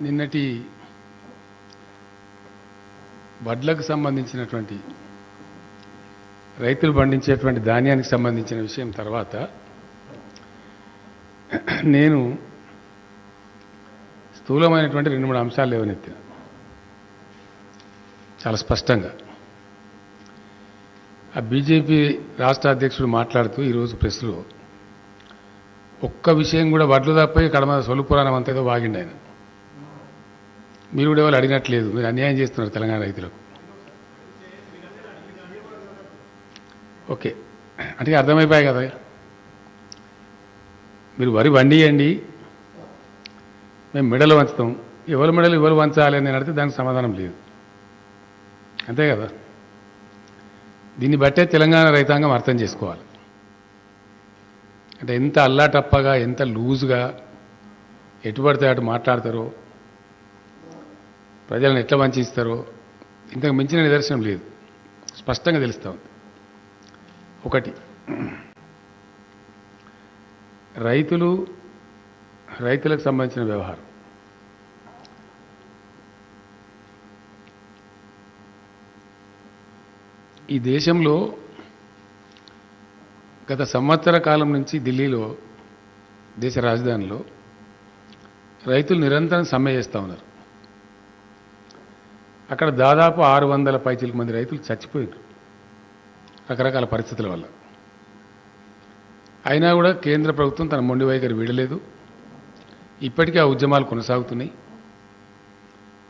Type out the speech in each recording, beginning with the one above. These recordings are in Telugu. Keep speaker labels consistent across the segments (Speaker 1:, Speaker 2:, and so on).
Speaker 1: నిన్నటి వడ్లకు సంబంధించినటువంటి రైతులు పండించేటువంటి ధాన్యానికి సంబంధించిన విషయం తర్వాత నేను స్థూలమైనటువంటి 2-3 అంశాలు లేవనెత్తాను చాలా స్పష్టంగా. ఆ బీజేపీ రాష్ట్ర అధ్యక్షుడు మాట్లాడుతూ ఈరోజు ప్రెస్లో ఒక్క విషయం కూడా వడ్లు తప్ప కడమ సొల్లుపురాణం అంతా ఏదో వాగిండు ఆయన. మీరు కూడా ఎవరు అడిగినట్లేదు, మీరు అన్యాయం చేస్తున్నారు తెలంగాణ రైతులకు. ఓకే అంటే అర్థమైపోయాయి కదా, మీరు వరి వండియండి మేము మెడలు వంచుతాం, ఎవరు మెడలు ఎవరు వంచాలి అని అడిగితే దానికి సమాధానం లేదు, అంతే కదా. దీన్ని బట్టే తెలంగాణ రైతాంగం అర్థం చేసుకోవాలి. అంటే ఎంత అల్లాటప్పగా ఎంత లూజ్గా ఎటుపడితే అటు మాట్లాడతారో, ప్రజలను ఎట్లా వంచిస్తారో ఇంతకు మించిన నిదర్శనం లేదు, స్పష్టంగా తెలుస్తూ ఉంది. ఒకటి, రైతులకు సంబంధించిన వ్యవహారం. ఈ దేశంలో గత సంవత్సర కాలం నుంచి ఢిల్లీలో దేశ రాజధానిలో రైతులు నిరంతరం సమ్మె చేస్తూ ఉన్నారు. అక్కడ దాదాపు 600 పైచిలకు మంది రైతులు చచ్చిపోయారు రకరకాల పరిస్థితుల వల్ల. అయినా కూడా కేంద్ర ప్రభుత్వం తన మొండి వైఖరి వీడలేదు. ఇప్పటికీ ఆ ఉద్యమాలు కొనసాగుతున్నాయి.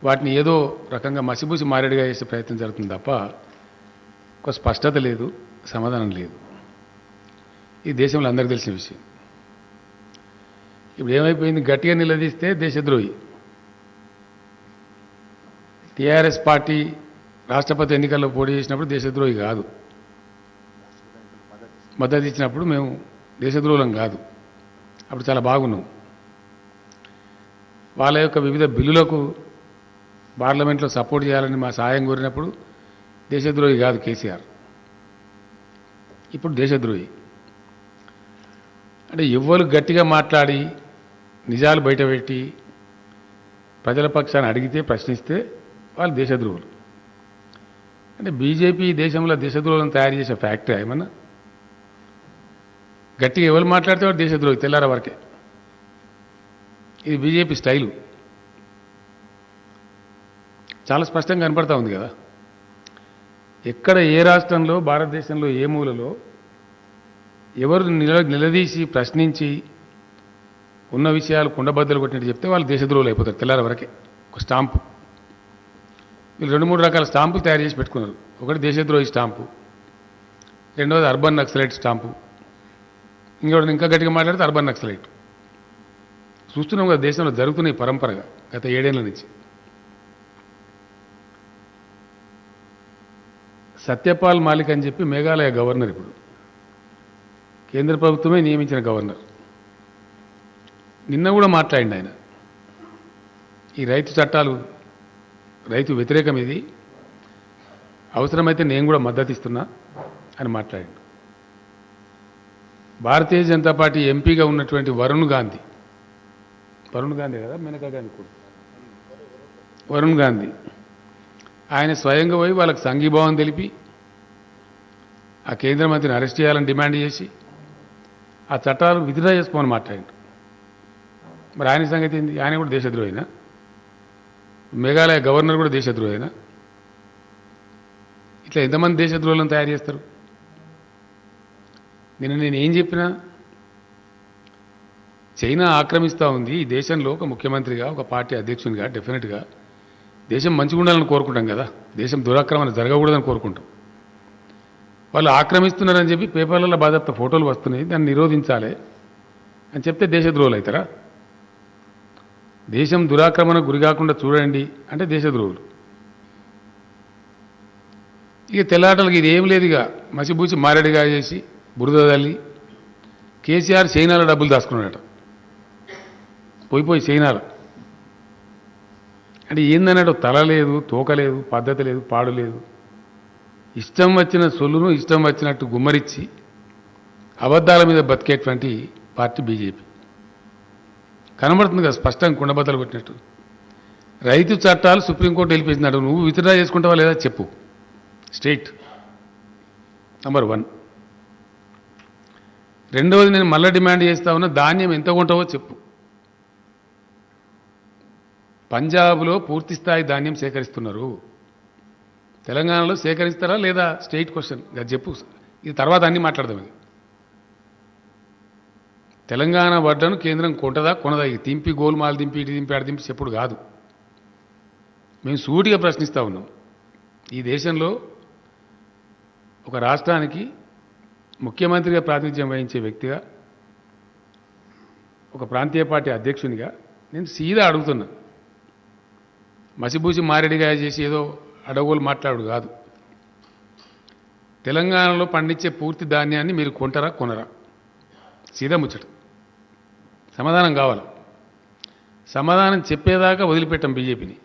Speaker 1: వాటిని ఏదో రకంగా మసిబూసి మారేడుగా చేసే ప్రయత్నం జరుగుతుంది తప్ప ఒక స్పష్టత లేదు, సమాధానం లేదు. ఈ దేశంలో అందరికీ తెలిసిన విషయం. ఇప్పుడు ఏమైపోయింది, గట్టిగా నిలదీస్తే దేశద్రోహి. టీఆర్ఎస్ పార్టీ రాష్ట్రపతి ఎన్నికల్లో పోటీ చేసినప్పుడు దేశద్రోహి కాదు, మద్దతు ఇచ్చినప్పుడు మేము దేశద్రోహులం కాదు, అప్పుడు చాలా బాగున్నాం. వాళ్ళ యొక్క వివిధ బిల్లులకు పార్లమెంట్లో సపోర్ట్ చేయాలని మా సాయం కోరినప్పుడు దేశద్రోహి కాదు కేసీఆర్, ఇప్పుడు దేశద్రోహి. అంటే ఎవ్వరు గట్టిగా మాట్లాడి నిజాలు బయటపెట్టి ప్రజల పక్షాన్ని అడిగితే ప్రశ్నిస్తే వాళ్ళు దేశద్రోహులు. అంటే బీజేపీ దేశంలో దేశద్రోహులను తయారు చేసే ఫ్యాక్టరీ ఏమన్నా? గట్టిగా ఎవరు మాట్లాడితే వాడు దేశద్రోహి తెల్లార వరకే. ఇది బీజేపీ స్టైలు, చాలా స్పష్టంగా కనపడతా ఉంది కదా. ఎక్కడ ఏ రాష్ట్రంలో భారతదేశంలో ఏ మూలలో ఎవరు నిలదీసి ప్రశ్నించి ఉన్న విషయాలు కుండబద్దలు కొట్టినట్టు చెప్తే వాళ్ళు దేశద్రోహులు అయిపోతారు తెల్లార వరకే. ఒక స్టాంపు, వీళ్ళు 2-3 రకాల స్టాంపులు తయారు చేసి పెట్టుకున్నారు. ఒకటి దేశద్రోహి స్టాంపు, రెండవది అర్బన్ నక్సలైట్ స్టాంపు, ఇంకోటి ఇంకా గట్టిగా మాట్లాడితే అర్బన్ నక్సలైట్. చూస్తున్నాం కదా దేశంలో జరుగుతున్నాయి పరంపరగా గత 7 ఏళ్ల నుంచి. సత్యపాల్ మాలిక్ అని చెప్పి మేఘాలయ గవర్నర్, ఇప్పుడు కేంద్ర ప్రభుత్వమే నియమించిన గవర్నర్, నిన్న కూడా మాట్లాడింది ఆయన. ఈ రైతు చట్టాలు రైతు వ్యతిరేకం, ఇది అవసరమైతే నేను కూడా మద్దతు ఇస్తున్నా అని మాట్లాడింది. భారతీయ జనతా పార్టీ ఎంపీగా ఉన్నటువంటి వరుణ్ గాంధీ కదా, మేనకా గాంధీ కూడా, వరుణ్ గాంధీ ఆయన స్వయంగా పోయి వాళ్ళకి సంఘీభావం తెలిపి ఆ కేంద్ర మంత్రిని అరెస్ట్ చేయాలని డిమాండ్ చేసి ఆ చట్టాలు విత్డ్రా చేసుకోమని మాట్లాడింది. మరి ఆయన సంగతి ఏంది? ఆయన కూడా దేశద్రోహినా? మేఘాలయ గవర్నర్ కూడా దేశద్రోహినా? ఇట్లా ఎంతమంది దేశద్రోహులను తయారు చేస్తారు? నేను ఏం చెప్పినా చైనా ఆక్రమిస్తూ ఉంది ఈ దేశంలో. ఒక ముఖ్యమంత్రిగా, ఒక పార్టీ అధ్యక్షునిగా డెఫినెట్గా దేశం మంచిగా ఉండాలని కోరుకుంటాం కదా, దేశం దురాక్రమణ జరగకూడదని కోరుకుంటాం. వాళ్ళు ఆక్రమిస్తున్నారని చెప్పి పేపర్లలో బాధ్యత ఫోటోలు వస్తున్నాయి, దాన్ని నిరోధించాలి అని చెప్తే దేశద్రోహులు అవుతారా? దేశం దురాక్రమణకు గురి కాకుండా చూడండి అంటే దేశద్రోహులు. ఇక తెల్లాటలకు ఇది ఏం లేదు, ఇక మసిబూచి మారేడుగా చేసి బురద తల్లి కేసీఆర్ చైనాలో డబ్బులు దాచుకున్నాడట, పోయి చైనాలో. అంటే ఏందన్నాడు, తల లేదు, తోక లేదు, పద్ధతి లేదు, పాడు లేదు. ఇష్టం వచ్చిన సొల్లును ఇష్టం వచ్చినట్టు గుమ్మరిచ్చి అబద్ధాల మీద బతికేటువంటి పార్టీ బీజేపీ. కనబడుతుంది కదా స్పష్టంగా కుండబద్దలు కొట్టినట్టు. రైతు చట్టాలు సుప్రీంకోర్టు వెళ్ళిపోయింది. నువ్వు విత్డ్రా చేసుకుంటావా లేదా చెప్పు. State number 1. రెండవది, నేను మళ్ళీ డిమాండ్ చేస్తా ఉన్నా, ధాన్యం ఎంత కొంటావో చెప్పు. పంజాబ్లో పూర్తి స్థాయి ధాన్యం సేకరిస్తున్నారు, తెలంగాణలో సేకరిస్తారా లేదా? స్టేట్ క్వశ్చన్, అది చెప్పు. ఇది తర్వాత అన్నీ మాట్లాడదాం. ఇది తెలంగాణ వడ్డను కేంద్రం కొంటదా కొనదా? ఇది తింపి గోల్మాల్ దింపి ఇటు దింపి ఆడ దింపి చెప్పుడు కాదు. మేము సూటిగా ప్రశ్నిస్తూ ఉన్నాం. ఈ దేశంలో ఒక రాష్ట్రానికి ముఖ్యమంత్రిగా ప్రాతినిధ్యం వహించే వ్యక్తిగా, ఒక ప్రాంతీయ పార్టీ అధ్యక్షునిగా నేను సీదా అడుగుతున్నా. మసిబూసి మారేడిగా చేసి ఏదో అడగోలు మాట్లాడు కాదు. తెలంగాణలో పండించే పూర్తి ధాన్యాన్ని మీరు కొంటారా కొనరా? సీదా ముచ్చట సమాధానం కావాలి. సమాధానం చెప్పేదాకా వదిలిపెట్టాం బీజేపీని,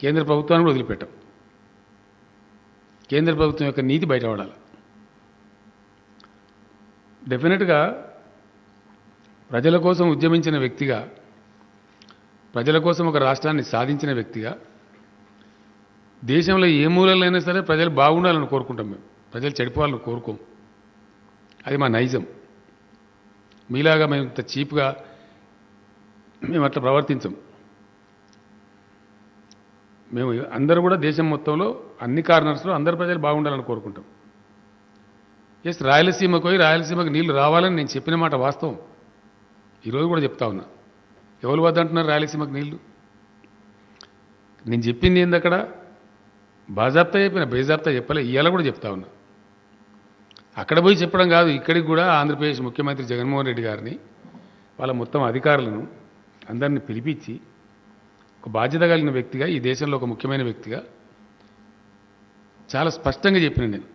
Speaker 1: కేంద్ర ప్రభుత్వాన్ని కూడా వదిలిపెట్టాం. కేంద్ర ప్రభుత్వం యొక్క నీతి బయటపడాలి. డెఫినెట్గా ప్రజల కోసం ఉద్యమించిన వ్యక్తిగా, ప్రజల కోసం ఒక రాష్ట్రాన్ని సాధించిన వ్యక్తిగా, దేశంలో ఏ మూలలైనా సరే ప్రజలు బాగుండాలని కోరుకుంటాం. మేము ప్రజలు చెడిపోవాలని కోరుకోం. అది మా నైజం. మీలాగా మేము ఇంత చీప్గా మేము అట్లా ప్రవర్తించం. మేము అందరూ కూడా దేశం మొత్తంలో అన్ని కార్నర్స్లో అందరు ప్రజలు బాగుండాలని కోరుకుంటాం. ఎస్, రాయలసీమకు పోయి రాయలసీమకు నీళ్లు రావాలని నేను చెప్పిన మాట వాస్తవం. ఈరోజు కూడా చెప్తా ఉన్నా. ఎవరు వద్దంటున్నారు రాయలసీమకు నీళ్లు? నేను చెప్పింది ఏంది అక్కడ? బాజాబ్తా చెప్పిన, బేజాబ్తా చెప్పలే. ఇవాళ కూడా చెప్తా ఉన్నా. అక్కడ పోయి చెప్పడం కాదు, ఇక్కడికి కూడా ఆంధ్రప్రదేశ్ ముఖ్యమంత్రి జగన్మోహన్ రెడ్డి గారిని, వాళ్ళ మొత్తం అధికారులను అందరినీ పిలిపించి, ఒక బాధ్యత కలిగిన వ్యక్తిగా, ఈ దేశంలో ఒక ముఖ్యమైన వ్యక్తిగా చాలా స్పష్టంగా చెప్పిన నేను.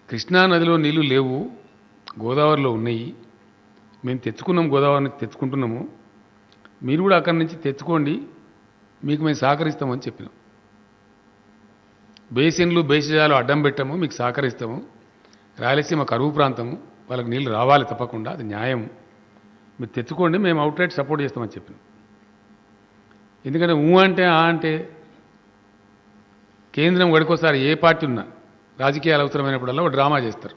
Speaker 1: కృష్ణా నదిలో నీళ్లు లేవు, గోదావరిలో ఉన్నాయి. మేము తెచ్చుకున్నాం, గోదావరి నుంచి తెచ్చుకుంటున్నాము. మీరు కూడా అక్కడి నుంచి తెచ్చుకోండి, మీకు మేము సహకరిస్తామని చెప్పినాం. బేసిన్లు బేసిజాలు అడ్డం పెట్టాము, మీకు సహకరిస్తాము. రాయలసీమ కరువు ప్రాంతము, వాళ్ళకి నీళ్లు రావాలి తప్పకుండా, అది న్యాయం. మీరు తెచ్చుకోండి, మేము అవుట్రైట్ సపోర్ట్ చేస్తామని చెప్పినాం. ఎందుకంటే అంటే ఆ అంటే కేంద్రం గడికోసారి ఏ పార్టీ ఉన్నా రాజకీయాలు అవసరమైనప్పుడల్లా ఒక డ్రామా చేస్తారు.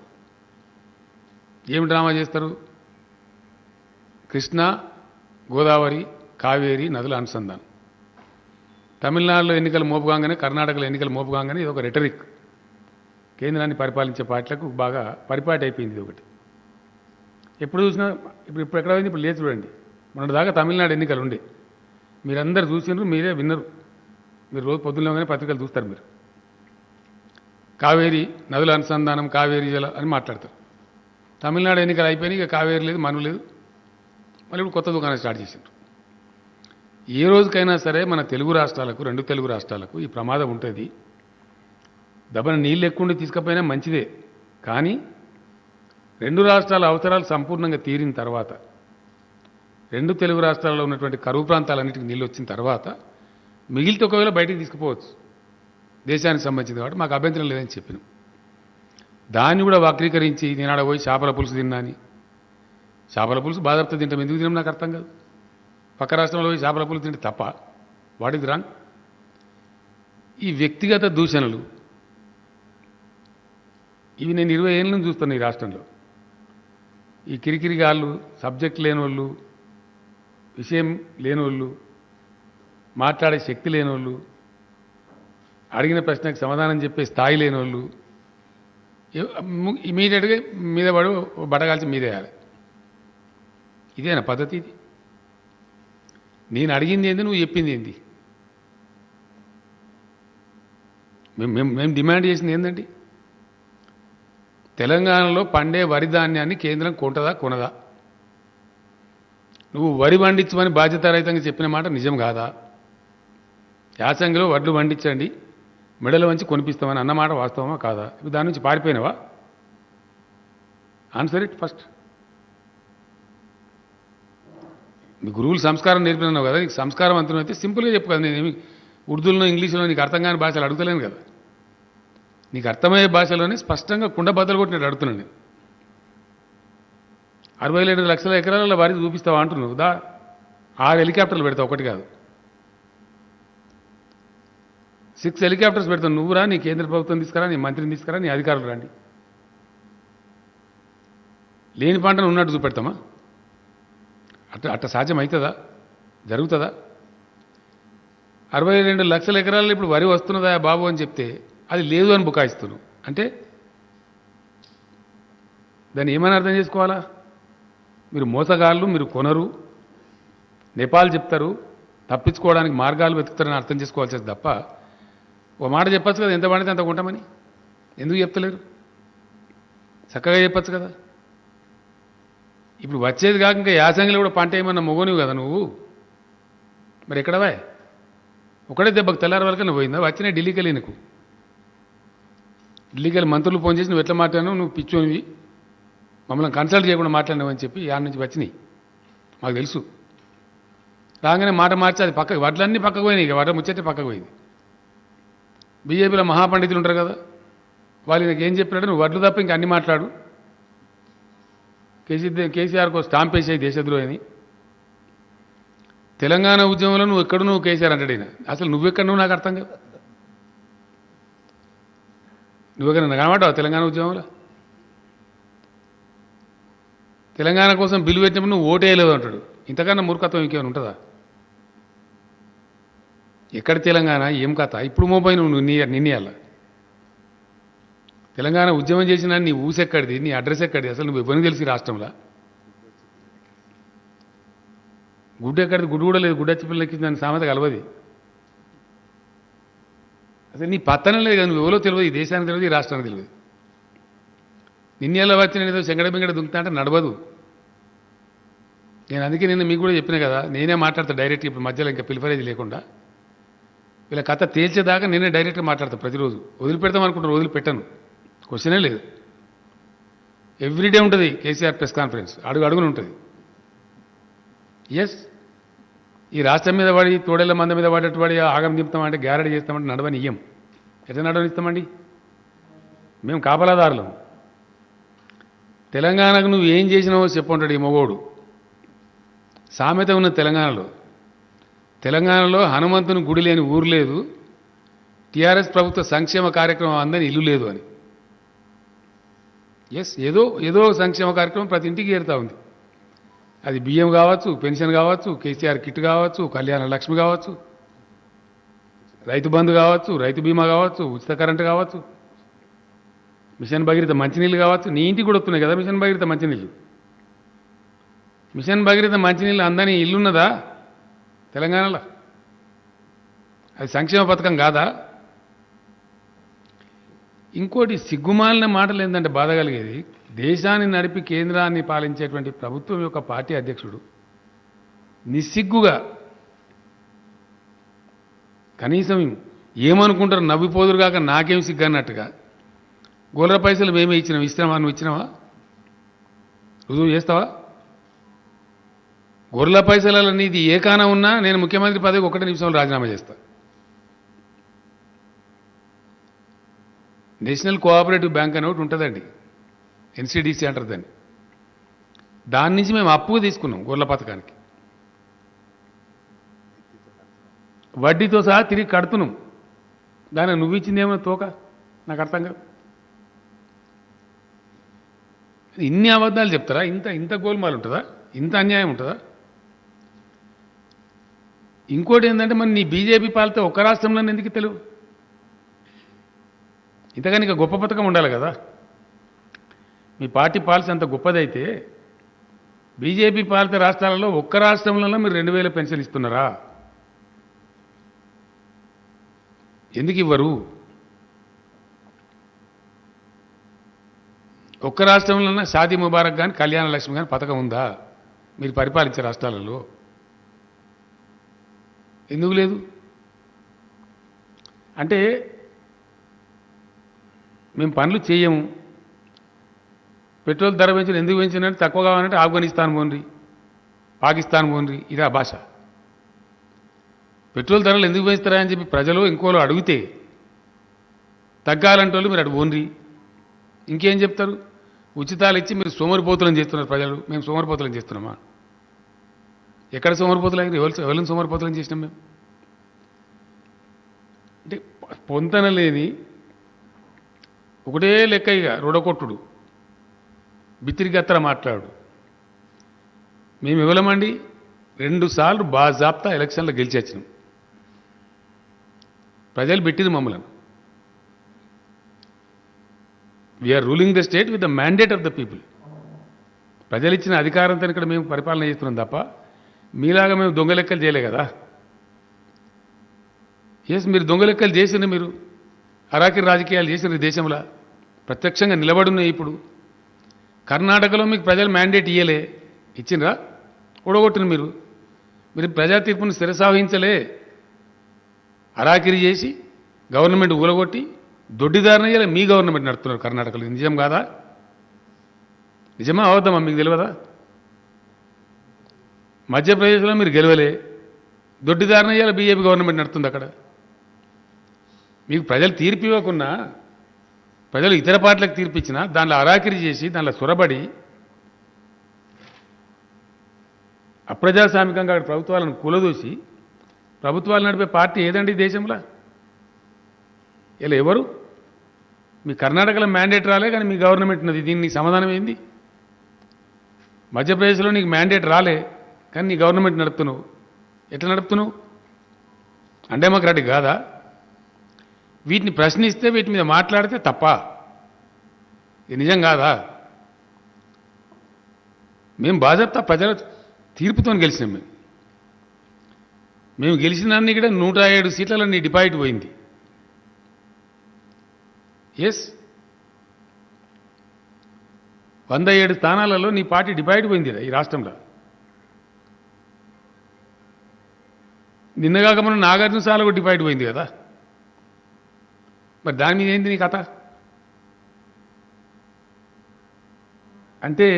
Speaker 1: ఏమి డ్రామా చేస్తారు? కృష్ణా, గోదావరి, కావేరి నదుల అనుసంధానం. తమిళనాడులో ఎన్నికలు మోపుగానే, కర్ణాటకలో ఎన్నికలు మోపుగానే ఇది ఒక రెటరిక్. కేంద్రాన్ని పరిపాలించే పార్టీలకు బాగా పరిపాటి అయిపోయింది ఇది ఒకటి. ఎప్పుడు చూసినా ఇప్పుడు ఎక్కడ పోయింది? ఇప్పుడు లేదు చూడండి. మొన్నటి దాకా తమిళనాడు ఎన్నికలు ఉండే, మీరందరూ చూసినారు, మీరే విన్నరు. మీరు రోజు పొద్దున్నగానే పత్రికలు చూస్తారు. మీరు కావేరీ నదుల అనుసంధానం, కావేరీ జల అని మాట్లాడతారు. తమిళనాడు ఎన్నికలు అయిపోయినాయి, ఇక కావేరీ లేదు, మను లేదు. మళ్ళీ ఇప్పుడు కొత్త దుకాణం స్టార్ట్ చేసిండ్రు. ఏ రోజుకైనా సరే మన తెలుగు రాష్ట్రాలకు, రెండు తెలుగు రాష్ట్రాలకు ఈ ప్రమాదం ఉంటుంది. దబన నీళ్ళు ఎక్కువ తీసుకపోయినా మంచిదే, కానీ రెండు రాష్ట్రాల అవసరాలు సంపూర్ణంగా తీరిన తర్వాత, రెండు తెలుగు రాష్ట్రాల్లో ఉన్నటువంటి కరువు ప్రాంతాలన్నిటికీ నీళ్ళు వచ్చిన తర్వాత మిగిలితే ఒకవేళ బయటికి తీసుకుపోవచ్చు, దేశానికి సంబంధించింది కాబట్టి మాకు అభ్యంతరం లేదని చెప్పినాం. దాన్ని కూడా వక్రీకరించి నేనాడ పోయి చేపల పులుసు తిన్నాని, చేపల పులుసు బాధపడుతుంది తింటాం, ఎందుకు తిన్నాం నాకు అర్థం కాదు. పక్క రాష్ట్రంలో పోయి చేపల పులుసు తింటే తప్ప, వాట్ ఇస్ రాంగ్? ఈ వ్యక్తిగత దూషణలు ఇవి నేను 20 ఏళ్ళ నుంచి చూస్తాను ఈ రాష్ట్రంలో. ఈ కిరికిరిగాళ్ళు, సబ్జెక్ట్ లేనోళ్ళు, విషయం లేనోళ్ళు, మాట్లాడే శక్తి లేనోళ్ళు, అడిగిన ప్రశ్నకు సమాధానం చెప్పే స్థాయి లేనోళ్ళు ఇమీడియట్గా మీద పడి బట్టగాల్చి మీదేయాలి. ఇదేనా పద్ధతి? ఇది నేను అడిగింది ఏంది, నువ్వు చెప్పింది ఏంది? మేము డిమాండ్ చేసింది ఏంటండి? తెలంగాణలో పండే వరి ధాన్యాన్ని కేంద్రం కొంటదా కొనదా? నువ్వు వరి పండించమని బాధ్యతారహితంగా చెప్పిన మాట నిజం కాదా? యాసంగిలో వడ్లు పండించండి, మెడలు వంచి కొనిపిస్తామని అన్నమాట వాస్తవమా కాదా? ఇప్పుడు దాని నుంచి పారిపోయినావా? Answer it first. నీ గురువులు సంస్కారం నేర్పినావు కదా, నీకు సంస్కారం అంతరం అయితే సింపుల్గా చెప్పు కదా. నేనేమి ఉర్దూలో, ఇంగ్లీష్లో నీకు అర్థం కాని భాషలు అడుగుతలేను కదా. నీకు అర్థమయ్యే భాషలోనే స్పష్టంగా కుండ బద్దలు కొట్టినట్టు అడుగుతున్నాను నేను. 67 లక్షల ఎకరాల వరి చూపిస్తావా అంటున్నావు దా. 6 హెలికాప్టర్లు పెడతావు, ఒకటి కాదు. 6 హెలికాప్టర్స్ పెడతాను, నువ్వు రా, నీ కేంద్ర ప్రభుత్వం తీసుకురా, నీ మంత్రిని తీసుకురా, నీ అధికారులు రండి. లేని పంటను ఉన్నట్టు చూపెడతామా? అట్ట సాధ్యం అవుతుందా? జరుగుతుందా? 62 లక్షల ఎకరాల్లో ఇప్పుడు వరి వస్తున్నదా బాబు అని చెప్తే అది లేదు అని బుకాయిస్తున్నావు అంటే దాన్ని ఏమని అర్థం చేసుకోవాలా? మీరు మోసగాళ్ళు, మీరు కొనరు, నేపాల్ చెప్తారు, తప్పించుకోవడానికి మార్గాలు వెతుకుతారని అర్థం చేసుకోవాల్సింది తప్ప ఓ మాట చెప్పచ్చు కదా, ఎంత పడితే అంత కొంటామని. ఎందుకు చెప్తలేరు? చక్కగా చెప్పచ్చు కదా. ఇప్పుడు వచ్చేది కాక ఇంకా యాసంగిలో కూడా పంట ఏమన్నా మొగనివి కదా నువ్వు, మరి ఎక్కడవా? ఒకటే దెబ్బకు తెల్లారి వరకు నువ్వు పోయిందా? వచ్చినా ఢిల్లీకి వెళ్ళి నీకు ఢిల్లీకి వెళ్ళి మంత్రులు ఫోన్ చేసి నువ్వు ఎట్లా మాట్లాడినావు, నువ్వు పిచ్చోనివి, మమ్మల్ని కన్సల్ట్ చేయకుండా మాట్లాడినావు అని చెప్పి యాడ్ నుంచి వచ్చినాయి, మాకు తెలుసు. రాగానే మాట మార్చి అది పక్కకు, వడ్లన్నీ పక్కకు పోయినాయి, ఇక వడ్ల ముచ్చటే పక్కకు పోయింది. బీజేపీలో మహాపండితులు ఉంటారు కదా, వాళ్ళు నాకు ఏం చెప్పినాడు, నువ్వు వడ్లు తప్ప ఇంక అన్ని మాట్లాడు, కేసీఆర్కు స్టాంప్ వేసేది దేశద్రోహి అని. తెలంగాణ ఉద్యమంలో నువ్వు ఎక్కడ, నువ్వు కేసీఆర్ అంటాడైనా, అసలు నువ్వెక్కడ, నువ్వు నాకు అర్థం కాదు. నువ్వెక్కడ కనబడ్డావు తెలంగాణ ఉద్యమంలో? తెలంగాణ కోసం బిల్లు పెట్టినప్పుడు నువ్వు ఓటేయలేవు అంటాడు. ఇంతకన్నా మూర్ఖత్వం ఇంకేమైనా ఉంటుందా? ఎక్కడ తెలంగాణ, ఏం కథ? ఇప్పుడు మోపైన నువ్వు నిన్నయాల తెలంగాణ ఉద్యమం చేసినా నీ ఊసెక్కడిది, నీ అడ్రస్ ఎక్కడిది, అసలు నువ్వు ఎవరికి తెలిసి రాష్ట్రంలో? గుడ్డు ఎక్కడిది? గుడ్డు కూడా లేదు, గుడ్డచ్చి పిల్లలకి దాని సామెత కలవది. అసలు నీ పత్తనం లేదు కదా, నువ్వు ఎవరో తెలియదు, ఈ దేశానికి తెలియదు, ఈ రాష్ట్రానికి తెలియదు. నిన్నెలా వచ్చి నేను ఏదో చెంగడ బింగడ దుంకుతా అంటే నడవదు. నేను అందుకే నిన్న మీకు కూడా చెప్పినా కదా, నేనే మాట్లాడతా డైరెక్ట్గా, ఇప్పుడు మధ్యలో ఇంకా పిలిఫరేజ్ లేకుండా. వీళ్ళ కథ తేల్చేదాకా నేనే డైరెక్ట్గా మాట్లాడతా ప్రతిరోజు. వదిలిపెడతాం అనుకుంటారు, వదిలిపెట్టాను, క్వశ్చనే లేదు. ఎవ్రీడే ఉంటుంది కేసీఆర్ ప్రెస్ కాన్ఫరెన్స్, అడుగు అడుగున ఉంటుంది. ఎస్, ఈ రాష్ట్రం మీద పడి తోడేళ్ల మంద మీద పడేట్టు పడి ఆగం దింపుతామంటే, గ్యారెడ్ చేస్తామంటే నడవని ఇయ్యం. ఎట్లా నడవనిస్తామండి? మేము కాపలాదారులం. తెలంగాణకు నువ్వు ఏం చేసినావో చెప్పంటాడు ఈ మొగోడు. సామెత ఉన్న తెలంగాణలో హనుమంతుని గుడి లేని ఊరు లేదు, టీఆర్ఎస్ ప్రభుత్వ సంక్షేమ కార్యక్రమం అందని ఇల్లు లేదు అని. ఎస్, ఏదో సంక్షేమ కార్యక్రమం ప్రతి ఇంటికి చేరుతూ ఉంది. అది బియ్యం కావచ్చు, పెన్షన్ కావచ్చు, కేసీఆర్ కిట్ కావచ్చు, కళ్యాణ లక్ష్మి కావచ్చు, రైతు బంధు కావచ్చు, రైతు బీమా కావచ్చు, ఉచిత కరెంటు కావచ్చు, మిషన్ భగీరథ మంచినీళ్ళు కావచ్చు. నీ ఇంటికి కూడా వస్తున్నాయి కదా మిషన్ భగీరథ మంచినీళ్ళు. మిషన్ భగీరథ మంచినీళ్ళు అందని ఇల్లున్నదా తెలంగాణలో? అది సంక్షేమ పథకం కాదా? ఇంకోటి సిగ్గుమాలిన మాటలు ఏంటంటే బాధ కలిగేది, దేశాన్ని నడిపి కేంద్రాన్ని పాలించేటువంటి ప్రభుత్వం యొక్క పార్టీ అధ్యక్షుడు నిస్సిగ్గుగా, కనీసం ఏమనుకుంటారు నవ్విపోదురు కాక నాకేం సిగ్గు అన్నట్టుగా, గోల్ర పైసలు మేమే ఇచ్చినావా, నువ్వు ఇచ్చినావా? రుజువు చేస్తావా? గొర్రెల పైసలలో నీది ఏ కానా ఉన్నా నేను ముఖ్యమంత్రి పదవికి 1 నిమిషంలో రాజీనామా చేస్తా. నేషనల్ కోఆపరేటివ్ బ్యాంక్ అని ఒకటి ఉంటుందండి, ఎన్సీడీసీ అంటారు దాన్ని. దాని నుంచి మేము అప్పుగా తీసుకున్నాం గొర్రెల పథకానికి, వడ్డీతో సహా తిరిగి కడుతున్నాం. దానికి నువ్వు ఇచ్చిందేమో తోక, నాకు అర్థం కాదు. ఇన్ని అబద్ధాలు చెప్తారా? ఇంత గోల్మాలు ఉంటుందా? ఇంత అన్యాయం ఉంటుందా? ఇంకోటి ఏంటంటే, మరి నీ బీజేపీ పాలితే ఒక్క రాష్ట్రంలోనే ఎందుకు తెలియదు? ఇంతకని ఇక గొప్ప పథకం ఉండాలి కదా. మీ పార్టీ పాలసీ అంత గొప్పదైతే బీజేపీ పాలిత రాష్ట్రాలలో ఒక్క రాష్ట్రంలో మీరు 2000 పెన్షన్ ఇస్తున్నారా? ఎందుకు ఇవ్వరు? ఒక్క రాష్ట్రంలో షాదీ ముబారక్ కానీ కళ్యాణ లక్ష్మి కానీ పథకం ఉందా మీరు పరిపాలించే రాష్ట్రాలలో? ఎందుకు లేదు? అంటే మేము పనులు చేయము, పెట్రోల్ ధర పెంచిన ఎందుకు పెంచినంటే తక్కువ కావాలంటే ఆఫ్ఘనిస్తాన్ పోన్రి, పాకిస్తాన్ పోన్రి, ఇదే భాష. పెట్రోల్ ధరలు ఎందుకు పెంచుతారా అని చెప్పి ప్రజలు ఇంకోలో అడిగితే తగ్గాలంటే వాళ్ళు మీరు అటు పోన్రి. ఇంకేం చెప్తారు? ఉచితాలు ఇచ్చి మీరు సోమరిపోతులను చేస్తున్నారు ప్రజలు. మేము సోమరిపోతులను చేస్తున్నామా? ఎక్కడ సోమరిపోతులు అయినా ఎవరిని సోమరిపోతులను చేసినాం మేము? అంటే పొంతన లేని ఒకటే లెక్క ఇక రొడకొట్టుడు బిత్తిరిగత్తర మాట్లాడు. మేము ఇవ్వలేమండి. 2 సార్లు బాజాప్తా ఎలక్షన్లో గెలిచి వచ్చినాం. ప్రజలు పెట్టింది మమ్మల్ని. We're ruling the state with the mandate of the people. ప్రజలు ఇచ్చిన అధికారంతో ఇక్కడ మేము పరిపాలన చేస్తున్నాం తప్ప మీలాగా మేము దొంగ లెక్కలు చేయలే కదా. ఎస్, మీరు దొంగ లెక్కలు చేసిండ్రు, మీరు అరాకిరి రాజకీయాలు చేసిండ్రు దేశంలో, ప్రత్యక్షంగా నిలబడున్నాయి. ఇప్పుడు కర్ణాటకలో మీకు ప్రజలు మ్యాండేట్ ఇయ్యలే, ఇచ్చిండ్రా? ఓడగొట్టిన మీరు ప్రజా తీర్పును శిరసావహించలే. అరాకిరి చేసి గవర్నమెంట్ ఊలగొట్టి దొడ్డిదారిన ఇయ్యలే. మీ గవర్నమెంట్ నడుపుతున్నారు కర్ణాటకలో. నిజం కాదా? నిజమా అవద్దమా? మీకు తెలియదా? మధ్యప్రదేశ్లో మీరు గెలవలే, దొడ్డిదారిన ఇయ్యాల బీజేపీ గవర్నమెంట్ నడుస్తుంది అక్కడ. మీకు ప్రజలు తీర్పు ఇవ్వకున్నా, ప్రజలు ఇతర పార్టీలకు తీర్పు ఇచ్చినా దానిలో అరాకిరి చేసి దానిలో సొరబడి అప్రజాస్వామికంగా అక్కడ ప్రభుత్వాలను కూలదూసి ప్రభుత్వాలు నడిపే పార్టీ ఏదండి ఈ దేశంలో? ఇలా ఎవరు? మీ కర్ణాటకలో మ్యాండేట్ రాలే కానీ మీ గవర్నమెంట్ ఉన్నది. దీనికి సమాధానం ఏంది? మధ్యప్రదేశ్లో నీకు మ్యాండేట్ రాలే కానీ నీ గవర్నమెంట్ నడుపుతున్నావు. ఎట్లా నడుపుతున్నావు? అన్డెమోక్రాటిక్ కాదా? వీటిని ప్రశ్నిస్తే వీటి మీద మాట్లాడితే తప్ప? ఇది నిజం కాదా? మేము బాధ్యత ప్రజల తీర్పుతో గెలిచినాం. మేము గెలిచినాన్ని ఇక్కడ 107 సీట్లలో నీ డిపాజిట్ పోయింది. ఎస్, 107 స్థానాలలో నీ పార్టీ డిపాజిట్ పోయింది ఈ రాష్ట్రంలో. నిన్నగాక మనం నాగార్జున సాలకు డిపాజిట్ పోయింది కదా. మరి దాని మీద ఏంది నీ కథ? అంటే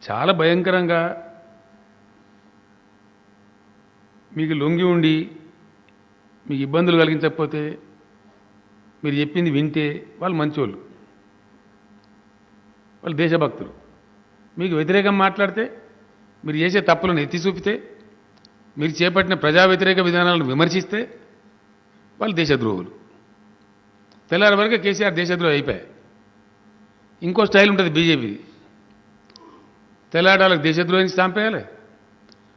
Speaker 1: చాలా భయంకరంగా మీకు లొంగి ఉండి మీకు ఇబ్బందులు కలిగించకపోతే మీరు చెప్పింది వింటే వాళ్ళు మంచోళ్ళు, వాళ్ళు దేశభక్తులు. మీకు వ్యతిరేకం మాట్లాడితే, మీరు చేసే తప్పులను ఎత్తి చూపితే, మీరు చేపట్టిన ప్రజా వ్యతిరేక విధానాలను విమర్శిస్తే వాళ్ళు దేశద్రోహులు. తెల్లారి వరకు కేసీఆర్ దేశద్రోహి అయిపోయాయి. ఇంకో స్టైల్ ఉంటుంది బీజేపీ. తెల్లాడాలకు దేశద్రోహిని చంపేయాలి,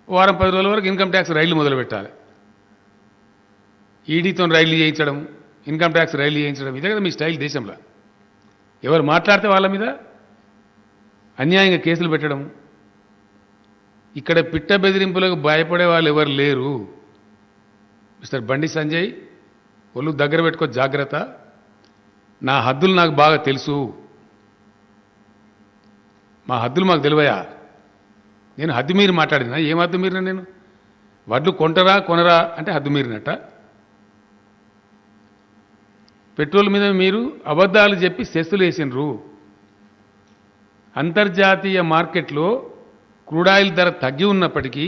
Speaker 1: వారం 10 రోజుల వరకు ఇన్కమ్ ట్యాక్స్ రైళ్లు మొదలు పెట్టాలి. ఈడీతో రైళ్లు చేయించడం, ఇన్కమ్ ట్యాక్స్ రైళ్లు చేయించడం, ఇదే కదా మీ స్టైల్ దేశంలో. ఎవరు మాట్లాడితే వాళ్ళ మీద అన్యాయంగా కేసులు పెట్టడం. ఇక్కడ పిట్ట బెదిరింపులకు భయపడే వాళ్ళు ఎవరు లేరు. మిస్టర్ బండి సంజయ్, ఒళ్ళు దగ్గర పెట్టుకో, జాగ్రత్త. నా హద్దులు నాకు బాగా తెలుసు. మా హద్దులు మాకు తెలివయా? నేను హద్దు మీరి మాట్లాడినా? ఏం హద్దు మీరినా? నేను వడ్లు కొంటరా కొనరా అంటే హద్దు మీరినట్ట. పెట్రోల్ మీద మీరు అబద్ధాలు చెప్పి సెస్సులు వేసినరు. అంతర్జాతీయ మార్కెట్లో క్రూడ్ ఆయిల్ ధర తగ్గి ఉన్నప్పటికీ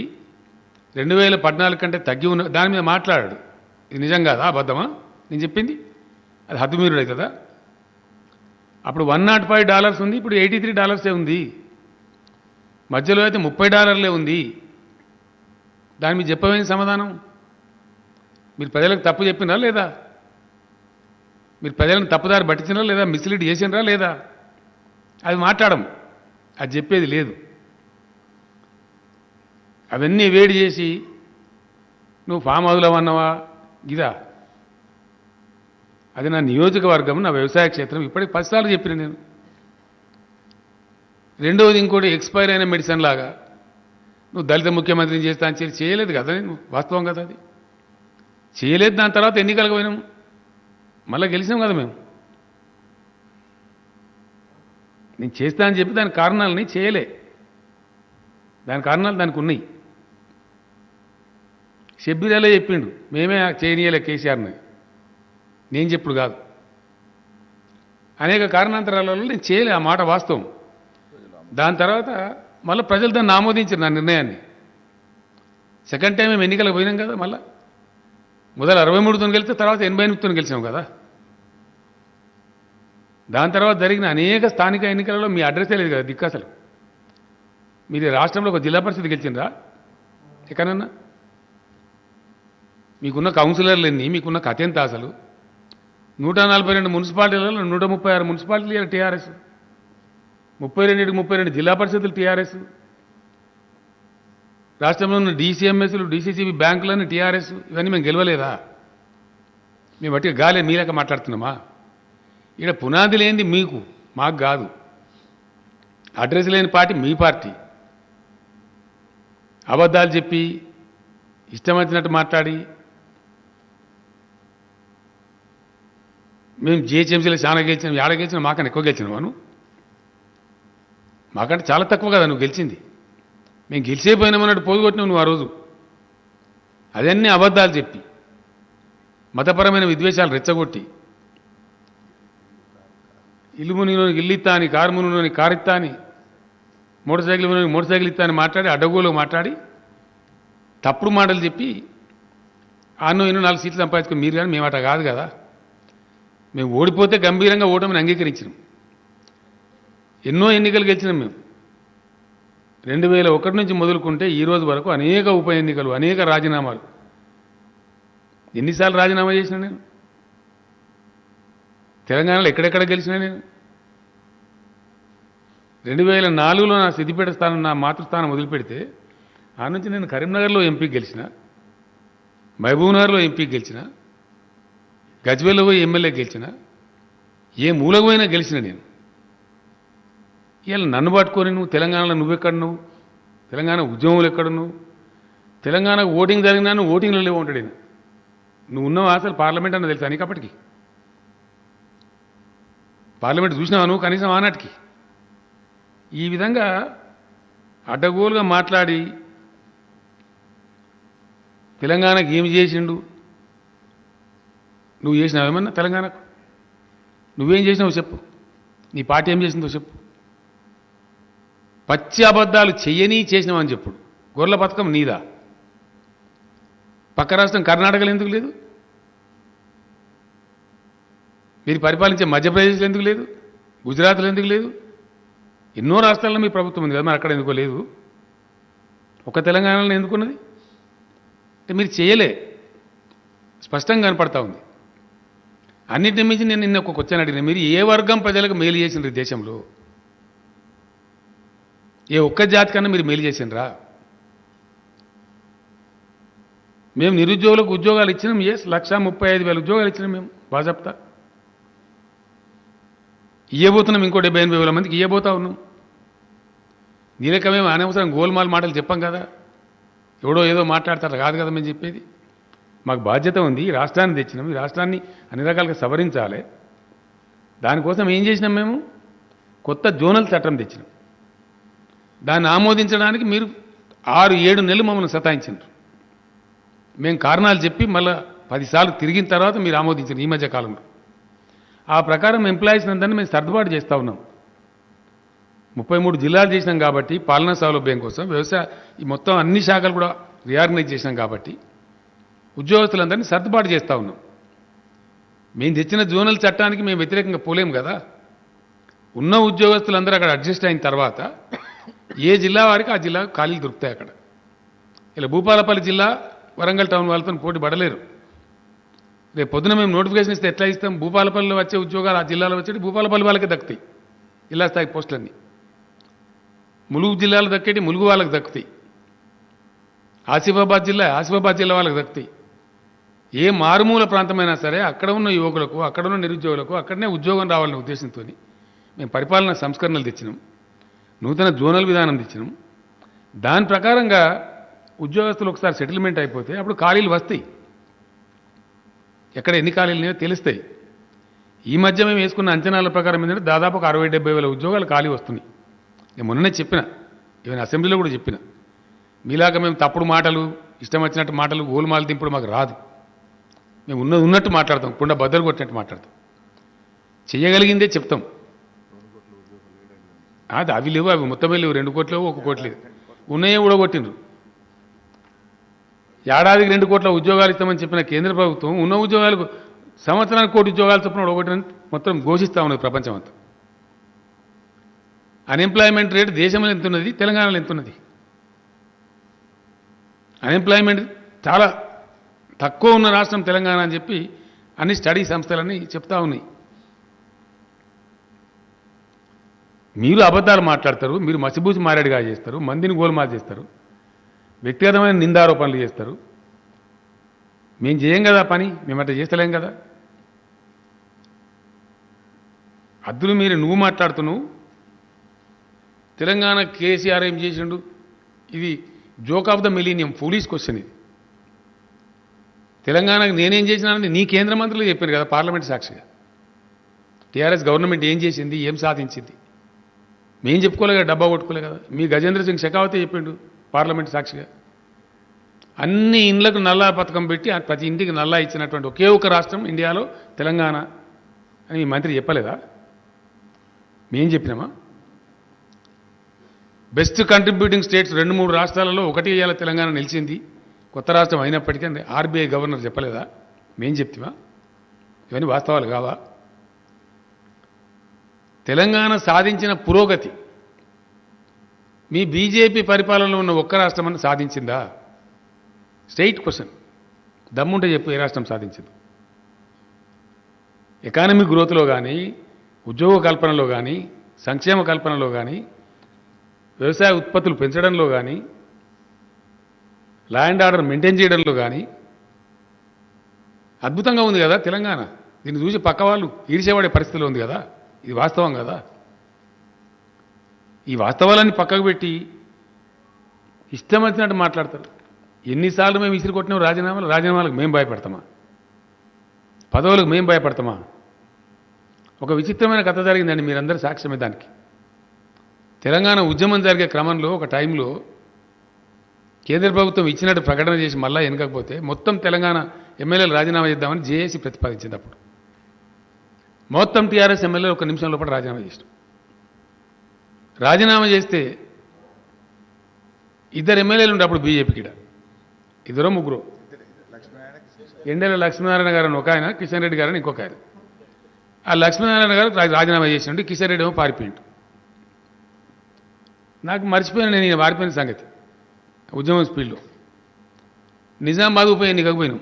Speaker 1: 2014 కంటే తగ్గి ఉన్న దాని మీద మాట్లాడాడు. ఇది నిజం కాదా? అబద్ధమా నేను చెప్పింది? అది హద్దు మీరుడు అవుతుందా? అప్పుడు $105 ఉంది, ఇప్పుడు $83 ఉంది. మధ్యలో అయితే $30 ఉంది. దాని మీద చెప్పవేం సమాధానం? మీరు ప్రజలకు తప్పు చెప్పినరా లేదా? మీరు ప్రజలను తప్పుదారి పట్టించినరా లేదా? మిస్లీడ్ చేసినరా లేదా? అది మాట్లాడడం, అది చెప్పేది లేదు. అవన్నీ వేడి చేసి నువ్వు ఫామ్ హౌస్లో అన్నావా? ఇదా? అది నా నియోజకవర్గం, నా వ్యవసాయ క్షేత్రం. ఇప్పటికి 10 సార్లు చెప్పిన నేను. రెండవది ఇంకోటి, ఎక్స్పైర్ అయిన మెడిసిన్ లాగా నువ్వు దళిత ముఖ్యమంత్రిని చేస్తా అని చేయలేదు కదా. నేను వాస్తవం కదా, అది చేయలేదు. దాని తర్వాత ఎన్నికలకు పోయినాం, మళ్ళీ గెలిచినాం కదా మేము. నేను చేస్తా అని చెప్పి దాని కారణాలని చేయలే. దాని కారణాలు దానికి ఉన్నాయి. షబ్బీరాలే చెప్పిండు, మేమే చేయనీయలే కేసీఆర్ని. నేను చెప్పుడు కాదు. అనేక కారణాంతరాలలో నేను చేయలే, ఆ మాట వాస్తవం. దాని తర్వాత మళ్ళీ ప్రజలు దాన్ని ఆమోదించారు నా నిర్ణయాన్ని. సెకండ్ టైం మేము ఎన్నికలకు పోయినాం కదా. మళ్ళీ మొదలు 63తో గెలిస్తే తర్వాత 88తో గెలిచాం కదా. దాని తర్వాత జరిగిన అనేక స్థానిక ఎన్నికలలో మీ అడ్రస్సే లేదు కదా దిక్కు. అసలు మీరు రాష్ట్రంలో ఒక జిల్లా పరిషత్ గెలిచిండ్రా ఎక్కడన్నా? మీకున్న కౌన్సిలర్లు ఎన్ని, మీకున్న కథ ఎంత అసలు? 142 మున్సిపాలిటీలలో 136 మున్సిపాలిటీలు టీఆర్ఎస్, 32 జిల్లా పరిషత్తులు టీఆర్ఎస్, రాష్ట్రంలో ఉన్న డీసీఎంఎస్లు డీసీసీబీ బ్యాంకులన్నీ టీఆర్ఎస్. ఇవన్నీ మేము గెలవలేదా? మేము బట్టి గాలే మీలేక మాట్లాడుతున్నామా? ఇక్కడ పునాది లేనిది మీకు, మాకు కాదు. అడ్రస్ లేని పార్టీ మీ పార్టీ. అబద్ధాలు చెప్పి ఇష్టం వచ్చినట్టు మాట్లాడి మేము జిహెచ్ఎంసీలో చాలా గెలిచినాం, ఏడ గెలిచినా మాకన్నా ఎక్కువ గెలిచినావు నువ్వు. మాకంటే చాలా తక్కువ కదా నువ్వు గెలిచింది. మేము గెలిచేపోయినామన్నట్టు పోగొట్టినావు నువ్వు ఆ రోజు. అదన్నీ అబద్ధాలు చెప్పి మతపరమైన విద్వేషాలు రెచ్చగొట్టి ఇల్లు మునిగిలోని ఇల్లు ఇస్తా అని, కారు మునిగిలోని కారు ఇస్తా అని, మోటార్ సైకిల్ ఇస్తా అని మాట్లాడి అడ్డగోలు మాట్లాడి తప్పుడు మాటలు చెప్పి ఆన్నో ఎన్నో 4 సీట్లు సంపాదించుకుని మీరు. కానీ మేము అట కాదు కదా. మేము ఓడిపోతే గంభీరంగా ఓటమిని అంగీకరించినాం. ఎన్నో ఎన్నికలు గెలిచినాం మేము. 2001 నుంచి మొదలుకుంటే ఈ రోజు వరకు అనేక ఉప ఎన్నికలు, అనేక రాజీనామాలు. ఎన్నిసార్లు రాజీనామా చేసినా నేను? తెలంగాణలో ఎక్కడెక్కడ గెలిచినా నేను? 2004లో నా సిద్దిపేట స్థానం, నా మాతృస్థానం వదిలిపెడితే ఆ నుంచి నేను కరీంనగర్లో ఎంపీకి గెలిచిన, మహబూబ్నగర్లో ఎంపీకి గెలిచిన, గజ్వేల్లో పోయి ఎమ్మెల్యే గెలిచిన, ఏ మూలకు పోయినా గెలిచిన నేను. ఇవాళ నన్ను పట్టుకొని నువ్వు తెలంగాణలో నువ్వెక్కడ, నువ్వు తెలంగాణ ఉద్యమంలో ఎక్కడ, నువ్వు తెలంగాణకు ఓటింగ్ జరిగినా నువ్వు ఓటింగ్లో లేవు ఉంటాడు. నువ్వు ఉన్నావు అసలు పార్లమెంట్ అన్న తెలుసా నీకు? అప్పటికి పార్లమెంట్ చూసినావా నువ్వు కనీసం ఆనాటికి? ఈ విధంగా అడ్డగోలుగా మాట్లాడి తెలంగాణకు ఏమి చేసిండు, నువ్వు చేసినావేమన్నా తెలంగాణకు? నువ్వేం చేసినావు చెప్పు, నీ పార్టీ ఏం చేసిందో చెప్పు. పచ్చి అబద్ధాలు చెయ్యని చేసినావని చెప్పుడు. గొర్రెల పథకం నీదా? పక్క రాష్ట్రం కర్ణాటకలో ఎందుకు లేదు? మీరు పరిపాలించే మధ్యప్రదేశ్లో ఎందుకు లేదు? గుజరాత్లో ఎందుకు లేదు? ఎన్నో రాష్ట్రాల్లో మీ ప్రభుత్వం ఉంది కదా, మరి అక్కడ ఎందుకో లేదు? ఒక తెలంగాణలో ఎందుకున్నది? అంటే మీరు చేయలే, స్పష్టంగా కనపడతా ఉంది. అన్నింటి మించి నేను నిన్న ఒక క్వశ్చన్ అడిగిన, మీరు ఏ వర్గం ప్రజలకు మేలు చేసినారు ఈ దేశంలో? ఏ ఒక్క జాతి కన్నా మీరు మేలు చేసినరా? మేము నిరుద్యోగులకు ఉద్యోగాలు ఇచ్చినాం. 1,35,000 ఉద్యోగాలు ఇచ్చినాం మేము బాజాప్తా. ఇయ్యబోతున్నాం ఇంకో 78,000 మందికి ఇయ్యబోతా ఉన్నాం. దీనిక మేము అనవసరం గోల్మాల్ మాటలు చెప్పాం కదా. ఎవడో ఏదో మాట్లాడతారు కాదు కదా మేము చెప్పేది. మాకు బాధ్యత ఉంది. ఈ రాష్ట్రాన్ని తెచ్చినాం, ఈ రాష్ట్రాన్ని అన్ని రకాలుగా సవరించాలి. దానికోసం ఏం చేసినాం మేము? కొత్త జోనల్ చట్టం తెచ్చినాం. దాన్ని ఆమోదించడానికి మీరు 6-7 నెలలు మమ్మల్ని సతాయించారు. మేము కారణాలు చెప్పి మళ్ళీ 10 సార్లు తిరిగిన తర్వాత మీరు ఆమోదించారు ఈ మధ్య కాలంలో. ఆ ప్రకారం ఎంప్లాయీస్ అందరినీ మేము సర్దుబాటు చేస్తూ ఉన్నాం. 33 జిల్లాలు చేసినాం కాబట్టి పాలనా సౌలభ్యం కోసం, వ్యవసాయ ఈ మొత్తం అన్ని శాఖలు కూడా రీఆర్గనైజ్ చేసినాం కాబట్టి ఉద్యోగస్తులందరినీ సర్దుబాటు చేస్తూ ఉన్నాం. మేము తెచ్చిన జోనల్ చట్టానికి మేము వ్యతిరేకంగా పోలేం కదా. ఉన్న ఉద్యోగస్తులందరూ అక్కడ అడ్జస్ట్ అయిన తర్వాత ఏ జిల్లా వారికి ఆ జిల్లాకు ఖాళీలు దొరుకుతాయి అక్కడ. ఇలా భూపాలపల్లి జిల్లా వరంగల్ టౌన్ వాళ్ళతో పోటీ పడలేరు. రేపు పొద్దున మేము నోటిఫికేషన్ ఇస్తే ఎట్లా ఇస్తాం? భూపాలపల్లిలో వచ్చే ఉద్యోగాలు ఆ జిల్లాలో వచ్చేటి భూపాలపల్లి వాళ్ళకే దక్కుతాయి జిల్లా స్థాయి పోస్టులన్నీ. ములుగు జిల్లాలో దక్కేటి ములుగు వాళ్ళకి దక్కుతాయి. ఆసిఫాబాద్ జిల్లా వాళ్ళకి దక్కుతాయి. ఏ మారుమూల ప్రాంతమైనా సరే అక్కడ ఉన్న యువకులకు, అక్కడ ఉన్న నిరుద్యోగులకు అక్కడనే ఉద్యోగం రావాలనే ఉద్దేశంతో మేము పరిపాలనా సంస్కరణలు తెచ్చినాం, నూతన జోనల్ విధానం తెచ్చినాం. దాని ప్రకారంగా ఉద్యోగస్తులు ఒకసారి సెటిల్మెంట్ అయిపోతే అప్పుడు ఖాళీలు వస్తాయి. ఎక్కడ ఎన్ని ఖాళీలు ఉన్నాయో తెలుస్తాయి. ఈ మధ్య మేము వేసుకున్న అంచనాల ప్రకారం ఏంటంటే దాదాపు 60-70 వేల ఉద్యోగాలు ఖాళీ వస్తున్నాయి. నేను మొన్ననే చెప్పిన, ఈవెన్ అసెంబ్లీలో కూడా చెప్పిన, మీలాగా మేము తప్పుడు మాటలు, ఇష్టం వచ్చినట్టు మాటలు, గోలుమాలు దింపుడు మాకు రాదు. మేము ఉన్నట్టు మాట్లాడతాం, కుండ బద్దలు కొట్టినట్టు మాట్లాడతాం, చేయగలిగిందే చెప్తాం. అది అవి లేవు, అవి మొత్తమే లేవు. 2 కోట్లు 1 కోటి లేదు, ఉన్నాయే ఊడగొట్టిండ్రు. ఏడాదికి 2 కోట్ల ఉద్యోగాలు ఇస్తామని చెప్పిన కేంద్ర ప్రభుత్వం ఉన్న ఉద్యోగాలకు సంవత్సరానికి 1 కోటి ఉద్యోగాలు చొప్పున ఊడగొట్టినని మొత్తం ఘోషిస్తూ ఉన్నది ప్రపంచం అంతా. అన్ఎంప్లాయ్మెంట్ రేట్ దేశంలో ఎంత ఉన్నది, తెలంగాణలో ఎంత ఉన్నది? అన్ఎంప్లాయ్మెంట్ చాలా తక్కువ ఉన్న రాష్ట్రం తెలంగాణ అని చెప్పి అన్ని స్టడీ సంస్థలన్నీ చెప్తా ఉన్నాయి. మీరు అబద్ధాలు మాట్లాడతారు, మీరు మసిబూసి మారేడుగా చేస్తారు, మందిని గోల్మాల్ చేస్తారు, వ్యక్తిగతమైన నిందారోపణలు చేస్తారు. మేము చేయం కదా పని, మేమట్లా చేస్తలేం కదా. అద్దులు మీరు నువ్వు మాట్లాడుతున్నావు, తెలంగాణ కేసీఆర్ ఏం చేసిండు, ఇది joke of the millennium, foolish question ఇది. తెలంగాణకు నేనేం చేసినానని నీ కేంద్ర మంత్రులు చెప్పారు కదా పార్లమెంట్ సాక్షిగా. టీఆర్ఎస్ గవర్నమెంట్ ఏం చేసింది, ఏం సాధించింది, మేం చెప్పుకోలే కదా, డబ్బా కొట్టుకోలే కదా. మీ గజేంద్ర సింగ్ షెకావతే చెప్పిండు పార్లమెంట్ సాక్షిగా. అన్ని ఇండ్లకు నల్లా పథకం పెట్టి ప్రతి ఇంటికి నల్లా ఇచ్చినటువంటి ఒకే ఒక రాష్ట్రం ఇండియాలో తెలంగాణ అని ఈ మంత్రి చెప్పలేదా? మేం చెప్పినామా? బెస్ట్ కంట్రిబ్యూటింగ్ స్టేట్స్ 2-3 రాష్ట్రాలలో ఒకటి ఇవాళ తెలంగాణ నిలిచింది, కొత్త రాష్ట్రం అయినప్పటికీ ఆర్బీఐ గవర్నర్ చెప్పలేదా? మేం చెప్తామా? ఇవన్నీ వాస్తవాలు కావా? తెలంగాణ సాధించిన పురోగతి మీ బీజేపీ పరిపాలనలో ఉన్న ఒక్క రాష్ట్రం అని సాధించిందా? Straight question. దమ్ముంటే చెప్పు, ఏ రాష్ట్రం సాధించింది? ఎకానమిక్ గ్రోత్లో కానీ, ఉద్యోగ కల్పనలో కానీ, సంక్షేమ కల్పనలో కానీ, వ్యవసాయ ఉత్పత్తులు పెంచడంలో కానీ, లా అండ్ ఆర్డర్ మెయింటైన్ చేయడంలో కానీ అద్భుతంగా ఉంది కదా తెలంగాణ. దీన్ని చూసి పక్క వాళ్ళు ఈర్చేవాడే పరిస్థితిలో ఉంది కదా. ఇది వాస్తవం కదా. ఈ వాస్తవాలన్నీ పక్కకు పెట్టి ఇష్టం వచ్చినట్టు మాట్లాడతారు. ఎన్నిసార్లు మేము విసిరి కొట్టినాం రాజీనామాలకు మేము భయపడతామా? పదవులకు మేము భయపడతామా? ఒక విచిత్రమైన కథ జరిగిందండి, మీరందరూ సాక్ష్యమే దానికి. తెలంగాణ ఉద్యమం జరిగే క్రమంలో ఒక టైంలో కేంద్ర ప్రభుత్వం ఇచ్చినట్టు ప్రకటన చేసి మళ్ళా వెనకపోతే మొత్తం తెలంగాణ ఎమ్మెల్యేలు రాజీనామా చేద్దామని జేఏసీ ప్రతిపాదించింది. అప్పుడు మొత్తం టీఆర్ఎస్ ఎమ్మెల్యేలు 1 నిమిషం లోపల రాజీనామా చేసినాం. రాజీనామా చేస్తే 2 ఎమ్మెల్యేలు ఉండే అప్పుడు బీజేపీకి, 2-3, ఎండేల లక్ష్మీనారాయణ గారు అని ఒక ఆయన, కిషన్ రెడ్డి గారు అని ఇంకొక ఆయన. ఆ లక్ష్మీనారాయణ గారు రాజీనామా చేసినట్టు, కిషన్ రెడ్డి ఏమో పారిపోయిండు. నాకు మర్చిపోయిన నేను పారిపోయిన సంగతి ఉద్యమం స్పీడ్లో. నిజామాబాద్ ఉప ఎన్నికకు పోయినాం.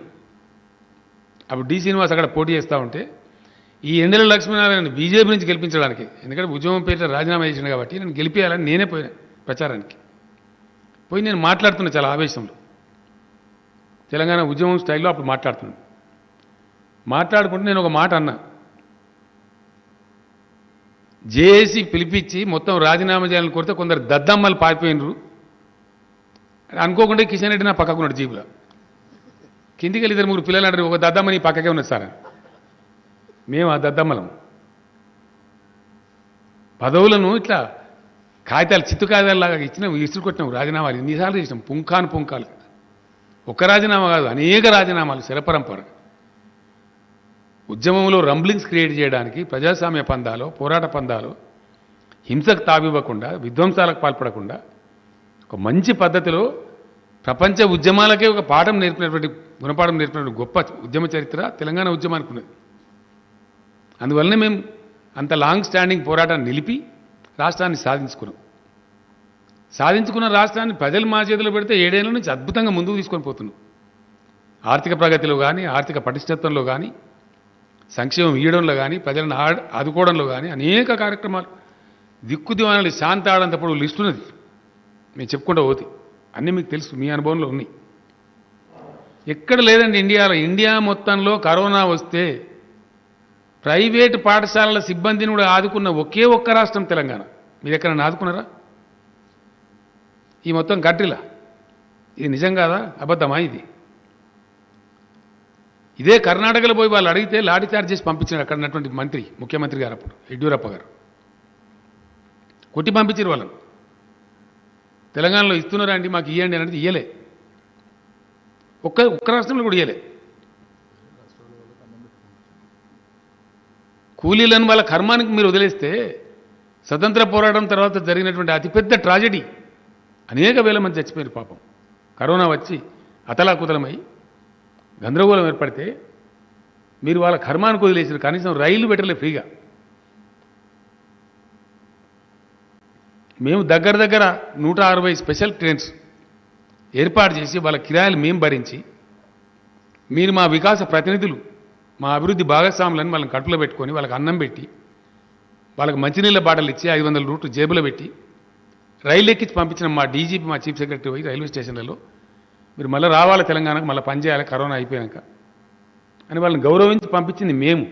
Speaker 1: అప్పుడు డి శ్రీనివాస్ అక్కడ పోటీ చేస్తూ ఉంటే ఈ ఎండల లక్ష్మీనారాయణ బీజేపీ నుంచి గెలిపించడానికి, ఎందుకంటే ఉద్యమం పేరిట రాజీనామా చేసిండు కాబట్టి నేను గెలిపించాలని నేనే పోయినా ప్రచారానికి. పోయి నేను మాట్లాడుతున్నా చాలా ఆవేశంలో, తెలంగాణ ఉద్యమం స్టైల్లో అప్పుడు మాట్లాడుతున్నాను. మాట్లాడుకుంటే నేను ఒక మాట అన్నా, జేఏసీ పిలిపించి మొత్తం రాజీనామా చేయాలని కోరితే కొందరు దద్దమ్మలు పారిపోయినరు అనుకోకుండా కిషన్ రెడ్డి నా పక్కకున్నాడు జీబులో. కిందికి వెళ్ళి 2-3 పిల్లలు అంటారు, ఒక దద్దమ్మ నీ పక్కకే ఉన్నది సార్. మేము ఆ దద్దమ్మలం. పదవులను ఇట్లా కాగితాలు, చిత్తు కాగితాలలాగా ఇచ్చినాం, ఇసురు కొట్టినాం. రాజీనామాలు ఎన్నిసార్లు చేసినాం, పుంఖాను. ఒక్క రాజీనామా కాదు, అనేక రాజీనామాలు శరపరంపర. ఉద్యమంలో రంబ్లింగ్స్ క్రియేట్ చేయడానికి ప్రజాస్వామ్య పందాలో, పోరాట పందాలో హింసకు తావివ్వకుండా, విధ్వంసాలకు పాల్పడకుండా ఒక మంచి పద్ధతిలో ప్రపంచ ఉద్యమాలకే ఒక పాఠం నేర్పినటువంటి, గుణపాఠం నేర్పినటువంటి గొప్ప ఉద్యమ చరిత్ర తెలంగాణ ఉద్యమానికి ఉన్నది. అందువల్లనే మేము అంత లాంగ్ స్టాండింగ్ పోరాటాన్ని నిలిపి రాష్ట్రాన్ని సాధించుకున్న రాష్ట్రాన్ని ప్రజలు మా చేతిలో పెడితే 7 ఏళ్ల నుంచి అద్భుతంగా ముందుకు తీసుకొని పోతున్నాం. ఆర్థిక ప్రగతిలో కానీ, ఆర్థిక పటిష్టత్వంలో కానీ, సంక్షేమం ఇయ్యడంలో కానీ, ప్రజలను ఆదుకోవడంలో కానీ అనేక కార్యక్రమాలు, దిక్కు దివాణాలు శాంతి ఆడంతప్పుడు లిస్ట్ ఉన్నది, మేము చెప్పుకుంటూ పోతే అన్నీ మీకు తెలుసు, మీ అనుభవంలో ఉన్నాయి. ఎక్కడ లేదండి ఇండియా మొత్తంలో కరోనా వస్తే ప్రైవేటు పాఠశాలల సిబ్బందిని కూడా ఆదుకున్న ఒకే ఒక్క రాష్ట్రం తెలంగాణ. మీరు ఎక్కడన్నా ఆదుకున్నారా ఈ మొత్తం కంట్రీలా? ఇది నిజం కాదా, అబద్ధమా? ఇదే కర్ణాటకలో పోయి వాళ్ళు అడిగితే లాఠీ చార్జ్ చేసి పంపించారు అక్కడ ఉన్నటువంటి ముఖ్యమంత్రి గారు అప్పుడు యడ్యూరప్ప గారు. కొట్టి పంపించారు వాళ్ళని. తెలంగాణలో ఇస్తున్నారా అండి, మాకు ఇవ్వండి అనేది ఇయ్యలే. ఒక్క రాష్ట్రంలో కూడా ఇయ్యలే. కూలీలను వాళ్ళ కర్మానికి మీరు వదిలేస్తే స్వతంత్ర పోరాటం తర్వాత జరిగినటువంటి అతిపెద్ద ట్రాజెడీ, అనేక వేల మంది చచ్చిపోయారు పాపం. కరోనా వచ్చి అతలాకుతలమై గందరగోళం ఏర్పడితే మీరు వాళ్ళ కర్మానికి వదిలేసారు. కనీసం రైళ్లు పెట్టలే ఫ్రీగా. మేము దగ్గర 160 స్పెషల్ ట్రైన్స్ ఏర్పాటు చేసి వాళ్ళ కిరాయిలు మేము భరించి మీరు మా వికాస ప్రతినిధులు, మా అభివృద్ధి భాగస్వాములని వాళ్ళని కడుపులో పెట్టుకొని వాళ్ళకి అన్నం పెట్టి వాళ్ళకి మంచినీళ్ళ బాటలు ఇచ్చి 500 రూట్లు జేబులో పెట్టి రైలు ఎక్కించి పంపించిన మా డీజీపీ మా చీఫ్ సెక్రటరీ పోయి రైల్వే స్టేషన్లలో మీరు మళ్ళీ రావాలి తెలంగాణకు, మళ్ళీ పనిచేయాలి కరోనా అయిపోయాక అని వాళ్ళని గౌరవించి పంపించింది మేము.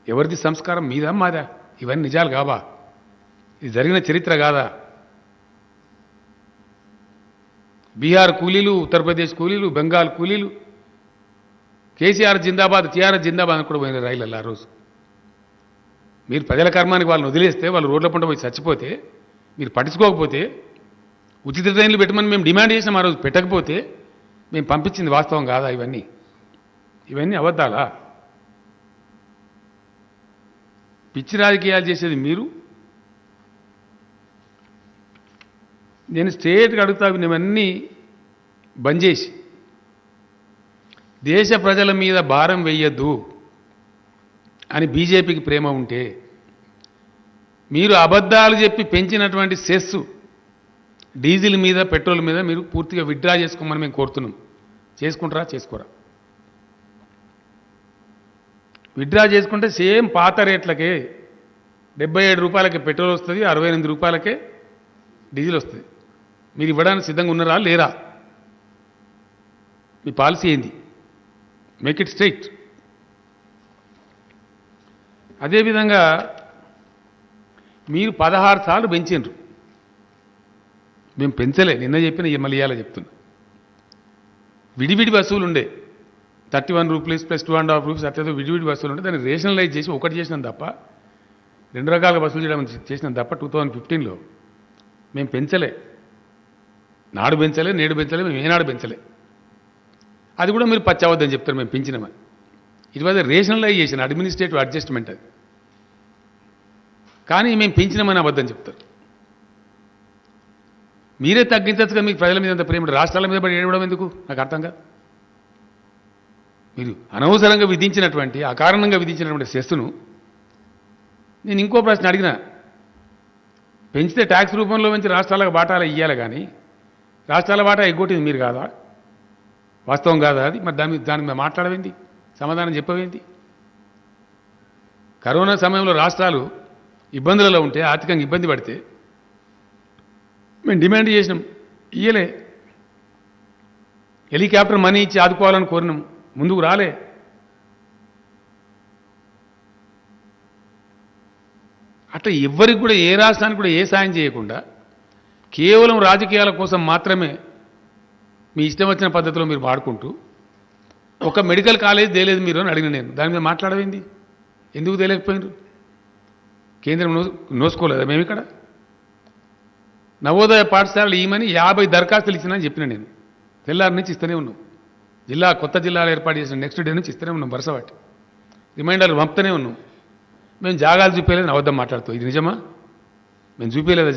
Speaker 1: ఎవరిది సంస్కారం, మీదా మాదా? ఇవన్నీ నిజాలు కావా? ఇది జరిగిన చరిత్ర కాదా? బీహార్ కూలీలు, ఉత్తరప్రదేశ్ కూలీలు, బెంగాల్ కూలీలు కేసీఆర్ జిందాబాద్, టీఆర్ఎస్ జిందాబాద్ అని కూడా పోయిన రైళ్ళల్లో ఆ రోజు. మీరు ప్రజల కర్మానికి వాళ్ళని వదిలేస్తే వాళ్ళు రోడ్ల పంట పోయి చచ్చిపోతే, మీరు పట్టించుకోకపోతే, ఉచిత ట్రైన్లు పెట్టమని మేము డిమాండ్ చేసినాం ఆ రోజు, పెట్టకపోతే మేము పంపించింది వాస్తవం కాదా? ఇవన్నీ అబద్ధాలా? పిచ్చి రాజకీయాలు చేసేది మీరు. నేను స్ట్రేట్గా అడుగుతా, ఇవన్నీ బంద్ చేసి దేశ ప్రజల మీద భారం వెయ్యొద్దు అని బీజేపీకి ప్రేమ ఉంటే, మీరు అబద్ధాలు చెప్పి పెంచినటువంటి సెస్ డీజిల్ మీద, పెట్రోల్ మీద మీరు పూర్తిగా విత్డ్రా చేసుకోమని మేము కోరుతున్నాం. చేసుకుంటారా? చేసుకోరా? విత్డ్రా చేసుకుంటే సేమ్ పాత రేట్లకే 77 రూపాయలకే పెట్రోల్ వస్తుంది, 68 రూపాయలకే డీజిల్ వస్తుంది. మీరు ఇవ్వడానికి సిద్ధంగా ఉన్నారా లేరా? మీ పాలసీ ఏంది? Make it straight. అదేవిధంగా మీరు 16 సార్లు పెంచిండ్రు, మేము పెంచలే. నిన్న చెప్పిన మళ్ళీ ఇవాళ చెప్తున్నా. విడివిడి వసూలు ఉండే 31 రూపీస్ ప్లస్ 2.5 రూపీస్ అట్లా విడివిడి వసూలు ఉంటే దాన్ని రేషనలైజ్ చేసి ఒకటి చేసినాం తప్ప, 2 రకాలుగా వసూలు చేయడం చేసినాం తప్ప 2015లో మేము పెంచలే. నాడు పెంచలే, నేడు పెంచలే, మేము ఏనాడు పెంచలే. అది కూడా మీరు పచ్చవద్దని చెప్తారు మేము పెంచినామని. It was rationalisation, administrative adjustment అది. కానీ మేము పెంచినామని అబద్ధం చెప్తారు. మీరే తగ్గించచ్చుగా, మీకు ప్రజల మీద అంత ప్రేమ, రాష్ట్రాల మీద పడి ఏడవడం ఎందుకు? నాకు అర్థం కాదు. మీరు అనవసరంగా విధించినటువంటి, అకారణంగా విధించినటువంటి సెస్సును నేను ఇంకో ప్రశ్న అడిగినా, పెంచితే ట్యాక్స్ రూపంలో పెంచి రాష్ట్రాలకు బాటాలు ఇవ్వాలి, కానీ రాష్ట్రాల బాటా ఎగ్గొట్టింది మీరు కాదా? వాస్తవం కాదా అది? మరి దాని మీద మాట్లాడవేంది? సమాధానం చెప్పవేంది? కరోనా సమయంలో రాష్ట్రాలు ఇబ్బందులలో ఉంటే, ఆర్థికంగా ఇబ్బంది పడితే మేము డిమాండ్ చేసినాం, ఇయ్యలే. హెలికాప్టర్ మనీ ఇచ్చి ఆదుకోవాలని కోరినాం, ముందుకు రాలే. అట్లా ఎవ్వరికి కూడా, ఏ రాష్ట్రానికి కూడా ఏ సాయం చేయకుండా కేవలం రాజకీయాల కోసం మాత్రమే మీ ఇష్టం వచ్చిన పద్ధతిలో మీరు వాడుకుంటూ, ఒక మెడికల్ కాలేజ్ తేలేదు మీరు అని అడిగిన నేను. దాని మీద మాట్లాడవేంది? ఎందుకు తేలేకపోయినారు? కేంద్రం నోసుకోలేదా? మేము ఇక్కడ నవోదయ పాఠశాలలు ఈమని 50 దరఖాస్తులు ఇచ్చినని చెప్పిన నేను. తెల్లారి నుంచి ఇస్తూనే ఉన్నాం. కొత్త జిల్లాలు ఏర్పాటు చేసిన నెక్స్ట్ డే నుంచి ఇస్తూనే ఉన్నాం, వరుసవాటి రిమైండర్లు పంపుతూనే ఉన్నాం. మేము జాగాలు చూపించలేదని అబద్ధం మాట్లాడుతాం. ఇది నిజమా? మేము చూపించలేదా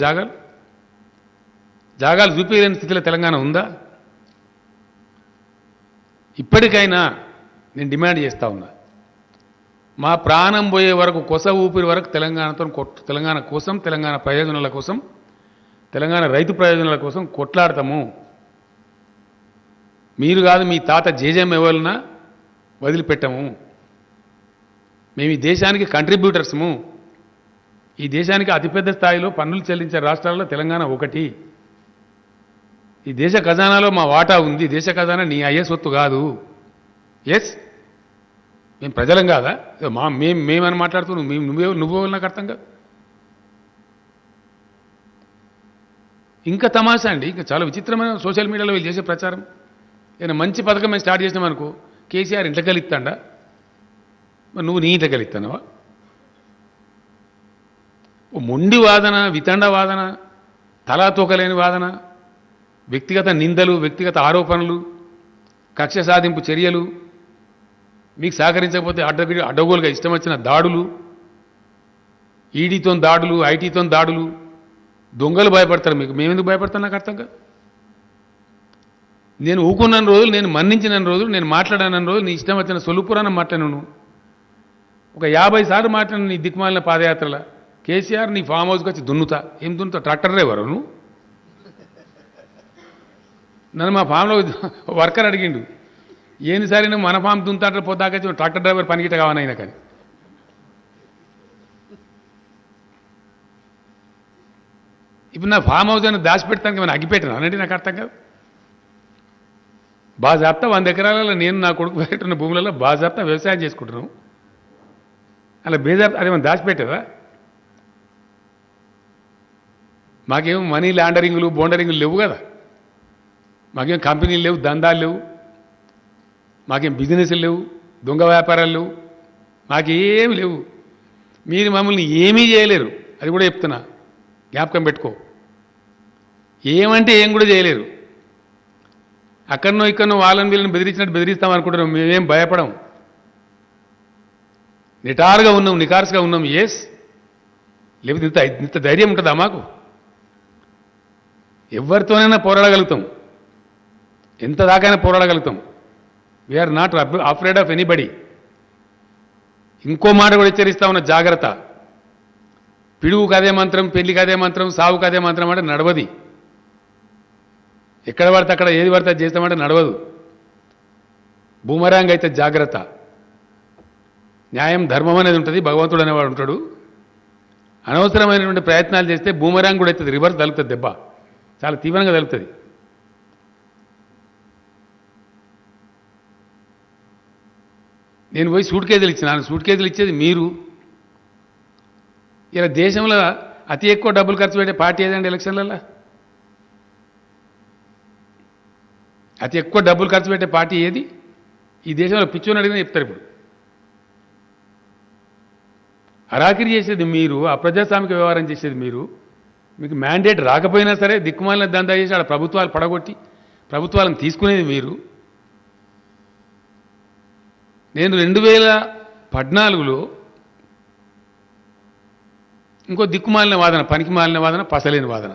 Speaker 1: జాగాలు చూపించలేని స్థితిలో తెలంగాణ ఉందా? ఇప్పటికైనా నేను డిమాండ్ చేస్తూ ఉన్నా, మా ప్రాణం పోయే వరకు, కొస ఊపిరి వరకు తెలంగాణ కోసం, తెలంగాణ ప్రయోజనాల కోసం, తెలంగాణ రైతు ప్రయోజనాల కోసం కొట్లాడతాము. మీరు కాదు, మీ తాత జేజేం ఎవరినా వదిలిపెట్టము. మేము ఈ దేశానికి కంట్రిబ్యూటర్స్ము. ఈ దేశానికి అతిపెద్ద స్థాయిలో పన్నులు చెల్లించే రాష్ట్రాల్లో తెలంగాణ ఒకటి. ఈ దేశ ఖజానాలో మా వాటా ఉంది. దేశ ఖజానా నీ అయ్యే సొత్తు కాదు. ఎస్, మేము ప్రజలం కాదా? మేమని మాట్లాడుతున్నావు. నువ్వు నాకు అర్థం కాదు. ఇంకా తమాషా అండి, ఇంకా చాలా విచిత్రమైన సోషల్ మీడియాలో వీళ్ళు చేసే ప్రచారం. ఏదైనా మంచి పథకం మేము స్టార్ట్ చేసినామనుకో, కేసీఆర్ ఇంట్లో కలిస్తాడా? మరి నువ్వు నీ ఇంట్లో కలిస్తానవా? మొండి వాదన, వితండ వాదన, తలాతూకలేని వాదన, వ్యక్తిగత నిందలు, వ్యక్తిగత ఆరోపణలు, కక్ష సాధింపు చర్యలు, మీకు సహకరించకపోతే అడ్డగోలుగా ఇష్టం వచ్చిన దాడులు, ఈడీతో దాడులు, ఐటీతో దాడులు. దొంగలు భయపడతారు మీకు, మేమెందుకు భయపడతాను? నాకు అర్థం కాదు. నేను ఊకున్న రోజులు, నేను మన్నించిన రోజులు, నేను మాట్లాడిన రోజులు, నీ ఇష్టం వచ్చిన సొలుపురానం మాట్లాడాను. ఒక 50 సార్లు మాట్లాడిన నీ దిక్మాలిన పాదయాత్రల కేసీఆర్ నీ ఫామ్ హౌస్కి వచ్చి దున్నుతా. ఏం దున్నుతా? ట్రాక్టర్ డ్రైవరు నువ్వు? నన్ను మా ఫామ్లో వర్కర్ అడిగిండు, ఏనిసారి నువ్వు మన ఫామ్ దుంతాట పోతాక ట్రాక్టర్ డ్రైవర్ పనికిట కావాలైనా కానీ ఇప్పుడు నా ఫామ్ హౌస్ అని దాచిపెడతానికి మనం అగ్గిపెట్టాను అనంటే నాకు అర్థం కాదు. బాజాప్తా 100 ఎకరాలలో నేను నా కొడుకు పెట్టిన భూములలో బాజాప్తా వ్యవసాయం చేసుకుంటున్నాం. అలా బేజాప్తా అదేమన్నా దాచిపెట్టారా? మాకేం మనీ లాండరింగ్లు బోండరింగ్లు లేవు కదా. మాకేం కంపెనీలు లేవు, దందాలు లేవు, మాకేం బిజినెస్లు లేవు, దొంగ వ్యాపారాలు లేవు, మాకేమి లేవు. మీరు మమ్మల్ని ఏమీ చేయలేరు, అది కూడా చెప్తున్నా, జ్ఞాపకం పెట్టుకో. ఏమంటే ఏం కూడా చేయలేరు. అక్కడనో ఇక్కడనో వాళ్ళని వీళ్ళని బెదిరించినట్టు బెదిరిస్తాం అనుకుంటున్నాం. మేమేం భయపడం, నిటారుగా ఉన్నాం, నికార్స్గా ఉన్నాం. ఎస్, లేకపోతే ఇంత ధైర్యం ఉంటుందా మాకు? ఎవరితోనైనా పోరాడగలుగుతాం, ఎంత దాకైనా పోరాడగలుగుతాం. We're not afraid of anybody. ఇంకో మాట కూడా హెచ్చరిస్తా ఉన్న, జాగ్రత్త. పిడుగుకు అదే మంత్రం, పెళ్లికి అదే మంత్రం, సావుకు అదే మంత్రం అంటే నడవది. ఎక్కడ పడితే అక్కడ ఏది పడితే అది చేస్తామంటే నడవదు. బూమరాంగ్ అయితే జాగ్రత్త. న్యాయం ధర్మం అనేది ఉంటుంది, భగవంతుడు అనేవాడు ఉంటాడు. అనవసరమైనటువంటి ప్రయత్నాలు చేస్తే బూమరాంగ్ కూడా అవుతుంది, రివర్స్ తగులుతుంది, దెబ్బ చాలా తీవ్రంగా తగులుతుంది. నేను పోయి సూట్ కేజీలు ఇచ్చినాను, సూట్ కేజీలు ఇచ్చేది మీరు. ఇలా దేశంలో అతి ఎక్కువ డబ్బులు ఖర్చు పెట్టే పార్టీ ఏదండి ఎలక్షన్లలో? అతి ఎక్కువ డబ్బులు ఖర్చు పెట్టే పార్టీ ఏది ఈ దేశంలో? పిచ్చోని అడిగినా చెప్తారు. ఇప్పుడు అరాకిరి చేసేది మీరు, అప్రజాస్వామిక వ్యవహారం చేసేది మీరు. మీకు మ్యాండేట్ రాకపోయినా సరే దిక్కుమాలిన దందా చేసి ఆడ ప్రభుత్వాలు పడగొట్టి ప్రభుత్వాలను తీసుకునేది మీరు. నేను 2014లో ఇంకో దిక్కుమాలిన వాదన, పనికి మాలిన వాదన, పసలేని వాదన,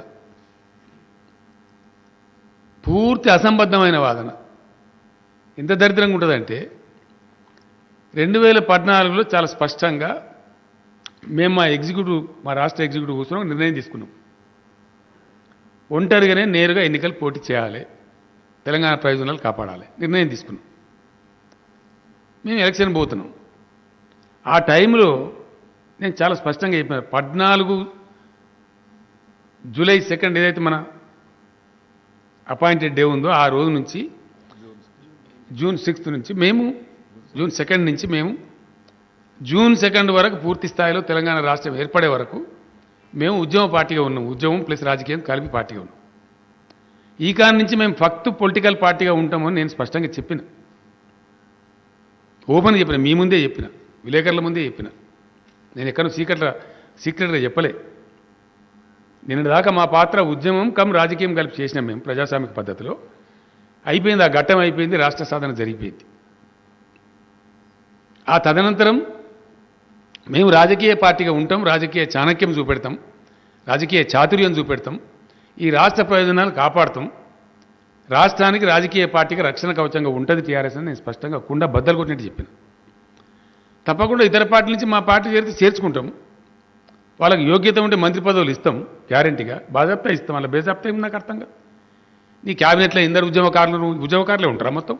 Speaker 1: పూర్తి అసంబద్ధమైన వాదన. ఎంత దరిద్రంగా ఉంటుందంటే 2014లో చాలా స్పష్టంగా మేము మా రాష్ట్ర ఎగ్జిక్యూటివ్ కూర్చొని నిర్ణయం తీసుకున్నాం. ఒంటరిగానే నేరుగా ఎన్నికలు పోటీ చేయాలి, తెలంగాణ ప్రయోజనాలు కాపాడాలి నిర్ణయం తీసుకున్నాం. మేము ఎలక్షన్ పోతున్నాం. ఆ టైంలో నేను చాలా స్పష్టంగా చెప్పాను, 14 జూలై 2 ఏదైతే మన అపాయింటెడ్ డే ఉందో ఆ రోజు నుంచి జూన్ 6 నుంచి మేము జూన్ 2 నుంచి మేము జూన్ 2 వరకు పూర్తి స్థాయిలో తెలంగాణ రాష్ట్రం ఏర్పడే వరకు మేము ఉద్యమ పార్టీగా ఉన్నాం. ఉద్యమం ప్లస్ రాజకీయం కలిపి పార్టీగా ఉన్నాం. ఈ కారణం నుంచి మేము ఫక్త్ పొలిటికల్ పార్టీగా ఉంటామని నేను స్పష్టంగా చెప్పిన, ఓపెన్ చెప్పిన, మీ ముందే చెప్పిన, విలేకరుల ముందే చెప్పిన. నేను ఎక్కడో సీక్రెట్గా చెప్పలే. నిన్నటిదాకా మా పాత్ర ఉద్యమం కమ్ రాజకీయం కలిపి చేసినాం మేము ప్రజాస్వామిక పద్ధతిలో. అయిపోయింది, ఆ ఘట్టం అయిపోయింది, రాష్ట్ర సాధన జరిగిపోయింది. ఆ తదనంతరం మేము రాజకీయ పార్టీగా ఉంటాం, రాజకీయ చాణక్యం చూపెడతాం, రాజకీయ చాతుర్యం చూపెడతాం, ఈ రాష్ట్ర ప్రయోజనాలు కాపాడుతాం, రాష్ట్రానికి రాజకీయ పార్టీకి రక్షణ కవచంగా ఉంటుంది టీఆర్ఎస్ అని నేను స్పష్టంగా కుండ బద్దలు కొట్టినట్టు చెప్పిన. తప్పకుండా ఇతర పార్టీల నుంచి మా పార్టీ చేర్చుకుంటాం. వాళ్ళకి యోగ్యత ఉంటే మంత్రి పదవులు ఇస్తాం, గ్యారంటీగా బాజాప్తా ఇస్తాం. వాళ్ళ బేజాప్తా ఏమి నాకు అర్థంగా. నీ క్యాబినెట్లో ఇందరు ఉద్యమకారులే ఉంటారా? మొత్తం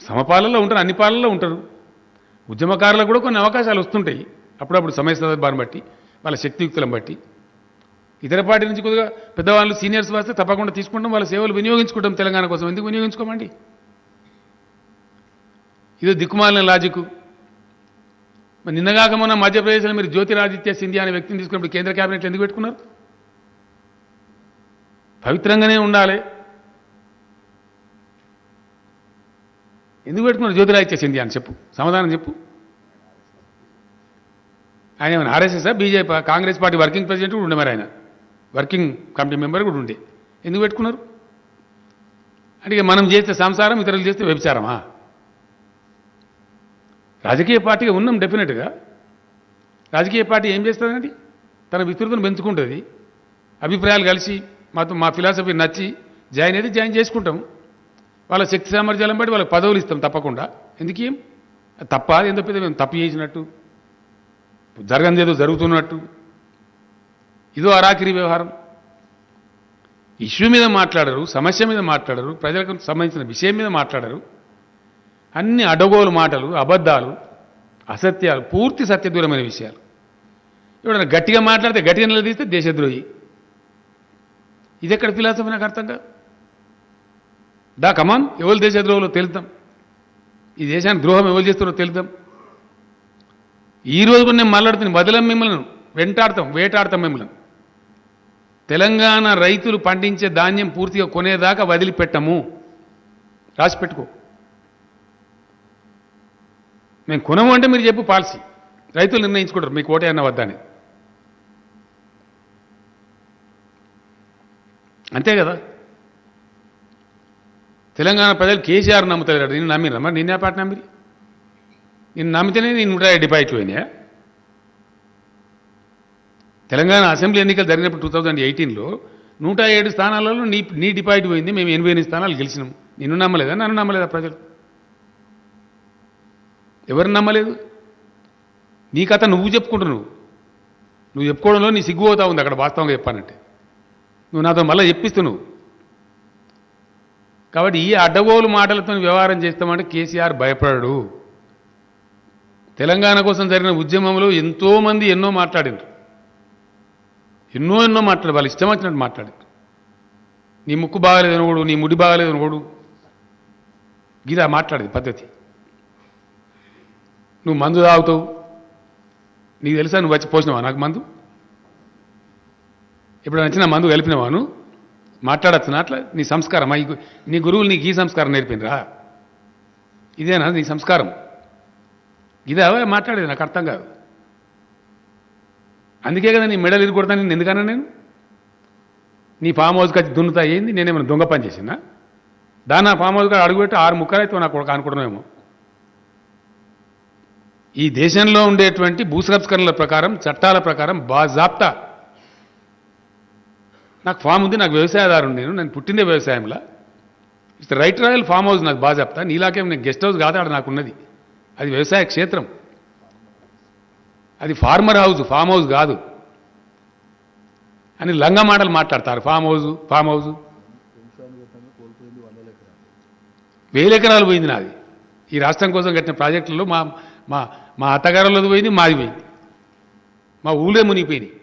Speaker 1: సమపాలలో ఉంటారు, అన్ని పాలల్లో ఉంటారు. ఉద్యమకారులకు కూడా కొన్ని అవకాశాలు వస్తుంటాయి అప్పుడప్పుడు, సమయ సందర్భాన్ని బట్టి, వాళ్ళ శక్తియుక్తులను బట్టి. ఇతర పార్టీ నుంచి కొద్దిగా పెద్దవాళ్ళు సీనియర్స్ వస్తే తప్పకుండా తీసుకుంటాం, వాళ్ళ సేవలు వినియోగించుకుంటాం తెలంగాణ కోసం. ఎందుకు వినియోగించుకోమండి? ఇదో దిక్కుమాలిన లాజిక్. నిన్నగాక మొన్న మధ్యప్రదేశ్లో మీరు జ్యోతిరాదిత్య సింధియా అనే వ్యక్తిని తీసుకున్నప్పుడు కేంద్ర క్యాబినెట్లో ఎందుకు పెట్టుకున్నారు? పవిత్రంగానే ఉండాలి. ఎందుకు పెట్టుకున్నారు జ్యోతిరాదిత్య సింధియా అని చెప్పు, సమాధానం చెప్పు. ఆయన ఏమైనా RSS, BJP, Congress party working president కూడా ఉండే, మరి ఆయన వర్కింగ్ కమిటీ మెంబర్ కూడా ఉండే. ఎందుకు పెట్టుకున్నారు? అంటే మనం చేస్తే సంసారం, ఇతరులు చేస్తే వ్యభిచారమా? రాజకీయ పార్టీగా ఉన్నాం డెఫినెట్గా. రాజకీయ పార్టీ ఏం చేస్తుందండి? తన విస్తృతిని పెంచుకుంటుంది. అభిప్రాయాలు కలిసి మా ఫిలాసఫీ నచ్చి జాయిన్ చేసుకుంటాం. వాళ్ళ శక్తి సామర్థ్యాలను బట్టి వాళ్ళకి పదవులు ఇస్తాం తప్పకుండా. ఎందుకేం తప్ప? ఎందుకు పెద్ద మేము తప్పు చేసినట్టు, జరగనిది ఏదో జరుగుతున్నట్టు, ఇదో అరాకిరి వ్యవహారం. ఇష్యూ మీద మాట్లాడరు, సమస్య మీద మాట్లాడరు, ప్రజలకు సంబంధించిన విషయం మీద మాట్లాడరు. అన్ని అడ్డగోలు మాటలు, అబద్ధాలు, అసత్యాలు, పూర్తి సత్యదూరమైన విషయాలు. ఎవడన్నా గట్టిగా మాట్లాడితే గట్టిగా నిలదీస్తే దేశద్రోహి. ఇది ఎక్కడ ఫిలాసఫీ నాకు అర్థం కాదు. దా కమాన్, ఎవరు దేశద్రోహులో తెలుద్దాం, ఈ దేశానికి ద్రోహం ఎవరు చేస్తున్నారో తెలుద్దాం. ఈ రోజు కూడా నేను మాట్లాడుతున్న వదలం, మిమ్మల్ని వెంటాడతాం, వేటాడతాం మిమ్మల్ని. తెలంగాణ రైతులు పండించే ధాన్యం పూర్తిగా కొనేదాకా వదిలిపెట్టము. రాసి పెట్టుకో. మేము కొనము అంటే మీరు చెప్పు పాలసీ, రైతులు నిర్ణయించుకుంటారు మీకు ఓటే అన్న వద్దని. అంతే కదా. తెలంగాణ ప్రజలు కేసీఆర్ నమ్ముతారు. నిన్ను నమ్మిరా? మరి నిన్నే పాట నమ్మిరి? నిన్ను నమ్మితేనే నేను 150 డిపాజిట్లు పోయినాయా? తెలంగాణ అసెంబ్లీ ఎన్నికలు జరిగినప్పుడు 2018లో 107 స్థానాలలో నీ డిపాజిట్ పోయింది. మేము 88 స్థానాలు గెలిచినాం. నిన్ను నమ్మలేదా? నన్ను నమ్మలేదా ప్రజలు? ఎవరిని నమ్మలేదు? నీ కథ నువ్వు చెప్పుకుంటున్నావు. నువ్వు చెప్పుకోవడంలో నీ సిగ్గుపోతా ఉంది అక్కడ, వాస్తవంగా చెప్పానంటే. నువ్వు నాతో మళ్ళీ చెప్పిస్తున్నావు. కాబట్టి ఈ అడ్డగోలు మాటలతో వ్యవహారం చేస్తామంటే కేసీఆర్ భయపడడు. తెలంగాణ కోసం జరిగిన ఉద్యమంలో ఎంతోమంది ఎన్నో మాట్లాడారు. ఎన్నో మాట్లాడు, వాళ్ళు ఇష్టం వచ్చినట్టు మాట్లాడారు. నీ ముక్కు బాగాలేదు అనకూడు, నీ ముడి బాగాలేదు అనకూడు, గిదా మాట్లాడేది పద్ధతి. నువ్వు మందు తాగుతావు, నీకు తెలుసా? నువ్వు వచ్చి పోసినావా నాకు మందు? ఇప్పుడు నచ్చిన మందు కలిపినవా? నువ్వు మాట్లాడచ్చు అట్లా? నీ సంస్కారం, నీ గురువులు నీకు ఈ సంస్కారం నేర్పినరా? ఇదేనా నీ సంస్కారం? ఇదే మాట్లాడేది? నాకు అర్థం కాదు. అందుకే కదా నీ మెడలు ఇరుకొడతాను నేను. ఎందుకన్నా నేను నీ ఫామ్ హౌస్కి వచ్చి దున్నుతా ఏంది? నేనేమైనా దొంగ పని చేసినా? దాన్ని ఆ ఫామ్ హౌస్గా అడుగుపెట్టి 6 ముక్కలైతే నాకు ఒక అనుకోవడమేమో. ఈ దేశంలో ఉండేటువంటి భూ సంస్కరణల ప్రకారం, చట్టాల ప్రకారం బాజాప్తా నాకు ఫామ్ ఉంది. నాకు వ్యవసాయదారుడు, నేను పుట్టిందే వ్యవసాయంలో. It's right royal farm house నాకు బాజాప్తా. నీలాకేం నేను గెస్ట్ హౌస్ కాదు, ఆడ నాకున్నది. అది వ్యవసాయ క్షేత్రం, అది ఫార్మర్ హౌస్, ఫామ్ హౌస్ కాదు అని లంగా మాటలు మాట్లాడతారు. ఫామ్ హౌస్ 1000 ఎకరాలు పోయింది నాది. ఈ రాష్ట్రం కోసం కట్టిన ప్రాజెక్టులలో మా మా మా అత్తగారులది పోయింది, మాది పోయింది. మా ఊళ్ళే మునిగిపోయినాయి.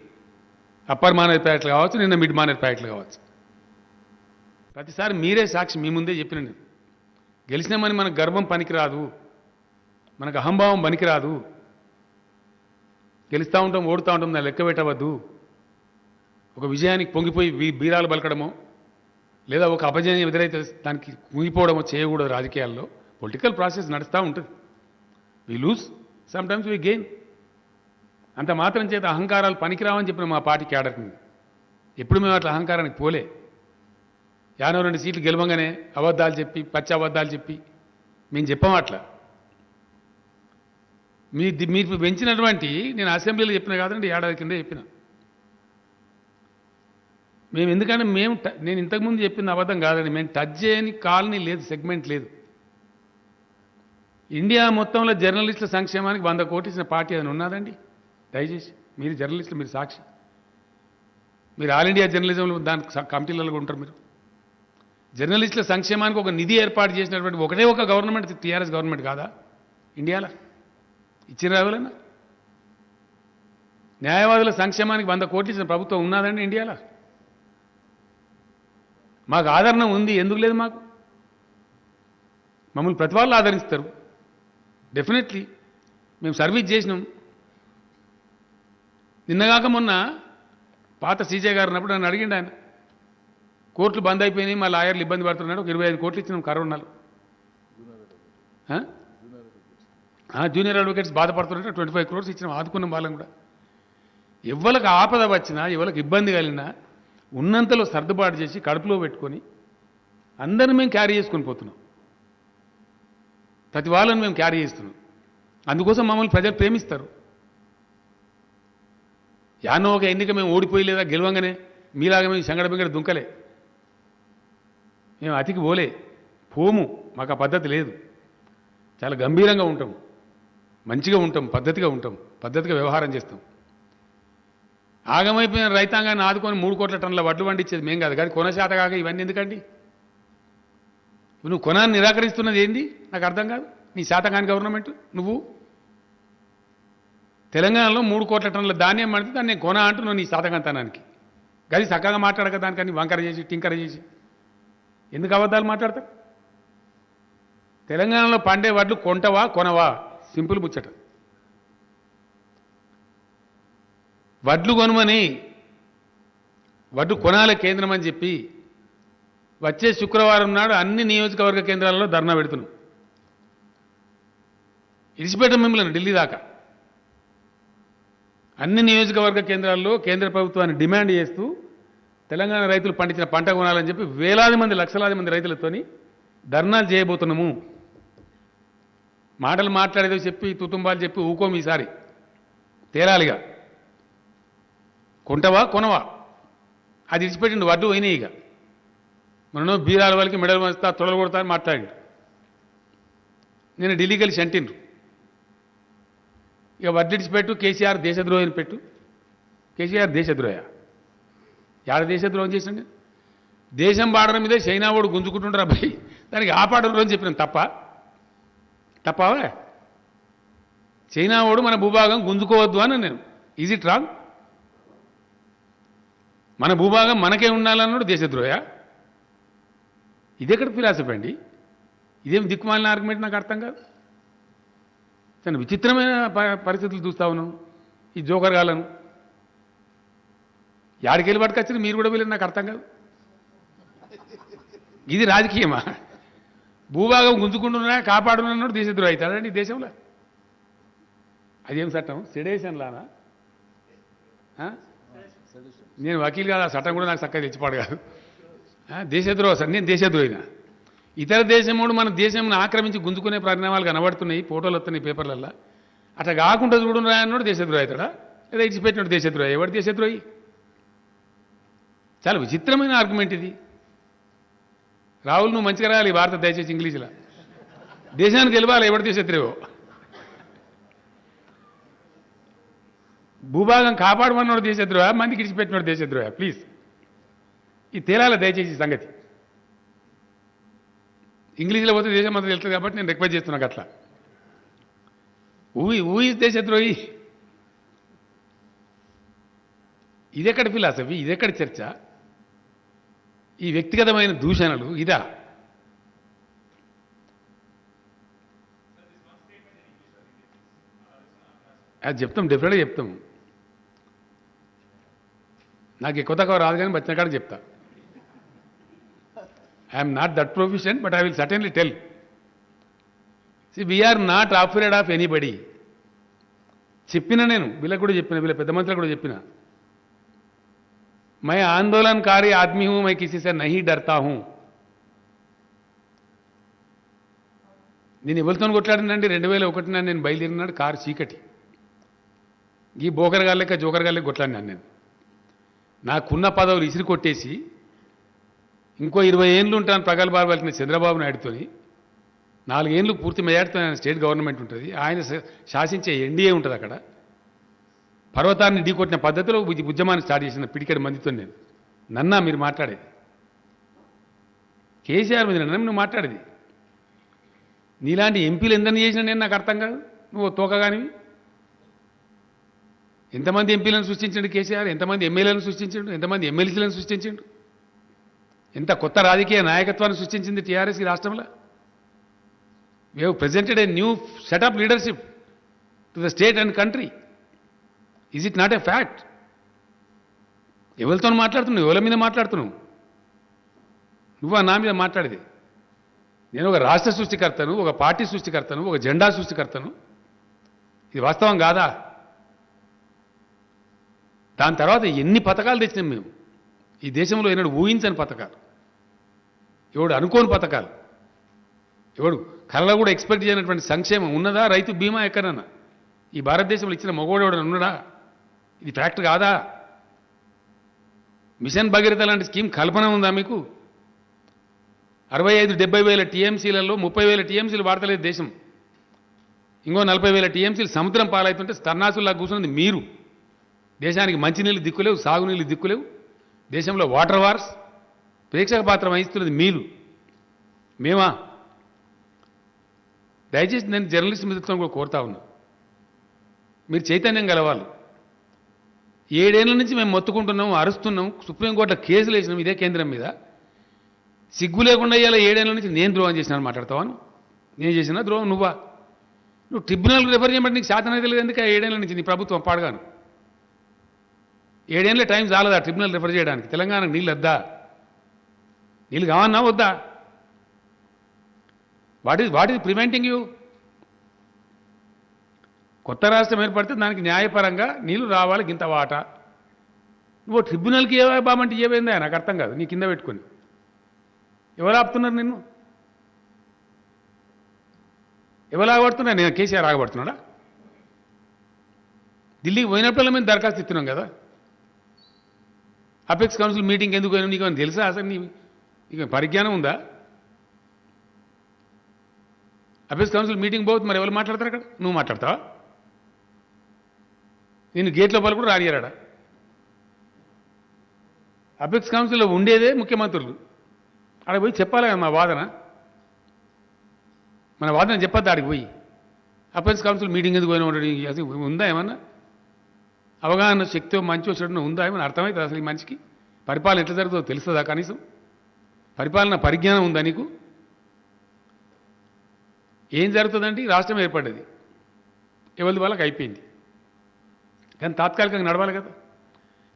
Speaker 1: అప్పర్ మానేర్ ప్యాకెట్లు కావచ్చు, నిన్న మిడ్ మానేర్ ప్యాకెట్లు కావచ్చు. ప్రతిసారి మీరే సాక్షి, మీ ముందే చెప్పిన నేను. గెలిచినామని మనకు గర్వం పనికిరాదు, మనకు అహంభావం పనికిరాదు. గెలుస్తూ ఉంటాం, ఓడుతూ ఉంటాం, నా లెక్క పెట్టవద్దు. ఒక విజయానికి పొంగిపోయి బీరాలు బలకడమో, లేదా ఒక అపజయం ఎదురైతే దానికి కుంగిపోవడమో చేయకూడదు. రాజకీయాల్లో పొలిటికల్ ప్రాసెస్ నడుస్తూ ఉంటుంది. We lose, sometimes we gain. అంత మాత్రం చేత అహంకారాలు పనికిరావని చెప్పిన మా పార్టీ క్యాడర్కి ఎప్పుడు మేము అట్లా అహంకారానికి పోలే. 52 సీట్లు గెలవంగానే అబద్ధాలు చెప్పి, పచ్చి అబద్ధాలు చెప్పి మేము చెప్పాం అట్లా. మీరు పెంచినటువంటి, నేను అసెంబ్లీలో చెప్పిన కాదండి, ఏడాది కింద చెప్పిన. మేము ఎందుకంటే నేను ఇంతకుముందు చెప్పింది అబద్ధం కాదండి. మేము టచ్ చేయని కాలనీ లేదు, సెగ్మెంట్ లేదు. ఇండియా మొత్తంలో జర్నలిస్టుల సంక్షేమానికి 100 కోట్లు ఇచ్చిన పార్టీ అని ఉన్నదండి. దయచేసి మీరు జర్నలిస్టులు, మీరు సాక్షి. మీరు ఆల్ ఇండియా జర్నలిజంలో దానికి కమిటీలలో ఉంటారు. మీరు జర్నలిస్టుల సంక్షేమానికి ఒక నిధి ఏర్పాటు చేసినటువంటి ఒకటే ఒక గవర్నమెంట్ టీఆర్ఎస్ గవర్నమెంట్ కాదా ఇండియాలో? ఇచ్చిన రావాలన్నా న్యాయవాదుల సంక్షేమానికి 100 కోట్లు ఇచ్చిన ప్రభుత్వం ఉన్నదండి ఇండియాలో? మాకు ఆదరణ ఉంది, ఎందుకు లేదు? మాకు మమ్మల్ని ప్రతి వాళ్ళు ఆదరిస్తారు. డెఫినెట్లీ మేము సర్వీస్ చేసినాం. నిన్నగాక మొన్న పాత సీజే గారు ఉన్నప్పుడు నన్ను అడిగిండు ఆయన, కోర్టులు బంద్ అయిపోయినాయి, మా లాయర్లు ఇబ్బంది పడుతున్నాడు, ఒక 25 కోట్లు ఇచ్చినాం కరోనాలో. జూనియర్ అడ్వకేట్స్ బాధపడుతుంటే 25 crores ఇచ్చినాం, ఆదుకున్నాం వాళ్ళని కూడా. ఎవరికి ఆపద వచ్చినా, ఎవరికి ఇబ్బంది కలిగినా ఉన్నంతలో సర్దుబాటు చేసి కడుపులో పెట్టుకొని అందరిని మేము క్యారీ చేసుకొని పోతున్నాం. ప్రతి వాళ్ళని మేము క్యారీ చేస్తున్నాం. అందుకోసం మమ్మల్ని ప్రజలు ప్రేమిస్తారు. యానో ఒక ఎన్నిక మేము ఓడిపోయలేదా గెలవంగానే మీలాగా మేము సంగడ బింగడ దుంకలే. మేము అతికి పోము. మాకు ఆ పద్ధతి లేదు. చాలా గంభీరంగా ఉంటాం, మంచిగా ఉంటాం, పద్ధతిగా వ్యవహారం చేస్తాం. ఆగమైపోయిన రైతాంగాన్ని ఆదుకొని 3 కోట్ల టన్నుల వడ్లు పండించేది మేం కాదు. కానీ కొనశాత కాక ఇవన్నీ ఎందుకండి? నువ్వు కొనాన్ని నిరాకరిస్తున్నది ఏంది? నాకు అర్థం కాదు. నీ శాతకాని గవర్నమెంట్ నువ్వు తెలంగాణలో 3 కోట్ల టన్నుల ధాన్యం పడితే దాన్ని నేను కొన అంటున్నావు నీ శాతకాంతనానికి. గది చక్కగా మాట్లాడక దానికని వంకర చేసి టింకర చేసి ఎందుకు అబద్ధాలు మాట్లాడతారు? తెలంగాణలో పండే వడ్లు కొంటవా కొనవా? సింపుల్ ముచ్చట. వడ్లు కొనమని వడ్లు కొనాలి కేంద్రం అని చెప్పి వచ్చే శుక్రవారం నాడు అన్ని నియోజకవర్గ కేంద్రాలలో ధర్నా పెడుతున్నాం. ఇడిచిపెట్టం మిమ్మల్ని ఢిల్లీ దాకా. అన్ని నియోజకవర్గ కేంద్రాల్లో కేంద్ర ప్రభుత్వాన్ని డిమాండ్ చేస్తూ తెలంగాణ రైతులు పండించిన పంట కొనాలని చెప్పి వేలాది మంది లక్షలాది మంది రైతులతోని ధర్నాలు చేయబోతున్నాము. మాటలు మాట్లాడేదో చెప్పి తుతుంబాలు చెప్పి ఊకోం. ఈసారి తేలాలిగా. కొంటవా కొనవా? అది ఇచ్చిపెట్టిండు. వడ్డు పోయినాయి. ఇక మనం బీరాల వాళ్ళకి మెడలు వస్తా తొడలు కొడతా అని మాట్లాడిండు. నేను ఢిల్లీకి వెళ్ళి అంటిండ్రు. ఇక వడ్లు ఇచ్చిపెట్టు, కేసీఆర్ దేశద్రోహిని పెట్టు. కేసీఆర్ దేశద్రోహ? యాడ దేశద్రోహం చేసిండు? దేశం బాడడం మీదే చైనా వాడు గుంజుకుంటుంటారు అబ్బాయి, దానికి ఆపాడరు అని చెప్పినాం. తప్పవా? చైనా వాడు మన భూభాగం గుంజుకోవద్దు అని నేను. Is it wrong? మన భూభాగం మనకే ఉండాలన్నాడు దేశద్రోహ? ఇదెక్కడ ఫిలాసఫీ అండి? ఇదేం దిక్కుమాలిన ఆర్గ్యుమెంట్? నాకు అర్థం కాదు. చాలా విచిత్రమైన పరిస్థితులు చూస్తా ఉన్నాం ఈ జోకర్ గాలను. యాడికెళ్ళి పట్టుకొచ్చారు మీరు కూడా వీళ్ళని? నాకు అర్థం కాదు. ఇది రాజకీయమా? భూభాగం గుంజుకుంటున్నా కాపాడున్నాడు దేశద్రోహి అవుతాడండి ఈ దేశంలో? అదేం చట్టం? సెడేషన్లానా? నేను వకీల్ కాదు, ఆ చట్టం కూడా నాకు చక్కగా తెచ్చిపాడు కాదు. దేశద్రోహ సార్, నేను దేశద్రోహినా? ఇతర దేశముడు మన దేశంను ఆక్రమించి గుంజుకునే పరిణామాలు కనబడుతున్నాయి, ఫోటోలు వస్తున్నాయి పేపర్లల్లో. అట్లా కాకుండా చూడు రాయన్నాడు దేశద్రోహి అవుతాడా? లేదా ఇచ్చిపెట్టినాడు దేశద్రోహి? ఎవడు దేశద్రోహి? చాలా విచిత్రమైన ఆర్గ్యుమెంట్ ఇది. రాహుల్, నువ్వు మంచిగా రాయాలి భారత దయచేసి ఇంగ్లీష్లో. దేశానికి గెలవాలి, ఎవడు దేశద్రోహో? భూభాగం కాపాడమన్నాడు దేశద్రోహ, మందికి ఇచ్చిపెట్టినాడు దేశద్రోహ? ప్లీజ్ ఇది తేలాల దయచేసి సంగతి. ఇంగ్లీష్లో పోతే దేశం అంతా తెలుస్తుంది కాబట్టి నేను రిక్వెస్ట్ చేస్తున్నాను అట్లా. ఊ ఈజ్ దేశద్రోహి? ఇదెక్కడ ఫిలాసఫీ? ఇదెక్కడ చర్చ? ఈ వ్యక్తిగతమైన దూషణలు ఇదా? అది చెప్తాం, డెఫినెట్గా చెప్తాం. నాకు ఎక్కువ తక్కువ రాదు కానీ వచ్చిన కాడ చెప్తా. I'm not that proficient, but I will certainly tell. See, we're not afraid of anybody. చెప్పిన నేను వీళ్ళకి కూడా చెప్పిన, వీళ్ళ పెద్ద మంత్రులకు కూడా చెప్పిన, मैं आंदोलनकारी आदमी हूं, मैं किसी से नहीं डरता हूं. నేను ఎవరితో కొట్లాడినండి? 2001 నేను బయలుదేరినాడు కారు చీకటి. ఈ బోకర్ గాళ్ళక జోకర్ గాళ్ళకి కొట్లాడినాను నేను. నాకున్న పదవులు ఇసిరి కొట్టేసి ఇంకో 20 ఏళ్ళు ఉంటాను ప్రగల్భాలు పలికిన చంద్రబాబు నాయుడుతోని. 4 ఏళ్ళు పూర్తి మెజార్టీతో ఆయన స్టేట్ గవర్నమెంట్ ఉంటుంది, ఆయన శాసించే ఎన్డీఏ ఉంటుంది అక్కడ. పర్వతాన్ని ఢీకొట్టిన పద్ధతిలో ఉద్యమాన్ని స్టార్ట్ చేసిన పిడికెడు మందితో నేను. నన్నా మీరు మాట్లాడేది? కేసీఆర్ మీద నన్ను నువ్వు మాట్లాడేది? నీలాంటి ఎంపీలు ఎంతని చేసినా నేను నాకు అర్థం కాదు. నువ్వు తోకగానివి. ఎంతమంది ఎంపీలను సృష్టించండు కేసీఆర్? ఎంతమంది ఎమ్మెల్యేలను సృష్టించండు? ఎంతమంది ఎమ్మెల్సీలను సృష్టించండు? ఎంత కొత్త రాజకీయ నాయకత్వాన్ని సృష్టించింది టీఆర్ఎస్ ఈ రాష్ట్రంలో. We have presented a new set of leadership to the state and country. Is it not a fact? ఎవరితో మాట్లాడుతున్నావు? ఎవరి మీద మాట్లాడుతున్నావు? నువ్వా నా మీద మాట్లాడేది? నేను ఒక రాష్ట్ర సృష్టికర్తను, ఒక పార్టీ సృష్టికర్తను, ఒక జెండా సృష్టికర్తను. ఇది వాస్తవం కాదా? దాని తర్వాత ఎన్ని పథకాలు తెచ్చినాం మేము ఈ దేశంలో. ఏనాడు ఊహించని పథకాలు, ఎవడు అనుకోని పథకాలు, ఎవడు కళ్ళ కూడా ఎక్స్పెక్ట్ చేయనటువంటి సంక్షేమం ఉన్నదా? రైతు బీమా ఎక్కడన్నా ఈ భారతదేశంలో ఇచ్చిన మగోడు ఎవడన్నా ఉన్నాడా? ఇది ఫ్యాక్ట్ కాదా? మిషన్ భగీరథ లాంటి స్కీమ్ కల్పన ఉందా మీకు? 65-70 వేల టీఎంసీలలో 30 వేల టీఎంసీలు వాడతలేదు దేశం. ఇంకో 40 వేల టీఎంసీలు సముద్రం పాలవుతుంటే స్తర్నాసుల్లా కూర్చున్నది మీరు. దేశానికి మంచినీళ్ళు దిక్కులేవు, సాగునీళ్ళు దిక్కులేవు. దేశంలో వాటర్ వార్స్ ప్రేక్షక పాత్ర వహిస్తున్నది మీరు. మేమా? దయచేసి నేను జర్నలిస్ట్ మిత్రులతో కూడా కోరుతా ఉన్నా, మీరు చైతన్యం గలవాలి. 7 ఏళ్ల నుంచి మేము మొత్తుకుంటున్నాం, అరుస్తున్నాం, సుప్రీంకోర్టులో కేసులు వేసినాం ఇదే కేంద్రం మీద. సిగ్గు లేకుండా ఇవాళ 7 ఏళ్ల నుంచి నేను ద్రోహం చేసినాను మాట్లాడతావాను? నేను చేసినా ద్రోహం నువ్వా? నువ్వు ట్రిబ్యునల్కి రిఫర్ చేయమంటే నీకు శాతం అయితే లేదు. ఎందుకు 7 ఏళ్ల నుంచి నీ ప్రభుత్వం పాడగాను? 7 ఏళ్ళ టైం చాలదా ట్రిబ్యునల్ రిఫర్ చేయడానికి? తెలంగాణకు నీళ్ళు వద్దా? నీళ్ళు కావన్నా వద్దా? What is preventing you? కొత్త రాష్ట్రం ఏర్పడితే దానికి న్యాయపరంగా నీళ్లు రావాలి, గింత వాటా. నువ్వు ట్రిబ్యునల్కి ఏ బామంటే ఏమైందా? నాకు అర్థం కాదు. నీ కింద పెట్టుకొని ఎవరు ఆపుతున్నారు నిన్ను? ఎవరు ఆగబడుతున్నా? నేను కేసీఆర్ ఆగబడుతున్నాడా? ఢిల్లీకి పోయినప్పుడల్లా మేము దరఖాస్తు ఇస్తున్నాం కదా. అపెక్స్ కౌన్సిల్ మీటింగ్ ఎందుకు పోయినా నీకు తెలుసా? అసలు నీకు పరిజ్ఞానం ఉందా? అపెక్స్ కౌన్సిల్ మీటింగ్ పోతుంది, మరి ఎవరు మాట్లాడతారు అక్కడ? నువ్వు మాట్లాడతావా? నేను గేట్ లోపల కూడా రానియరాడా? అపెక్స్ కౌన్సిల్లో ఉండేదే ముఖ్యమంత్రులు. అక్కడ పోయి చెప్పాలి కదా మా వాదన. మన వాదన చెప్పద్దు ఆడికి పోయి. అపెక్స్ కౌన్సిల్ మీటింగ్ ఎందుకు పోయినా ఉండడు? అసలు ఉందా ఏమన్నా అవగాహన శక్తి? మంచి వచ్చేటప్పుడు ఉందా ఏమన్నా? అర్థమవుతుంది అసలు ఈ మనిషికి? పరిపాలన ఎట్లా జరుగుతుందో తెలుస్తుందా? కనీసం పరిపాలన పరిజ్ఞానం ఉందా నీకు? ఏం జరుగుతుందంటే రాష్ట్రం ఏర్పడ్డది, ఎవరి వాళ్ళకి అయిపోయింది. కానీ తాత్కాలికంగా నడవాలి కదా.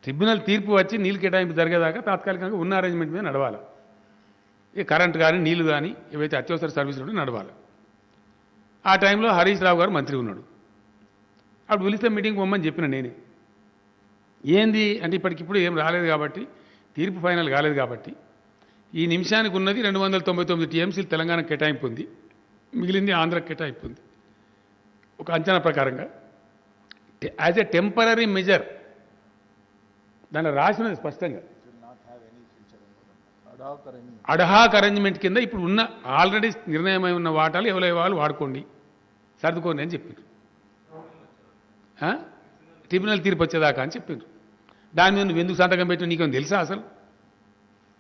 Speaker 1: ట్రిబ్యునల్ తీర్పు వచ్చి నీళ్ళు కేటాయింపు జరిగేదాకా తాత్కాలికంగా ఉన్న అరేంజ్మెంట్ మీద నడవాలి. ఈ కరెంట్ కానీ నీళ్లు కానీ ఏవైతే అత్యవసర సర్వీసులు ఉంటే నడవాలి. ఆ టైంలో హరీష్ రావు గారు మంత్రి ఉన్నాడు. అప్పుడు పిలిస్తే మీటింగ్ పొమ్మని చెప్పిన నేనే. ఏంది అంటే ఇప్పటికిప్పుడు ఏం రాలేదు కాబట్టి, తీర్పు ఫైనల్ కాలేదు కాబట్టి ఈ నిమిషానికి ఉన్నది 299 టీఎంసీలు తెలంగాణ కేటాయింపు ఉంది, మిగిలింది ఆంధ్రాకి కేటాయింపు ఉంది. ఒక అంచనా ప్రకారంగా యాజ్ ఎ టెంపరీ మెజర్ దాంట్లో రాసినది స్పష్టంగా అడహాక్ అరేంజ్మెంట్ కింద ఇప్పుడు ఉన్న ఆల్రెడీ నిర్ణయమై ఉన్న వాటాలు ఎవరి వాళ్ళు వాడుకోండి, సర్దుకోండి అని చెప్పిండ్రు. ట్రిబ్యునల్ తీర్పు వచ్చేదాకా అని చెప్పిండ్రు. దాని మీద నువ్వు ఎందుకు సంతకం పెట్టినా నీకేం తెలుసా? అసలు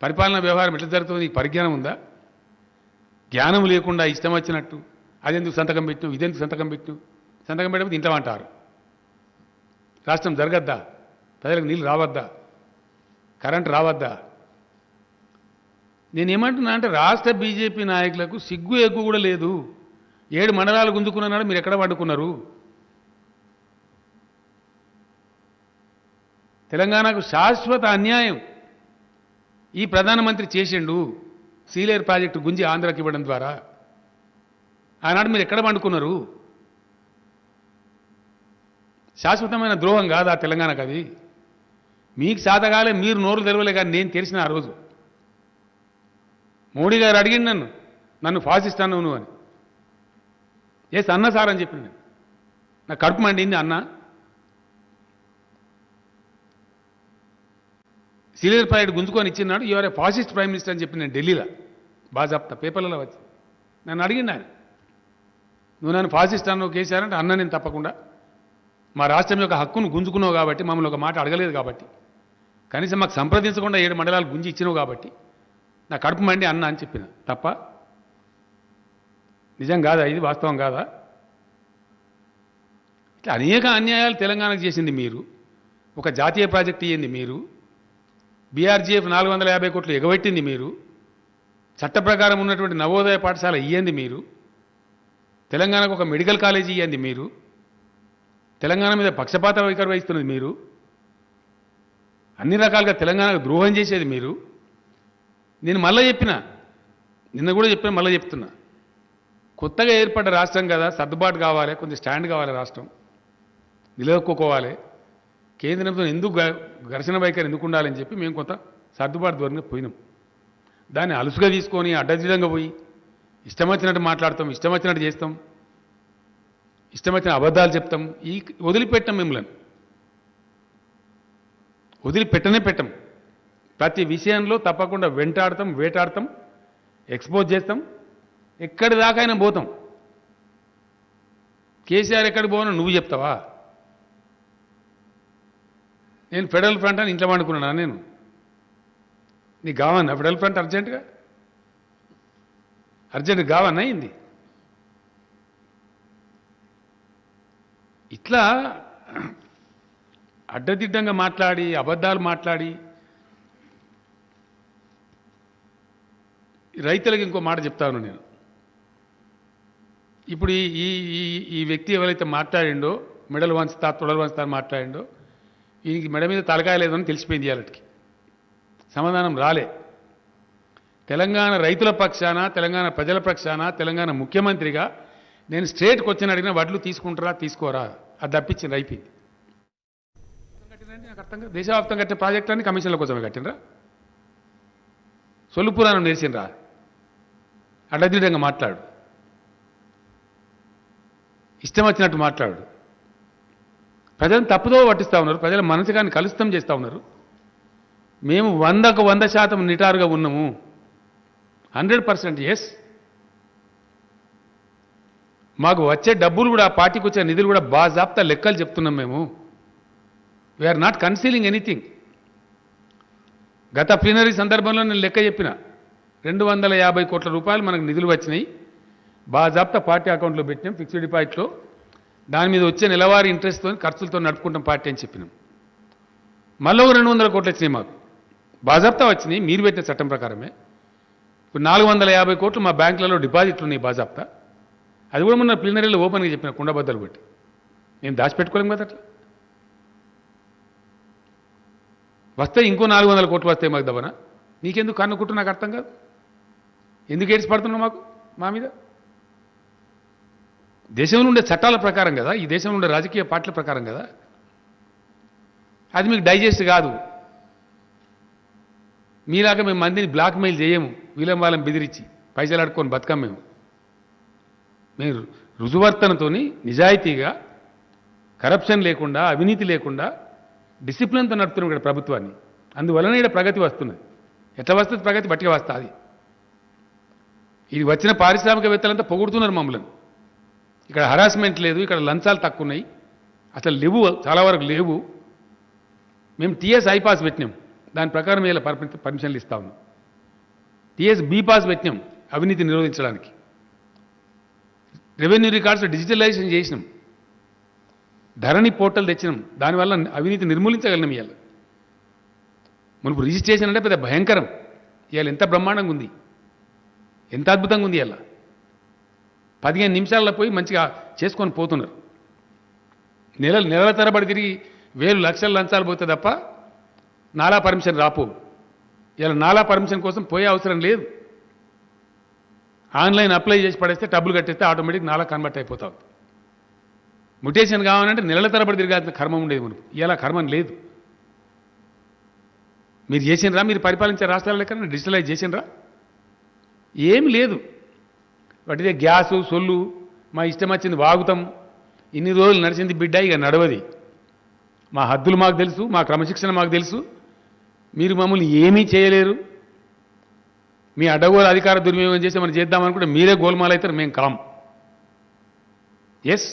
Speaker 1: పరిపాలనా వ్యవహారం ఎట్లా జరుగుతుందో నీకు పరిజ్ఞానం ఉందా? జ్ఞానం లేకుండా ఇష్టం వచ్చినట్టు అదెందుకు సంతకం పెట్టినావు, ఇదెందుకు సంతకం పెట్టినావు? సంతకం పెట్టకపోతే ఇంట్లో అంటారు. రాష్ట్రం జరగద్దా? ప్రజలకు నీళ్ళు రావద్దా? కరెంట్ రావద్దా? నేనేమంటున్నా అంటే రాష్ట్ర బీజేపీ నాయకులకు సిగ్గు ఎగ్గు కూడా లేదు. 7 మండలాలు గుంజుకున్నాడు, మీరు ఎక్కడ పడుకున్నారు? తెలంగాణకు శాశ్వత అన్యాయం ఈ ప్రధానమంత్రి చేసిండు. సీలేరు ప్రాజెక్టు గుంజి ఆంధ్రాకి ఇవ్వడం ద్వారా ఆనాడు మీరు ఎక్కడ పండుకున్నారు? శాశ్వతమైన ద్రోహం కాదా తెలంగాణకు? అది మీకు శాతగాలే, మీరు నోరు తెరవలే. కానీ నేను తెలిసిన ఆ రోజు మోడీ గారు అడిగింది నన్ను ఫాసిస్తాను నువ్వు అని. ఎస్ అన్న సార్ అని చెప్పిన నేను. నా కడుపు మండింది అన్న. సీలేరు ప్రాజెక్టు గుంజుకొని ఇచ్చినాడు, your A fascist prime minister అని చెప్పి నేను ఢిల్లీలో బాజాప్తా పేపర్లలో వచ్చి నన్ను అడిగింది ఆయన. నువ్వు నన్ను ఫాసిస్ట్ అన్నావు కేసీఆర్ అంటే అన్న నేను తప్పకుండా. మా రాష్ట్రం యొక్క హక్కును గుంజుకున్నావు కాబట్టి, మమ్మల్ని ఒక మాట అడగలేదు కాబట్టి, కనీసం మాకు సంప్రదించకుండా 7 మండలాలు గుంజి ఇచ్చినావు కాబట్టి నా కడుపు మండి అన్న అని చెప్పిన. తప్ప నిజం కాదా? ఇది వాస్తవం కాదా? ఇట్లా అనేక అన్యాయాలు తెలంగాణకు చేసింది మీరు. ఒక జాతీయ ప్రాజెక్టు ఇయ్యింది మీరు. బీఆర్జీఎఫ్ 450 కోట్లు ఎగబెట్టింది మీరు. చట్ట ప్రకారం ఉన్నటువంటి నవోదయ పాఠశాల ఇయ్యంది మీరు. తెలంగాణకు ఒక మెడికల్ కాలేజీ ఇయ్యంది మీరు. తెలంగాణ మీద పక్షపాత వైఖరి వహిస్తున్నది మీరు. అన్ని రకాలుగా తెలంగాణకు ద్రోహం చేసేది మీరు. నేను మళ్ళీ చెప్పిన, నిన్న కూడా చెప్పిన, మళ్ళీ చెప్తున్నా, కొత్తగా ఏర్పడ్డ రాష్ట్రం కదా, సర్దుబాటు కావాలి, కొంచెం స్టాండ్ కావాలి, రాష్ట్రం నిలదొక్కుకోవాలి. కేంద్రంతో ఎందుకు ఘర్షణ వైఖరి ఎందుకు ఉండాలని చెప్పి మేము కొంత సర్దుబాటు ధోరణిగా పోయినాం. దాన్ని అలుసుగా తీసుకొని అడ్డదిడ్డంగా పోయి ఇష్టం వచ్చినట్టు మాట్లాడతాం, ఇష్టం వచ్చినట్టు చేస్తాం, ఇష్టం వచ్చిన అబద్ధాలు చెప్తాం. వదిలిపెట్టాం, మిమ్మల్ని వదిలిపెట్టనే పెట్టం. ప్రతి విషయంలో తప్పకుండా వెంటాడతాం, వేటాడతాం, ఎక్స్పోజ్ చేస్తాం. ఎక్కడి దాకైనా పోతాం. కేసీఆర్ ఎక్కడికి పోనా నువ్వు చెప్తావా? నేను ఫెడరల్ ఫ్రంట్ అని ఇంట్లో వండుకున్నానా? నేను నీకు కావన్నా ఫెడరల్ ఫ్రంట్ అర్జెంటుగా? అర్జెంట్ కావన్నా అయింది? ఇట్లా అడ్డదిడ్డంగా మాట్లాడి అబద్ధాలు మాట్లాడి రైతులకు ఇంకో మాట చెప్తాను నేను. ఇప్పుడు ఈ ఈ ఈ వ్యక్తి ఎవరైతే మాట్లాడిండో మెడలు వంచుతా తొడలు వంచుతా మాట్లాడిండో ఈయనకి మెడ మీద తలకాయ లేదని తెలిసిపోయింది ఇవాళకి. సమాధానం రాలే. తెలంగాణ రైతుల పక్షాన, తెలంగాణ ప్రజల పక్షాన, తెలంగాణ ముఖ్యమంత్రిగా నేను స్ట్రేట్కి వచ్చి అడిగిన వడ్లు తీసుకుంటారా తీసుకోరా అది తప్పించింది అయిపోయింది. నాకు అర్థం కాదు. దేశవ్యాప్తంగా కట్టే ప్రాజెక్టులన్నీ కమిషన్ల కోసమే కట్టినరా? సొల్లు పురాణం నేర్చినరా? అడ్డదిడ్డంగా మాట్లాడు, ఇష్టం వచ్చినట్టు మాట్లాడు. ప్రజలను తప్పుదో పట్టిస్తూ ఉన్నారు, ప్రజల మనసుగాన్ని కలుషితం చేస్తూ ఉన్నారు. మేము 100% నిటారుగా ఉన్నాము. 100% ఎస్. మాకు వచ్చే డబ్బులు కూడా, పార్టీకి వచ్చే నిధులు కూడా బాజాప్తా లెక్కలు చెప్తున్నాం మేము. We're not concealing anything. గత ప్లీనరీ సందర్భంలో నేను లెక్క చెప్పిన 250 కోట్ల రూపాయలు మనకు నిధులు వచ్చినాయి, బాజాప్తా పార్టీ అకౌంట్లో పెట్టినాం ఫిక్స్డ్ డిపాజిట్లో. దాని మీద వచ్చే నెలవారీ ఇంట్రెస్ట్తో ఖర్చులతో నడుపుకుంటాం పార్టీ అని చెప్పినాం. మళ్ళీ 200 కోట్లు వచ్చినాయి మాకు, బాజాప్తా వచ్చినాయి మీరు పెట్టిన చట్టం ప్రకారమే. ఇప్పుడు 450 కోట్లు మా బ్యాంకులలో డిపాజిట్లు ఉన్నాయి బాజాప్తా. అది కూడా మొన్న ప్లీనరీలో ఓపెన్గా చెప్పిన కుండబద్దలు కొట్టి. మేము దాచిపెట్టుకోలేం కదా అట్లా. వస్తే ఇంకో 400 కోట్లు వస్తాయి మాకు దబన. నీకెందుకు కన్నుకుంటూ నాకు అర్థం కాదు. ఎందుకు ఏడ్చి పడుతున్నావు మాకు మా మీద? దేశంలో ఉండే చట్టాల ప్రకారం కదా, ఈ దేశంలో ఉండే రాజకీయ పార్టీల ప్రకారం కదా. అది మీకు డైజెస్ట్ కాదు. మీలాగా మేము మందిని బ్లాక్మెయిల్ చేయము, వీలం వాళ్ళం బెదిరించి పైసలు అడుక్కొని బతకం మేము. మీరు రుజువర్తనతో నిజాయితీగా, కరప్షన్ లేకుండా, అవినీతి లేకుండా డిసిప్లిన్తో నడుపుతున్నాం ఇక్కడ ప్రభుత్వాన్ని. అందువలన ఇక్కడ ప్రగతి వస్తున్నది. ఎట్లా వస్తుంది ప్రగతి? బట్టిగా వస్తుంది. ఇది వచ్చిన పారిశ్రామికవేత్తలంతా పొగుడుతున్నారు మమ్మల్ని. ఇక్కడ హరాస్మెంట్ లేదు, ఇక్కడ లంచాలు తక్కువ ఉన్నాయి, అసలు లేవు, చాలా వరకు లేవు. మేము టీఎస్ ఐ పాస్ పెట్టినాం, దాని ప్రకారం ఇలా పర్మిషన్లు ఇస్తా ఉన్నాం. టీఎస్ బి పాస్ పెట్టినాం అవినీతి నిరోధించడానికి. రెవెన్యూ రికార్డ్స్ డిజిటలైజేషన్ చేసినాం, ధరణి పోర్టల్ తెచ్చినాం, దానివల్ల అవినీతి నిర్మూలించగలిగినాం. ఇవాళ మునుపు రిజిస్ట్రేషన్ అంటే పెద్ద భయంకరం, ఇవాళ ఎంత బ్రహ్మాండంగా ఉంది, ఎంత అద్భుతంగా ఉంది. ఇవాళ 15 నిమిషాల్లో పోయి మంచిగా చేసుకొని పోతున్నారు. నెలల తరబడి తిరిగి వేలు లక్షల లంచాలు పోతే తప్ప నాలా పర్మిషన్ రాపో. ఇలా నాలా పర్మిషన్ కోసం పోయే అవసరం లేదు. ఆన్లైన్ అప్లై చేసి పడేస్తే డబ్బులు కట్టేస్తే ఆటోమేటిక్ నాలా కన్వర్ట్ అయిపోతావు. మ్యుటేషన్ కావాలంటే నెలల తరబడి తిరిగాల్సిన కర్మం ఉండేది మనకు. ఇలా కర్మం లేదు. మీరు చేసినరా? మీరు పరిపాలించే రాష్ట్రాల లెక్క డిజిటలైజ్ చేసినరా? ఏమి లేదు. వాటిదే గ్యాసు సొల్లు, మా ఇష్టం వచ్చింది వాగుతాం. ఇన్ని రోజులు నడిచింది బిడ్డ, ఇక నడవది. మా హద్దులు మాకు తెలుసు, మా క్రమశిక్షణ మాకు తెలుసు. మీరు మమ్మల్ని ఏమీ చేయలేరు. మీ అడ్డగోలు అధికార దుర్వినియోగం చేసి మనం చేద్దామనుకుంటే మీరే గోల్మాల్ అవుతారు, మేము కాం. ఎస్,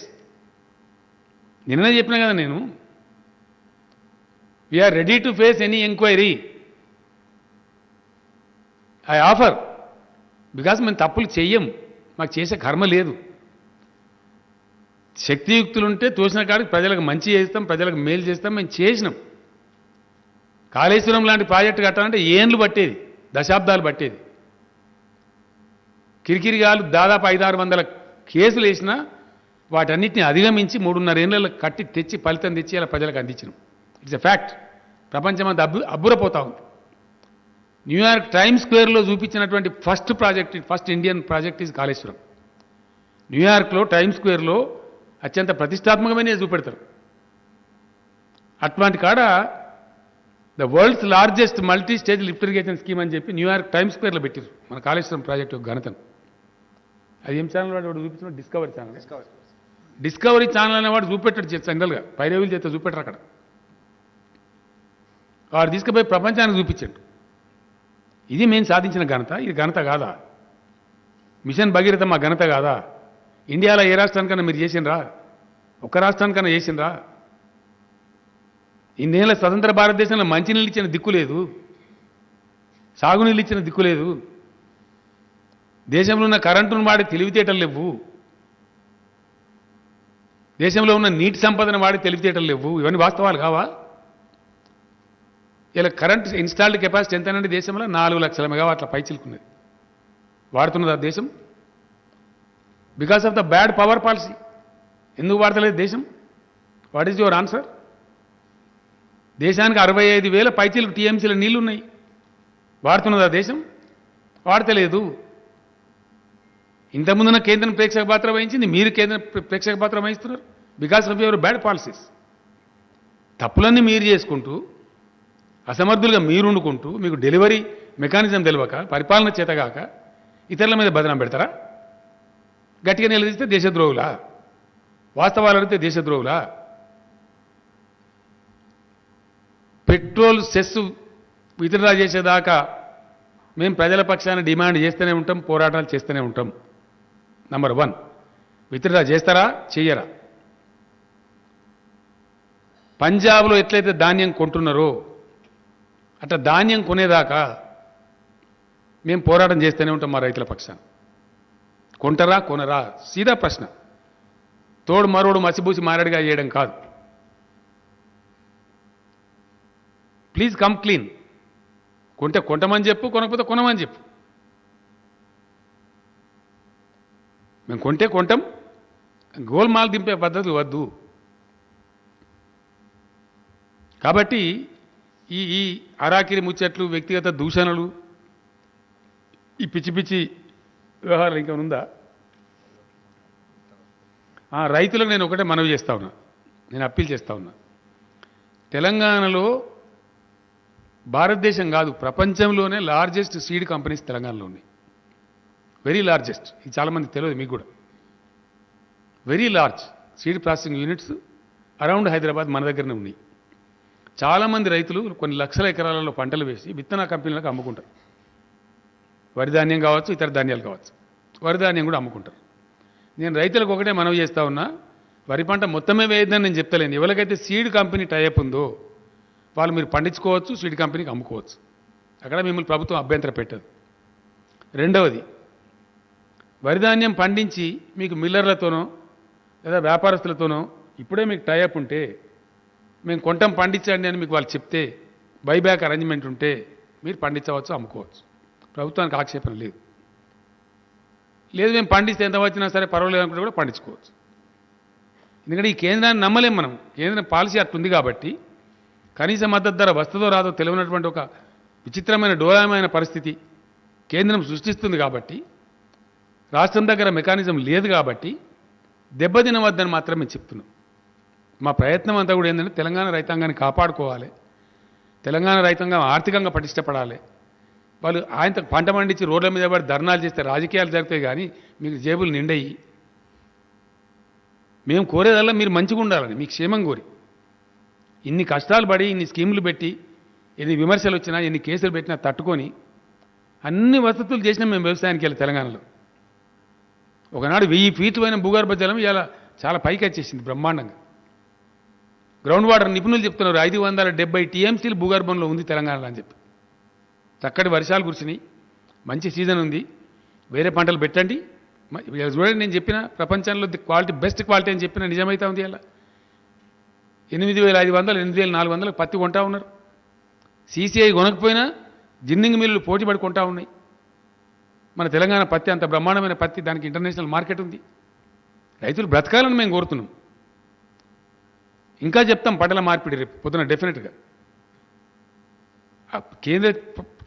Speaker 1: నిన్ననే చెప్పినా కదా నేను, we're ready to face any enquiry. I offer, because మేము తప్పులు చెయ్యం, మాకు చేసే కర్మ లేదు. శక్తియుక్తులుంటే తోసిన కాడికి ప్రజలకు మంచి చేస్తాం, ప్రజలకు మేలు చేస్తాం. మేము చేసినాం. కాళేశ్వరం లాంటి ప్రాజెక్టు కట్టాలంటే ఏండ్లు పట్టేది, దశాబ్దాలు పట్టేది. కిరికిరిగాలు దాదాపు 500-600 కేసులు వేసినా వాటన్నిటిని అధిగమించి 3.5 ఏళ్ళలో కట్టి తెచ్చి ఫలితం తెచ్చి అలా ప్రజలకు అందించినాం. It's a fact. ప్రపంచమంతా అబ్బురపోతా ఉంది. న్యూయార్క్ టైమ్స్ స్క్వేర్లో చూపించినటువంటి first Indian project is Kaleshwaram. న్యూయార్క్లో టైమ్స్ స్క్వేర్లో అత్యంత ప్రతిష్టాత్మకమైన చూపెడతారు. అట్లాంటి కాడ the world's largest multi stage lift irrigation scheme అని చెప్పి న్యూయార్క్ టైమ్స్ స్క్వేర్లో పెట్టారు మన కాళేశ్వరం ప్రాజెక్టు యొక్క ఘనతను. అది ఏం ఛానల్ వాడు చూపించిన? Discovery channel. డిస్కవరీ ఛానల్ అనేవాడు చూపెట్టాడు జనరల్గా, పైరవీలు చేస్తే చూపెట్టరు అక్కడ. వాడు తీసుకుపోయి ప్రపంచానికి చూపించాడు. ఇది మేము సాధించిన ఘనత. ఇది ఘనత కాదా? మిషన్ భగీరథ మా ఘనత కాదా? ఇండియాలో ఏ రాష్ట్రానికన్నా మీరు చేసినరా? ఒక్క రాష్ట్రానికన్నా చేసినరా? ఇన్నేళ్ళ స్వతంత్ర భారతదేశంలో మంచినీళ్ళు ఇచ్చిన దిక్కు లేదు, సాగునీళ్ళు ఇచ్చిన దిక్కు లేదు. దేశంలో ఉన్న కరెంటును వాడే తెలివితేటలు లేవు. దేశంలో ఉన్న నీటి సంపదను వాడి తెలివితేటలు లేవు. ఇవన్నీ వాస్తవాలు కావా? ఇలా కరెంట్ ఇన్స్టాల్డ్ కెపాసిటీ ఎంతనండి దేశంలో? 4 లక్షల మెగావాట్ల పైచిలుకున్నది. వాడుతున్నది ఆ దేశం? Because of the bad power policy. ఎందుకు వాడతలేదు దేశం? What is your answer? దేశానికి 65,000 పైచిలకు టీఎంసీల నీళ్లు ఉన్నాయి. వాడుతున్నది ఆ దేశం? వాడతలేదు. ఇంతకుముందున కేంద్రం ప్రేక్షక పాత్ర వహించింది, మీరు కేంద్రం ప్రేక్షక పాత్ర వహిస్తున్నారు because of your bad policies. తప్పులన్నీ మీరు చేసుకుంటూ, అసమర్థులుగా మీరుండుకుంటూ, మీకు డెలివరీ మెకానిజం తెలియక, పరిపాలన చేతగాక ఇతరుల మీద బదనం పెడతారా? గట్టిగా నిలదీస్తే దేశద్రోహులా? వాస్తవాలు అడిగితే దేశద్రోహులా? పెట్రోల్ సెస్ విత్డ్రా చేసేదాకా మేము ప్రజల పక్షాన డిమాండ్ చేస్తూనే ఉంటాం, పోరాటాలు చేస్తూనే ఉంటాం. నంబర్ 1, విత్డ్రా చేస్తారా చెయ్యరా? పంజాబ్లో ఎట్లయితే ధాన్యం కొంటున్నారో అట్లా ధాన్యం కొనేదాకా మేము పోరాటం చేస్తూనే ఉంటాం మా రైతుల పక్షాన. కొంటరా కొనరా? సీదా ప్రశ్న. తోడు మరోడు మసిబూసి మారడిగా చేయడం కాదు. Please come clean. కొంటే కొంటమని చెప్పు, కొనకపోతే కొనమని చెప్పు. మేము కొంటే కొంటాం, గోల్మాల్ దింపే పద్ధతులు వద్దు. కాబట్టి ఈ అరాకిరి ముచ్చట్లు, వ్యక్తిగత దూషణలు, ఈ పిచ్చి పిచ్చి వ్యవహారాలు ఇంకేమైనా ఉందా? రైతులకు నేను ఒకటే మనవి చేస్తా ఉన్నా, నేను అప్పీల్ చేస్తా ఉన్నా. తెలంగాణలో భారతదేశం కాదు ప్రపంచంలోనే లార్జెస్ట్ సీడ్ కంపెనీస్ తెలంగాణలో ఉన్నాయి. Very largest. ఇది చాలామంది తెలియదు మీకు కూడా. Very large seed processing units around Hyderabad మన దగ్గరనే ఉన్నాయి. చాలామంది రైతులు కొన్ని లక్షల ఎకరాలలో పంటలు వేసి విత్తన కంపెనీలకు అమ్ముకుంటారు. వరి ధాన్యం కావచ్చు, ఇతర ధాన్యాలు కావచ్చు. వరి ధాన్యం కూడా అమ్ముకుంటారు. నేను రైతులకు ఒకటే మనవి చేస్తా ఉన్నా, వరి పంట మొత్తమే వేయద్దని నేను చెప్తలేను. ఎవరికైతే సీడ్ కంపెనీ టైఅప్ ఉందో వాళ్ళు మీరు పండించుకోవచ్చు, సీడ్ కంపెనీకి అమ్ముకోవచ్చు. అక్కడ మిమ్మల్ని ప్రభుత్వం అభ్యంతరం పెట్టదు. రెండవది, వరి ధాన్యం పండించి మీకు మిల్లర్లతోనో లేదా వ్యాపారస్తులతోనో ఇప్పుడే మీకు టైఅప్ ఉంటే, మేము కొంటాం పండించండి అని మీకు వాళ్ళు చెప్తే, బైబ్యాక్ అరేంజ్మెంట్ ఉంటే మీరు పండించవచ్చు, అమ్ముకోవచ్చు. ప్రభుత్వానికి ఆక్షేపణ లేదు. లేదు మేము పండిస్తే ఎంత వచ్చినా సరే పర్వాలేదు అనుకుంటే కూడా పండించుకోవచ్చు. ఎందుకంటే ఈ కేంద్రాన్ని నమ్మలేం మనం. కేంద్రం పాలసీ అట్లుంది కాబట్టి కనీస మద్దతు ధర వస్తుందో రాదో తెలియనటువంటి ఒక విచిత్రమైన డోలామైన పరిస్థితి కేంద్రం సృష్టిస్తుంది. కాబట్టి రాష్ట్రం దగ్గర మెకానిజం లేదు కాబట్టి దెబ్బతినవద్దని మాత్రమే చెప్తున్నాం. మా ప్రయత్నం అంతా కూడా ఏంటంటే తెలంగాణ రైతాంగాన్ని కాపాడుకోవాలి, తెలంగాణ రైతాంగం ఆర్థికంగా పటిష్టపడాలి. వాళ్ళు ఆయనతో పంట పండించి రోడ్ల మీద పడి ధర్నాలు చేస్తే రాజకీయాలు జరుగుతాయి, కానీ మీకు జేబులు నిండయి. మేము కోరేదల్లా మీరు మంచిగా ఉండాలని, మీకు క్షేమం కోరి. ఇన్ని కష్టాలు పడి, ఇన్ని స్కీములు పెట్టి, ఎన్ని విమర్శలు వచ్చినా, ఎన్ని కేసులు పెట్టినా తట్టుకొని అన్ని వసతులు చేసినా మేము వ్యవసాయానికి వెళ్ళి తెలంగాణలో ఒకనాడు 1000 ఫీట్లు అయిన భూగర్భ జలం ఇలా చాలా పైకి వచ్చేసింది బ్రహ్మాండంగా. గ్రౌండ్ వాటర్ నిపుణులు చెప్తున్నారు 570 టీఎంసీలు భూగర్భంలో ఉంది తెలంగాణలో అని చెప్పి. చక్కటి వర్షాలు కురిసినాయి, మంచి సీజన్ ఉంది, వేరే పంటలు పెట్టండి. చూడండి, నేను చెప్పిన ప్రపంచంలో క్వాలిటీ బెస్ట్ క్వాలిటీ అని చెప్పిన నిజమైతే ఉంది. అలా 8,500 8,400 పత్తి కొంటా ఉన్నారు. సీసీఐ కొనకపోయినా జిన్నింగ్ మిల్లులు పోటీ పడి కొంటా ఉన్నాయి. మన తెలంగాణ పత్తి అంత బ్రహ్మాండమైన పత్తి, దానికి ఇంటర్నేషనల్ మార్కెట్ ఉంది. రైతులు బ్రతకాలని మేము కోరుతున్నాం. ఇంకా చెప్తాం పంటల మార్పిడి రేపు పొద్దున డెఫినెట్గా.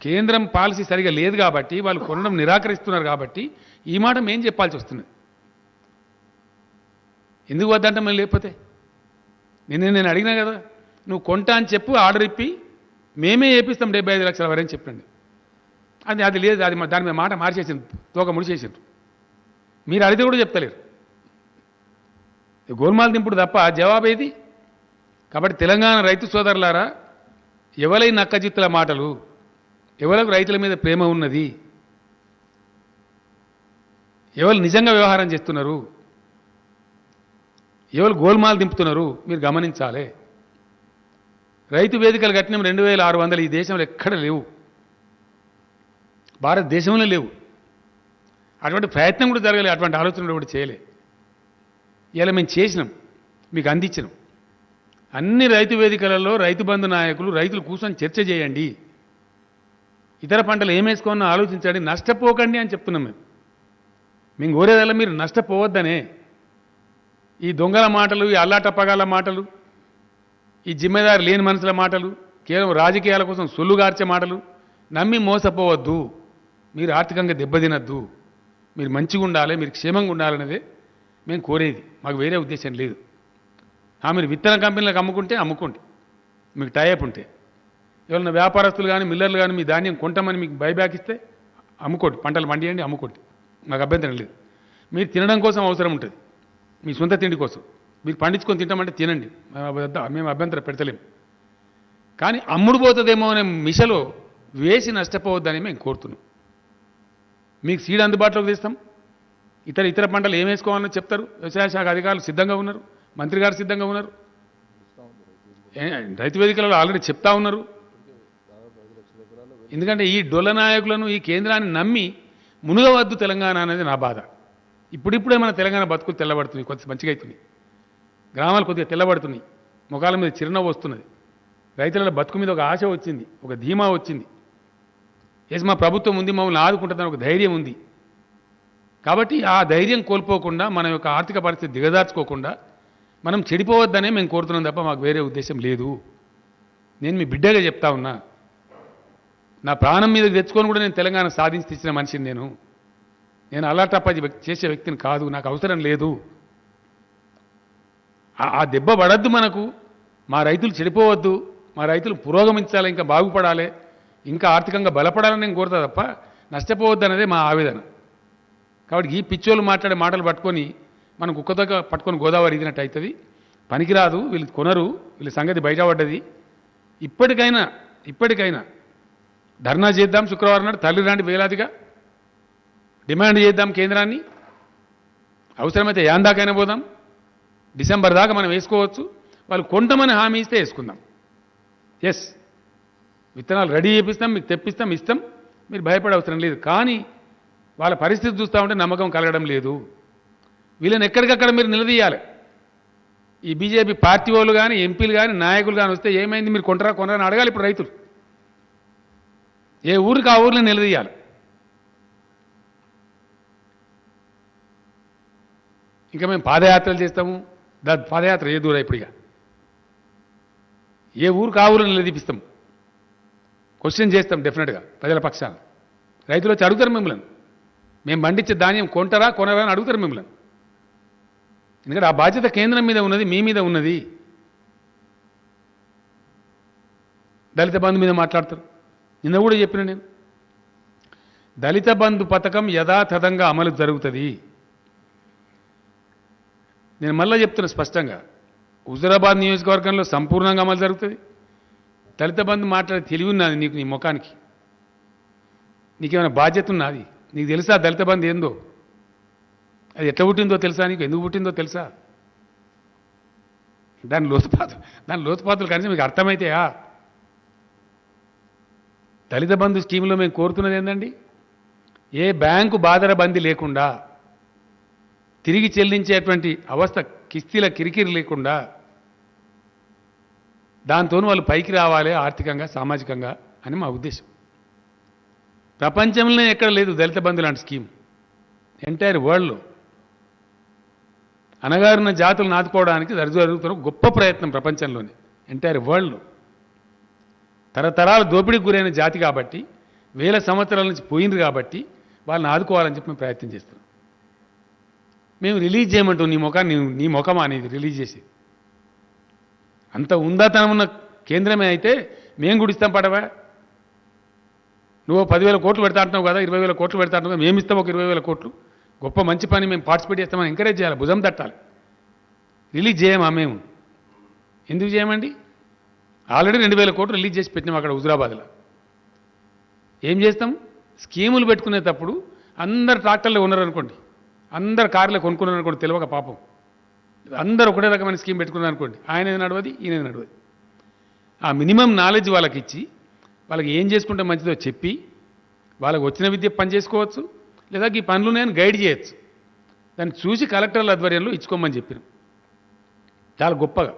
Speaker 1: కేంద్రం పాలసీ సరిగా లేదు కాబట్టి వాళ్ళు కొనడం నిరాకరిస్తున్నారు కాబట్టి ఈ మాట మేం చెప్పాల్సి వస్తున్నది. ఎందుకు వద్దంటే మళ్ళీ లేకపోతే నేను అడిగినా కదా, నువ్వు కొంటా అని చెప్పు, ఆర్డర్ ఇప్పి మేమే వేపిస్తాం 75 లక్షల వరకు అని చెప్పండి. అది లేదు, అది దాని మీద మాట మార్చేసింది, తోక ముడిచేసిండ్రు. మీరు అడిగితే కూడా చెప్తలేరు. గోల్మాల్ దింపుడు తప్ప జవాబు ఏది? కాబట్టి తెలంగాణ రైతు సోదరులారా, ఎవరై నక్కజిత్తుల మాటలు, ఎవరికి రైతుల మీద ప్రేమ ఉన్నది, ఎవరు నిజంగా వ్యవహారం చేస్తున్నారు, ఎవరు గోల్మాల్ దింపుతున్నారు మీరు గమనించాలి. రైతు వేదికలు కట్టిన 2,600 ఈ దేశంలో ఎక్కడ లేవు, భారతదేశంలో లేవు. అటువంటి ప్రయత్నం కూడా జరగలేదు, అటువంటి ఆలోచన కూడా చేయలే. ఇలా మేము చేసినాం. మీకు అందించను. అన్ని రైతు వేదికలలో రైతు బంధు నాయకులు రైతులు కూర్చొని చర్చ చేయండి, ఇతర పంటలు ఏమేసుకోవాలో ఆలోచించండి, నష్టపోకండి అని చెప్తున్నాం. మేము కోరేదల్లా మీరు నష్టపోవద్దనే. ఈ దొంగల మాటలు, ఈ అల్లాటప్పగాల మాటలు, ఈ జిమ్మెదారు లేని మనుషుల మాటలు, కేవలం రాజకీయాల కోసం సొల్లుగార్చే మాటలు నమ్మి మోసపోవద్దు. మీరు ఆర్థికంగా దెబ్బతినద్దు, మీరు మంచిగా ఉండాలి, మీరు క్షేమంగా ఉండాలనేదే మేము కోరేది. మాకు వేరే ఉద్దేశం లేదు. మీరు విత్తన కంపెనీలకు అమ్ముకుంటే అమ్ముకోండి, మీకు టైఅప్ ఉంటే. ఎవరైనా వ్యాపారస్తులు కానీ మిల్లర్లు కానీ మీ ధాన్యం కొంటామని మీకు బైబ్యాక్ ఇస్తే అమ్ముకోండి, పంటలు పండియండి, అమ్ముకోండి, మాకు అభ్యంతరం లేదు. మీరు తినడం కోసం అవసరం ఉంటుంది, మీ సొంత తిండి కోసం మీరు పండించుకొని తింటామంటే తినండి, మేము అభ్యంతరం పెడతలేము. కానీ అమ్ముడు పోతుందేమో అనే మిషలో వేసి నష్టపోవద్దని మేము కోరుతున్నాం. మీకు సీడ్ అందుబాటులోకి తెస్తాం, ఇతర పంటలు ఏం వేసుకోవాలని చెప్తారు. వ్యవసాయ శాఖ అధికారులు సిద్ధంగా ఉన్నారు, మంత్రి గారు సిద్ధంగా ఉన్నారు, రైతు వేదికలలో ఆల్రెడీ చెప్తా ఉన్నారు. ఎందుకంటే ఈ డొల్ల నాయకులను, ఈ కేంద్రాన్ని నమ్మి మునుగవద్దు తెలంగాణ అనేది నా బాధ. ఇప్పుడిప్పుడే మన తెలంగాణ బతుకులు తెల్లబడుతున్నాయి, కొద్దిగా మంచిగా అవుతుంది, గ్రామాలు కొద్దిగా తెల్లబడుతున్నాయి, ముఖాల మీద చిరునవ్వు వస్తున్నది, రైతుల బతుకు మీద ఒక ఆశ వచ్చింది, ఒక ధీమా వచ్చింది. ఎస్ మా ప్రభుత్వం ఉంది, మమ్మల్ని ఆదుకుంటుందని ఒక ధైర్యం ఉంది. కాబట్టి ఆ ధైర్యం కోల్పోకుండా, మన యొక్క ఆర్థిక పరిస్థితి దిగజార్చుకోకుండా మనం చెడిపోవద్దనే మేము కోరుతున్నాం తప్ప మాకు వేరే ఉద్దేశం లేదు. నేను మీ బిడ్డగా చెప్తా ఉన్నా, నా ప్రాణం మీద తెచ్చుకొని కూడా నేను తెలంగాణ సాధించి తెచ్చిన మనిషిని. నేను అల్లాటప్పది చేసే వ్యక్తిని కాదు, నాకు అవసరం లేదు. ఆ దెబ్బ పడద్దు మనకు, మా రైతులు చెడిపోవద్దు, మా రైతులు పురోగమించాలి, ఇంకా బాగుపడాలి, ఇంకా ఆర్థికంగా బలపడాలని నేను కోరుతా తప్ప నష్టపోవద్దు అనేదే మా ఆవేదన. కాబట్టి ఈ పిచ్చోళ్ళు మాట్లాడే మాటలు పట్టుకొని మనం కుక్కతో పట్టుకొని గోదావరి ఇదినట్టు అవుతుంది, పనికిరాదు, వీళ్ళు కొనరు, వీళ్ళ సంగతి బయటపడ్డది. ఇప్పటికైనా ధర్నా చేద్దాం, శుక్రవారం నాడు తల్లి రాంటి వేలాదిగా డిమాండ్ చేద్దాం కేంద్రాన్ని, అవసరమైతే యాందాకైనా పోదాం, డిసెంబర్ దాకా మనం వేసుకోవచ్చు. వాళ్ళు కొంటమని హామీ ఇస్తే వేసుకుందాం. ఎస్, విత్తనాలు రెడీ చేపిస్తాం, మీకు తెప్పిస్తాం, ఇస్తాం, మీరు భయపడే అవసరం లేదు. కానీ వాళ్ళ పరిస్థితి చూస్తూ ఉంటే నమ్మకం కలగడం లేదు. వీళ్ళని ఎక్కడికక్కడ మీరు నిలదీయాలి. ఈ బీజేపీ పార్టీ వాళ్ళు కానీ, ఎంపీలు కానీ, నాయకులు కానీ వస్తే ఏమైంది, మీరు కొనరా అని అడగాలి. ఇప్పుడు రైతులు ఏ ఊరికి ఆ ఊరిని నిలదీయాలి. ఇంకా మేము పాదయాత్రలు చేస్తాము, పాదయాత్ర ఏ దూరం ఇప్పుడు, ఇక ఏ ఊరికి ఆ ఊరిని నిలదీపిస్తాం, క్వశ్చన్ చేస్తాం డెఫినెట్గా ప్రజల పక్షాన. రైతులు వచ్చి అడుగుతారు మిమ్మల్ని, మేము పండించే ధాన్యం కొనరా అని అడుగుతారు మిమ్మల్ని. ఎందుకంటే ఆ బాధ్యత కేంద్రం మీద ఉన్నది, మీ మీద ఉన్నది. దళిత బంధు మీద మాట్లాడతారు. నిన్న కూడా చెప్పిన నేను, దళిత బంధు పథకం యథాతథంగా అమలు జరుగుతుంది. నేను మళ్ళీ చెప్తున్నా స్పష్టంగా, హుజురాబాద్ నియోజకవర్గంలో సంపూర్ణంగా అమలు జరుగుతుంది. దళిత బంధు మాట్లాడే తెలివి ఉన్నది నీకు, నీ ముఖానికి నీకేమైనా బాధ్యత ఉన్నది? నీకు తెలుసా దళిత బంధు ఏందో? అది ఎట్లా పుట్టిందో తెలుసా? నీకు ఎందుకు పుట్టిందో తెలుసా? దాని లోతుపాతులు కనీసం మీకు అర్థమైతాయా? దళిత బంధు స్కీమ్లో మేము కోరుతున్నది ఏంటండి, ఏ బ్యాంకు బాదర బందీ లేకుండా, తిరిగి చెల్లించేటువంటి అవస్థ, కిస్తీల కిరికిరి లేకుండా, దాంతో వాళ్ళు పైకి రావాలి ఆర్థికంగా, సామాజికంగా అని మా ఉద్దేశం. ప్రపంచంలోనే ఎక్కడ లేదు దళిత బంధు లాంటి స్కీమ్ ఎంటైర్ వరల్డ్లో. అనగారిన జాతులను ఆదుకోవడానికి జరుగుతున్న గొప్ప ప్రయత్నం ప్రపంచంలోనే, ఎంటైర్ వరల్డ్లో. తరతరాల దోపిడీకి గురైన జాతి కాబట్టి, వేల సంవత్సరాల నుంచి పోయింది కాబట్టి వాళ్ళని ఆదుకోవాలని చెప్పి మేము ప్రయత్నం చేస్తున్నాం. మేము రిలీజ్ చేయమంటాం, నీ ముఖం అనేది రిలీజ్ చేసి. అంత ఉందాతనం ఉన్న కేంద్రమే అయితే మేము కూడా ఇస్తాం పడవా? నువ్వు 10,000 కోట్లు పెడతా అంటున్నావు కదా, 20,000 కోట్లు పెడతా అంటున్నావు, మేము ఇస్తాం ఒక 20,000 కోట్లు. గొప్ప మంచి పని, మేము పార్టిసిపేట్ చేస్తామని ఎంకరేజ్ చేయాలి, భుజం తట్టాలి. రిలీజ్ చేయమా? మేము ఎందుకు చేయమండి? ఆల్రెడీ 2,000 కోట్లు రిలీజ్ చేసి పెట్టినాం అక్కడ హుజురాబాద్లో. ఏం చేస్తాం? స్కీములు పెట్టుకునేటప్పుడు అందరు ట్రాక్టర్లో ఉన్నారనుకోండి, అందరు కార్లో కొనుక్కున్నారు అనుకోండి, తెలియక పాపం అందరూ ఒకటే రకమైన స్కీమ్ పెట్టుకున్నారు అనుకోండి, ఆయన నడవది, ఈయన నడవది. ఆ మినిమం నాలెడ్జ్ వాళ్ళకి ఇచ్చి, వాళ్ళకి ఏం చేసుకుంటే మంచిదో చెప్పి, వాళ్ళకి వచ్చిన విద్య పని చేసుకోవచ్చు, లేదా ఈ పనులు నేను గైడ్ చేయొచ్చు. దాన్ని చూసి కలెక్టర్ల ఆధ్వర్యంలో ఇచ్చుకోమని చెప్పినాం. చాలా గొప్పగా.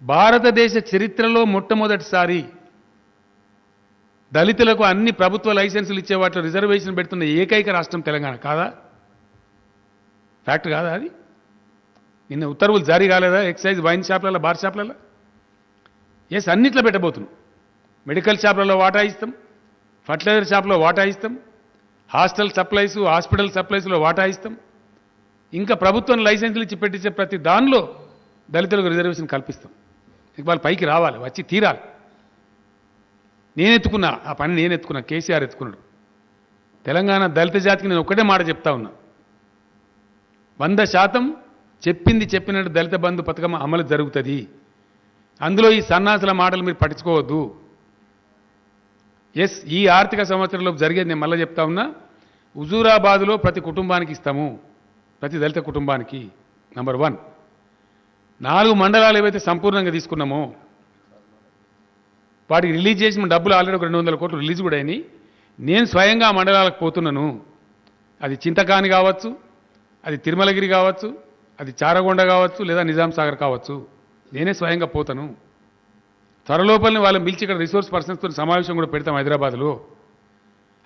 Speaker 1: భారతదేశ చరిత్రలో మొట్టమొదటిసారి దళితులకు అన్ని ప్రభుత్వ లైసెన్సులు ఇచ్చే వాటిలో రిజర్వేషన్ పెడుతున్న ఏకైక రాష్ట్రం తెలంగాణ. కాదా? ఫ్యాక్ట్ కాదా అది? నిన్న ఉత్తర్వులు జారీ కాలేదా? ఎక్సైజ్ వైన్ షాప్లలో, బార్ షాప్లలో? ఎస్, అన్నిట్లో పెట్టబోతున్నాం. మెడికల్ షాప్లలో వాటా ఇస్తాం, ఫర్టిలైజర్ షాప్లో వాటా ఇస్తాం, హాస్టల్ సప్లైస్, హాస్పిటల్ సప్లైస్లో వాటా ఇస్తాం. ఇంకా ప్రభుత్వం లైసెన్సులు ఇచ్చి పెట్టించే ప్రతి దానిలో దళితులకు రిజర్వేషన్ కల్పిస్తాం. వాళ్ళు పైకి రావాలి, వచ్చి తీరాలి. నేను ఎత్తుకున్నా ఆ పని, నేను ఎత్తుకున్నా, కేసీఆర్ ఎత్తుకున్నాడు. తెలంగాణ దళిత జాతికి నేను ఒక్కటే మాట చెప్తా ఉన్నా, 100% చెప్పింది చెప్పినట్టు దళిత బంధు పథకం అమలు జరుగుతుంది. అందులో ఈ సన్నాసుల మాటలు మీరు పట్టించుకోవద్దు. ఎస్, ఈ ఆర్థిక సంవత్సరంలో జరిగేది నేను మళ్ళీ చెప్తా ఉన్నా. హుజూరాబాదులో ప్రతి కుటుంబానికి ఇస్తాము, ప్రతి దళిత కుటుంబానికి. నంబర్ 1. 4 మండలాలు ఏవైతే సంపూర్ణంగా తీసుకున్నామో వాటికి రిలీజ్ చేసిన డబ్బులు ఆల్రెడీ ఒక 200 కోట్లు రిలీజ్ కూడా అయినాయి. నేను స్వయంగా ఆ మండలాలకు పోతున్నాను. అది చింతకాని కావచ్చు, అది తిరుమలగిరి కావచ్చు, అది చారగొండ కావచ్చు, లేదా నిజాం సాగర్ కావచ్చు. నేనే స్వయంగా పోతాను. త్వరలోపలని వాళ్ళని పిలిచి ఇక్కడ రిసోర్స్ పర్సన్స్తో సమావేశం కూడా పెడతాం హైదరాబాద్లో.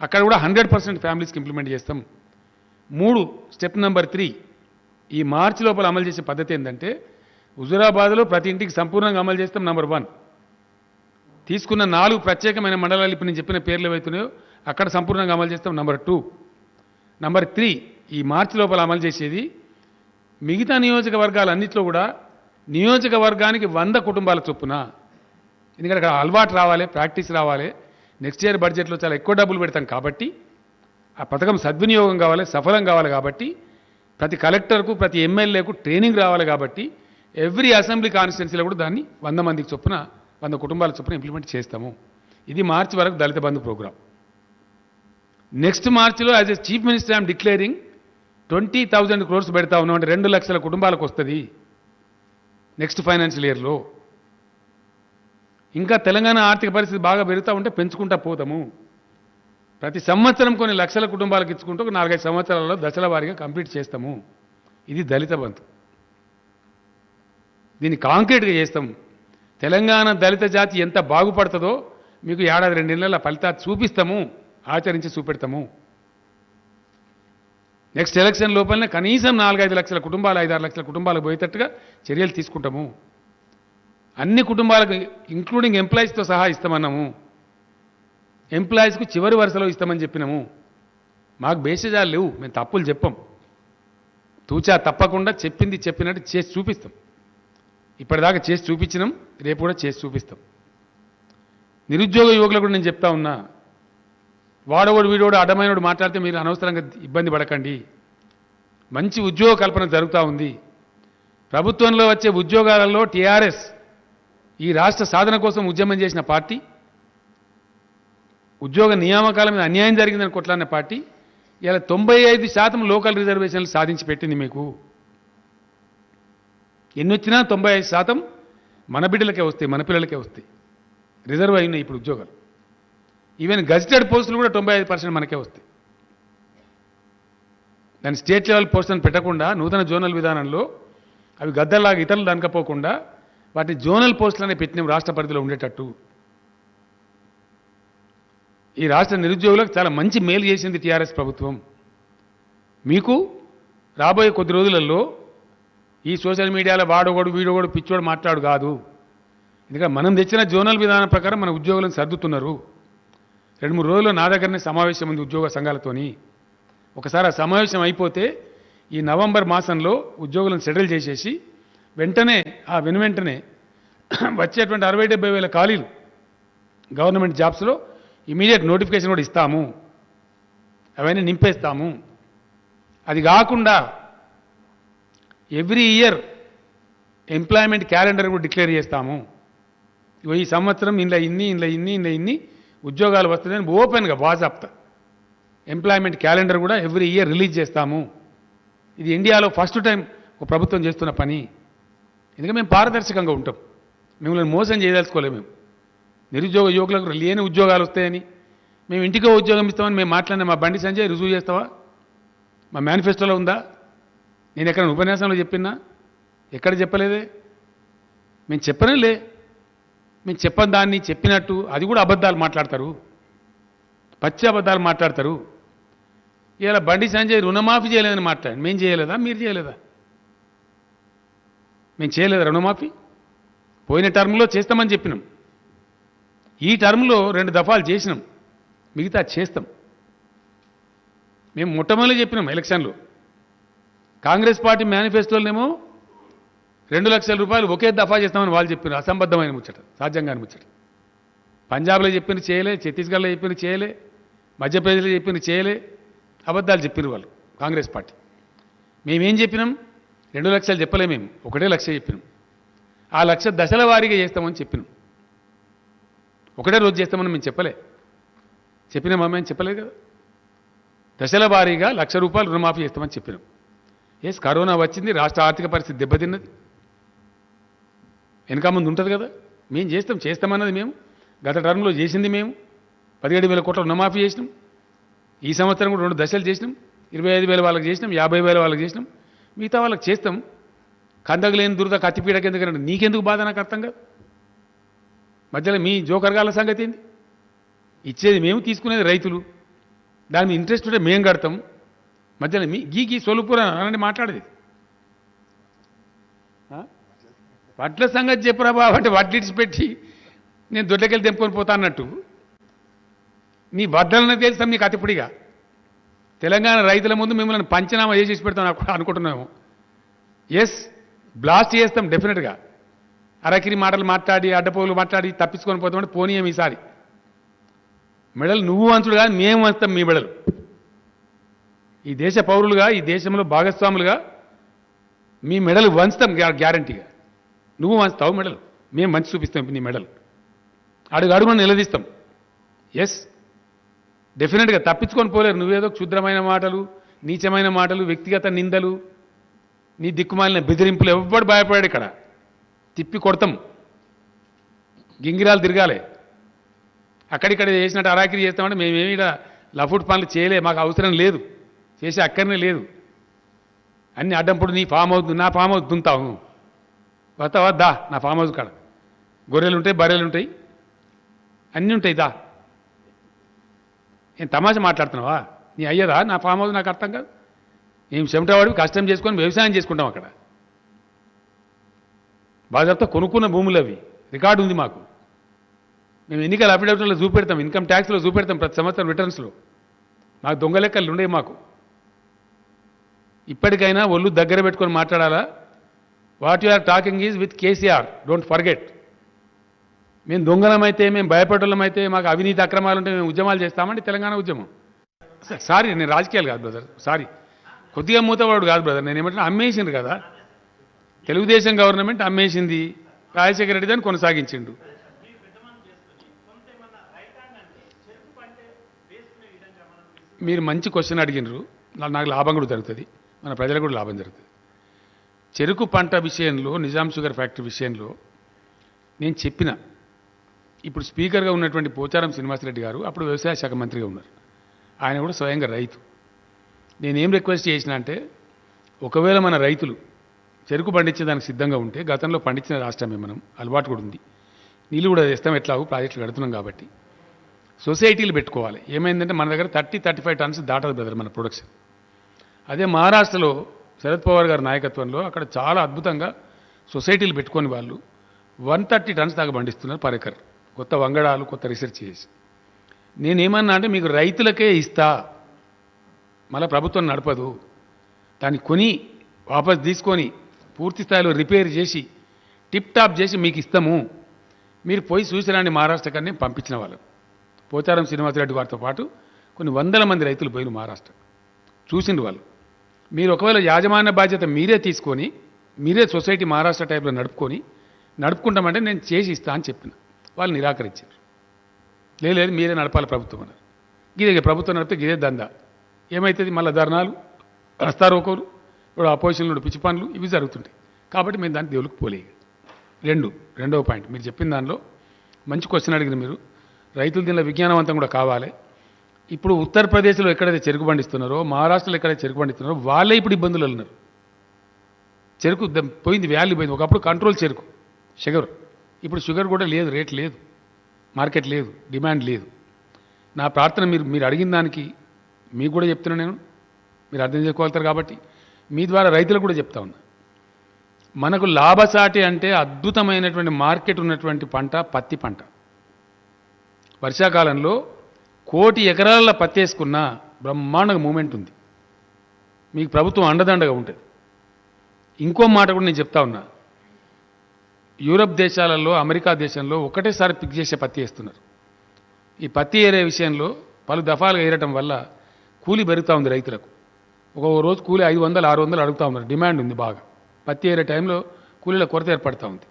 Speaker 1: అక్కడ కూడా 100% ఫ్యామిలీస్కి ఇంప్లిమెంట్ చేస్తాం. 3, స్టెప్ నెంబర్ 3, ఈ మార్చి లోపల అమలు చేసే పద్ధతి ఏంటంటే, హుజూరాబాద్లో ప్రతి ఇంటికి సంపూర్ణంగా అమలు చేస్తాం. నంబర్ 1. తీసుకున్న 4 ప్రత్యేకమైన మండలాలు ఇప్పుడు నేను చెప్పిన పేర్లు ఏవైతున్నాయో అక్కడ సంపూర్ణంగా అమలు చేస్తాం. నంబర్ 2. నంబర్ 3, ఈ మార్చి లోపల అమలు చేసేది మిగతా నియోజకవర్గాలన్నింటిలో కూడా నియోజకవర్గానికి 100 కుటుంబాల చొప్పున. ఎందుకంటే అక్కడ అలవాటు రావాలి, ప్రాక్టీస్ రావాలి. నెక్స్ట్ ఇయర్ బడ్జెట్లో చాలా ఎక్కువ డబ్బులు పెడతాం కాబట్టి ఆ పథకం సద్వినియోగం కావాలి, సఫలం కావాలి. కాబట్టి ప్రతి కలెక్టర్కు, ప్రతి ఎమ్మెల్యేకు ట్రైనింగ్ రావాలి. కాబట్టి ఎవ్రీ అసెంబ్లీ కాన్స్టిట్యున్సీలో కూడా దాన్ని 100 మందికి చొప్పున, 100 కుటుంబాల చొప్పున ఇంప్లిమెంట్ చేస్తాము. ఇది మార్చి వరకు దళిత బంధు ప్రోగ్రాం. నెక్స్ట్ మార్చిలో as a chief minister I'm declaring 20,000 crores పెడతా ఉన్నాం. అంటే 2 లక్షల కుటుంబాలకు వస్తుంది నెక్స్ట్ ఫైనాన్షియల్ ఇయర్లో. ఇంకా తెలంగాణ ఆర్థిక పరిస్థితి బాగా పెరుగుతూ ఉంటే పెంచుకుంటా పోతాము. ప్రతి సంవత్సరం కొన్ని లక్షల కుటుంబాలకు ఇచ్చుకుంటూ ఒక 4-5 సంవత్సరాలలో దశల వారీగా కంప్లీట్ చేస్తాము. ఇది దళిత బంధు. దీన్ని కాంక్రీట్గా చేస్తాం. తెలంగాణ దళిత జాతి ఎంత బాగుపడుతుందో మీకు ఏడాది 2 నెలల ఫలితాలు చూపిస్తాము, ఆచరించి చూపెడతాము. నెక్స్ట్ ఎలక్షన్ లోపలనే కనీసం 4-5 లక్షల కుటుంబాలు, 5-6 లక్షల కుటుంబాలకు పోయేటట్టుగా చర్యలు తీసుకుంటాము. అన్ని కుటుంబాలకు ఇంక్లూడింగ్ ఎంప్లాయీస్తో సహా ఇస్తామన్నాము. ఎంప్లాయీస్కు చివరి వరుసలో ఇస్తామని చెప్పినాము. మాకు బేసిజాలు లేవు, మేము తప్పులు చెప్పం. తూచా తప్పకుండా చెప్పింది చెప్పినట్టు చేసి చూపిస్తాం. ఇప్పటిదాకా చేసి చూపించినాం, రేపు కూడా చేసి చూపిస్తాం. నిరుద్యోగ యువకులకు కూడా నేను చెప్తా ఉన్నా, వాడోడు వీడోడు అడ్డమైనోడు మాట్లాడితే మీరు అనవసరంగా ఇబ్బంది పడకండి. మంచి ఉద్యోగ కల్పన జరుగుతూ ఉంది. ప్రభుత్వంలో వచ్చే ఉద్యోగాలలో టీఆర్ఎస్ ఈ రాష్ట్ర సాధన కోసం ఉద్యమం చేసిన పార్టీ, ఉద్యోగ నియామకాల మీద అన్యాయం జరిగిందని కొట్లాడిన పార్టీ ఇలా 95% లోకల్ రిజర్వేషన్లు సాధించి పెట్టింది. మీకు ఎన్ని వచ్చినా 95% మన బిడ్డలకే వస్తాయి, మన పిల్లలకే వస్తాయి. రిజర్వ్ అయినాయి ఇప్పుడు ఉద్యోగాలు. ఈవెన్ గజిటెడ్ పోస్టులు కూడా 95% మనకే వస్తాయి. దాని స్టేట్ లెవెల్ పోస్టులను పెట్టకుండా నూతన జోనల్ విధానంలో అవి గద్దల్లాగా ఇతరులు దనకపోకుండా వాటిని జోనల్ పోస్టులనే పెట్టినాం రాష్ట్ర పరిధిలో ఉండేటట్టు. ఈ రాష్ట్ర నిరుద్యోగులకు చాలా మంచి మేలు చేసింది టీఆర్ఎస్ ప్రభుత్వం. మీకు రాబోయే కొద్ది రోజులలో ఈ సోషల్ మీడియాలో వాడోగోడు వీడోగోడు పిచ్చోడు మాట్లాడు కాదు. ఎందుకంటే మనం తెచ్చిన జోనల్ విధానం ప్రకారం మన ఉద్యోగులను సర్దుతున్నారు. 2-3 రోజుల్లో నా దగ్గరనే సమావేశం ఉంది ఉద్యోగ సంఘాలతోని. ఒకసారి ఆ సమావేశం అయిపోతే ఈ నవంబర్ మాసంలో ఉద్యోగులను సెటిల్ చేసేసి వెంటనే వెంటనే వచ్చేటువంటి 60-70 వేల ఖాళీలు గవర్నమెంట్ జాబ్స్లో ఇమీడియట్ నోటిఫికేషన్ కూడా ఇస్తాము, అవన్నీ నింపేస్తాము. అది కాకుండా ఎవ్రీ ఇయర్ ఎంప్లాయ్మెంట్ క్యాలెండర్ కూడా డిక్లేర్ చేస్తాము. ఈ సంవత్సరం ఇంట్లో ఇన్ని ఉద్యోగాలు వస్తున్నాయని ఓపెన్గా వాజాప్తా ఎంప్లాయ్మెంట్ క్యాలెండర్ కూడా ఎవ్రీ ఇయర్ రిలీజ్ చేస్తాము. ఇది ఇండియాలో ఫస్ట్ టైం ఒక ప్రభుత్వం చేస్తున్న పని. ఎందుకంటే మేము పారదర్శకంగా ఉంటాం, మిమ్మల్ని మోసం చేయదలుచుకోలేము. మేము నిరుద్యోగ యువకులకు లేని ఉద్యోగాలు వస్తాయని, మేము ఇంటికో ఉద్యోగం ఇస్తామని మేము మాట్లాడిన మా బండి సంజయ్ రుజువు చేస్తావా? మా మేనిఫెస్టోలో ఉందా? నేను ఎక్కడ ఉపన్యాసంలో చెప్పినా? ఎక్కడ చెప్పలేదే. మేము చెప్పనేలే, మేము చెప్పని దాన్ని చెప్పినట్టు అది కూడా అబద్ధాలు మాట్లాడతారు, పచ్చి అబద్ధాలు మాట్లాడతారు. ఇలా బండి సంజయ్ రుణమాఫీ చేయలేదని మాట్లాడి మేము చేయలేదా, మీరు చేయలేదా? మేము చేయలేదా రుణమాఫీ? పోయిన టర్మ్లో చేస్తామని చెప్పినాం, ఈ టర్మ్లో 2 దఫాలు చేసినాం, మిగతా చేస్తాం. మేము మొట్టమొదటి చెప్పినాం ఎలక్షన్లో. కాంగ్రెస్ పార్టీ మేనిఫెస్టోలోనేమో 2 లక్షల రూపాయలు ఒకే దఫా చేస్తామని వాళ్ళు చెప్పినారు. అసంబద్ధమైన ముచ్చట, సాధ్యంగాని ముచ్చట. పంజాబ్లో చెప్పింది చేయలే, ఛత్తీస్గఢ్లో చెప్పింది చేయలే, మధ్యప్రదేశ్లో చెప్పింది చేయలే, అబద్ధాలు చెప్పినారు వాళ్ళు కాంగ్రెస్ పార్టీ. మేమేం చెప్పినాం? 2 లక్షలు చెప్పలే, మేము 1 లక్ష చెప్పినాం. ఆ లక్ష దశల వారీగా చేస్తామని చెప్పినాం. ఒకటే రోజు చేస్తామని మేము చెప్పలే, చెప్పినామా? మేము చెప్పలేదు కదా. దశల వారీగా ₹1,00,000 రుణమాఫీ చేస్తామని చెప్పినాం. ఎస్, కరోనా వచ్చింది, రాష్ట్ర ఆర్థిక పరిస్థితి దెబ్బతిన్నది, వెనక ముందు ఉంటుంది కదా. మేము చేస్తామన్నది మేము గత టర్మ్లో చేసింది. మేము 17,000 కోట్ల రుణమాఫీ చేసినాం. ఈ సంవత్సరం కూడా 2 దశలు చేసినాం. 25,000 వాళ్ళకి చేసినాం, 50,000 వాళ్ళకి చేసినాం, మిగతా వాళ్ళకి చేస్తాం. కందగలేని దురద కత్తిపీడకి ఎందుకంటే నీకెందుకు బాధ నాకు అర్థం కాదు. మధ్యలో మీ జోకర్గాల సంగతి ఏంది? ఇచ్చేది మేము, తీసుకునేది రైతులు. దాని మీద ఇంట్రెస్ట్ ఉంటే మేము కడతాం. మధ్యలో మీ గీ సొలుపుర అని మాట్లాడేది. వడ్ల సంగతి చెప్పురా బాబు అంటే వడ్లు ఇడిచిపెట్టి నేను దొడ్లకెళ్ళి తెంపుకొని పోతా అన్నట్టు నీ వడ్డలను తెలుస్తాం నీకు అతిపుడిగా. తెలంగాణ రైతుల ముందు మిమ్మల్ని పంచనామా చేసి పెడతాం అనుకుంటున్నాము. ఎస్, బ్లాస్ట్ చేస్తాం డెఫినెట్గా. అరకిరి మాటలు మాట్లాడి అడ్డపోలు మాట్లాడి తప్పించుకొని పోతామంటే పోనీయం. ఈసారి మెడలు నువ్వు వంచుడు కానీ మేము వంచుతాం మీ మెడలు. ఈ దేశ పౌరులుగా, ఈ దేశంలో భాగస్వాములుగా మీ మెడలు వంచుతాం గ్యారంటీగా. నువ్వు వంచుతావు మెడలు, మేము మంచి చూపిస్తాం నీ మెడలు. అడుగును నిలదీస్తాం. ఎస్, డెఫినెట్గా తప్పించుకొని పోలేరు. నువ్వేదో క్షుద్రమైన మాటలు, నీచమైన మాటలు, వ్యక్తిగత నిందలు, నీ దిక్కుమాలిన బెదిరింపులు ఎవ్వడు భయపడాడు. ఇక్కడ తిప్పి కొడతాం, గింగిరాలు తిరగాలి. అక్కడిక్కడ చేసినట్టు అరాకిరి చేస్తామంటే మేమేమి లఫుట్ పనులు చేయలే, మాకు అవసరం లేదు, చేసే అక్కడనే లేదు. అన్ని అడ్డంపుడు నీ ఫామ్ హౌస్, నా ఫామ్ హౌస్ దుంతావు, వస్తావా? దా నా ఫామ్ హౌస్ కాడ గొర్రెలు ఉంటాయి, బర్రెలు ఉంటాయి, అన్నీ ఉంటాయి. దా. నేను తమాషా మాట్లాడుతున్నావా? నీ అయ్యదా నా ఫామ్ హౌస్? నాకు అర్థం కాదు. మేము చెమటవాడివి కష్టం చేసుకొని వ్యవసాయం చేసుకుంటాం. అక్కడ బాధ్యత కొనుక్కున్న భూములు అవి, రికార్డు ఉంది మాకు. మేము ఎన్నికల అఫిడవిట్లో చూపెడతాం, ఇన్కమ్ ట్యాక్స్లో చూపెడతాం, ప్రతి సంవత్సరం రిటర్న్స్లో. మాకు దొంగ లెక్కలు ఉండేవి మాకు. ఇప్పటికైనా ఒళ్ళు దగ్గర పెట్టుకొని మాట్లాడాలా. What you are talking is with KCR, don't forget. మేము దొంగలమైతే, మేము భయపడలమైతే, మాకు అవినీతి అక్రమాలు ఉంటే మేము ఉద్యమాలు చేస్తామండి. తెలంగాణ ఉద్యమం. సారీ, నేను రాజకీయాలు కాదు బ్రదర్, సారీ, కొద్దిగా మూతవాడు కాదు బ్రదర్. నేను ఏమంటున్నా, అమ్మేసిండు కదా తెలుగుదేశం గవర్నమెంట్, అమ్మేసింది. రాజశేఖర రెడ్డి దాన్ని కొనసాగించిండు. మీరు మంచి క్వశ్చన్ అడిగినరు, నాకు లాభం కూడా జరుగుతుంది, మన ప్రజలకు కూడా లాభం జరుగుతుంది. చెరుకు పంట విషయంలో, నిజాం షుగర్ ఫ్యాక్టరీ విషయంలో నేను చెప్పిన, ఇప్పుడు స్పీకర్గా ఉన్నటువంటి పోచారం శ్రీనివాసరెడ్డి గారు అప్పుడు వ్యవసాయ శాఖ మంత్రిగా ఉన్నారు. ఆయన కూడా స్వయంగా రైతు. నేనేం రిక్వెస్ట్ చేసిన అంటే, ఒకవేళ మన రైతులు చెరుకు పండించేదానికి సిద్ధంగా ఉంటే, గతంలో పండించిన రాష్ట్రమే మనం, అలవాటు కూడా ఉంది, నీళ్ళు కూడా తెస్తాం, ఎట్లాగో ప్రాజెక్టులు కడుతున్నాం కాబట్టి సొసైటీలు పెట్టుకోవాలి. ఏమైందంటే మన దగ్గర 30-35 టన్స్ దాటదు బ్రదర్ మన ప్రొడక్షన్. అదే మహారాష్ట్రలో శరద్ పవార్ గారి నాయకత్వంలో అక్కడ చాలా అద్భుతంగా సొసైటీలు పెట్టుకొని వాళ్ళు 130 టన్స్ దాకా పండిస్తున్నారు పర్ ఎకర్. కొత్త వంగడాలు, కొత్త రీసెర్చ్ చేసి. నేనేమన్నా అంటే, మీకు రైతులకే ఇస్తా, మళ్ళీ ప్రభుత్వం నడపదు, దాన్ని కొని వాపస్ తీసుకొని పూర్తి స్థాయిలో రిపేర్ చేసి టిప్ టాప్ చేసి మీకు ఇస్తాము, మీరు పోయి చూసిరండి మహారాష్ట్ర కన్నా పంపించిన వాళ్ళు. పోచారం శ్రీనివాసరెడ్డి గారితో పాటు కొన్ని వందల మంది రైతులు పోయిన మహారాష్ట్ర చూసిండు వాళ్ళు. మీరు ఒకవేళ యాజమాన్య బాధ్యత మీరే తీసుకొని, మీరే సొసైటీ మహారాష్ట్ర టైప్లో నడుపుకుంటామంటే నేను చేసి ఇస్తా అని చెప్పిన. వాళ్ళు నిరాకరించారు. లేదు మీరే నడపాలి ప్రభుత్వం అన్నారు. గిదే ప్రభుత్వం నడిపితే గిదే దందా. ఏమవుతుంది? మళ్ళీ ధర్నాలు, రస్తారోకోలు, ఇప్పుడు అపోజిషన్లో పిచ్చి పనులు ఇవి జరుగుతుంటాయి. కాబట్టి మేము దాన్ని దేవులకు పోలేదు. రెండవ పాయింట్, మీరు చెప్పిన దానిలో మంచి క్వశ్చన్ అడిగిన మీరు. రైతులు దీనిలో విజ్ఞానవంతం కూడా కావాలి. ఇప్పుడు ఉత్తరప్రదేశ్లో ఎక్కడైతే చెరుకు పండిస్తున్నారో, మహారాష్ట్రలో ఎక్కడైతే చెరుకు పండిస్తున్నారో వాళ్ళే ఇప్పుడు ఇబ్బందులు ఉన్నారు. చెరుకు పోయింది, వాల్యూ పోయింది. ఒకప్పుడు కంట్రోల్ చెరుకు, షుగర్. ఇప్పుడు షుగర్ కూడా లేదు, రేట్ లేదు, మార్కెట్ లేదు, డిమాండ్ లేదు. నా ప్రార్థన మీరు అడిగిన దానికి మీకు కూడా చెప్తున్నా నేను, మీరు అర్థం చేసుకోగలుగుతారు కాబట్టి మీ ద్వారా రైతులకు కూడా చెప్తా ఉన్నా. మనకు లాభసాటి అంటే అద్భుతమైనటువంటి మార్కెట్ ఉన్నటువంటి పంట పత్తి పంట. వర్షాకాలంలో 1 కోటి ఎకరాల పత్తి వేసుకున్న బ్రహ్మాండంగా మూమెంట్ ఉంది. మీకు ప్రభుత్వం అండదండగా ఉంటుంది. ఇంకో మాట కూడా నేను చెప్తా ఉన్నా, యూరప్ దేశాలలో, అమెరికా దేశంలో ఒకటేసారి పిక్ చేసే పత్తి వేస్తున్నారు. ఈ పత్తి ఏరే విషయంలో పలు దఫాలుగా ఏరటం వల్ల కూలి పెరుగుతూ ఉంది రైతులకు. ఒక రోజు కూలి 500, 600 అడుగుతూ ఉన్నారు. డిమాండ్ ఉంది బాగా. పత్తి ఏరే టైంలో కూలీల కొరత ఏర్పడుతూ ఉంది.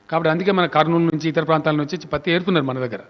Speaker 1: కాబట్టి అందుకే మన కర్నూలు నుంచి ఇతర ప్రాంతాల నుంచి పత్తి ఏరుతున్నారు మన దగ్గర.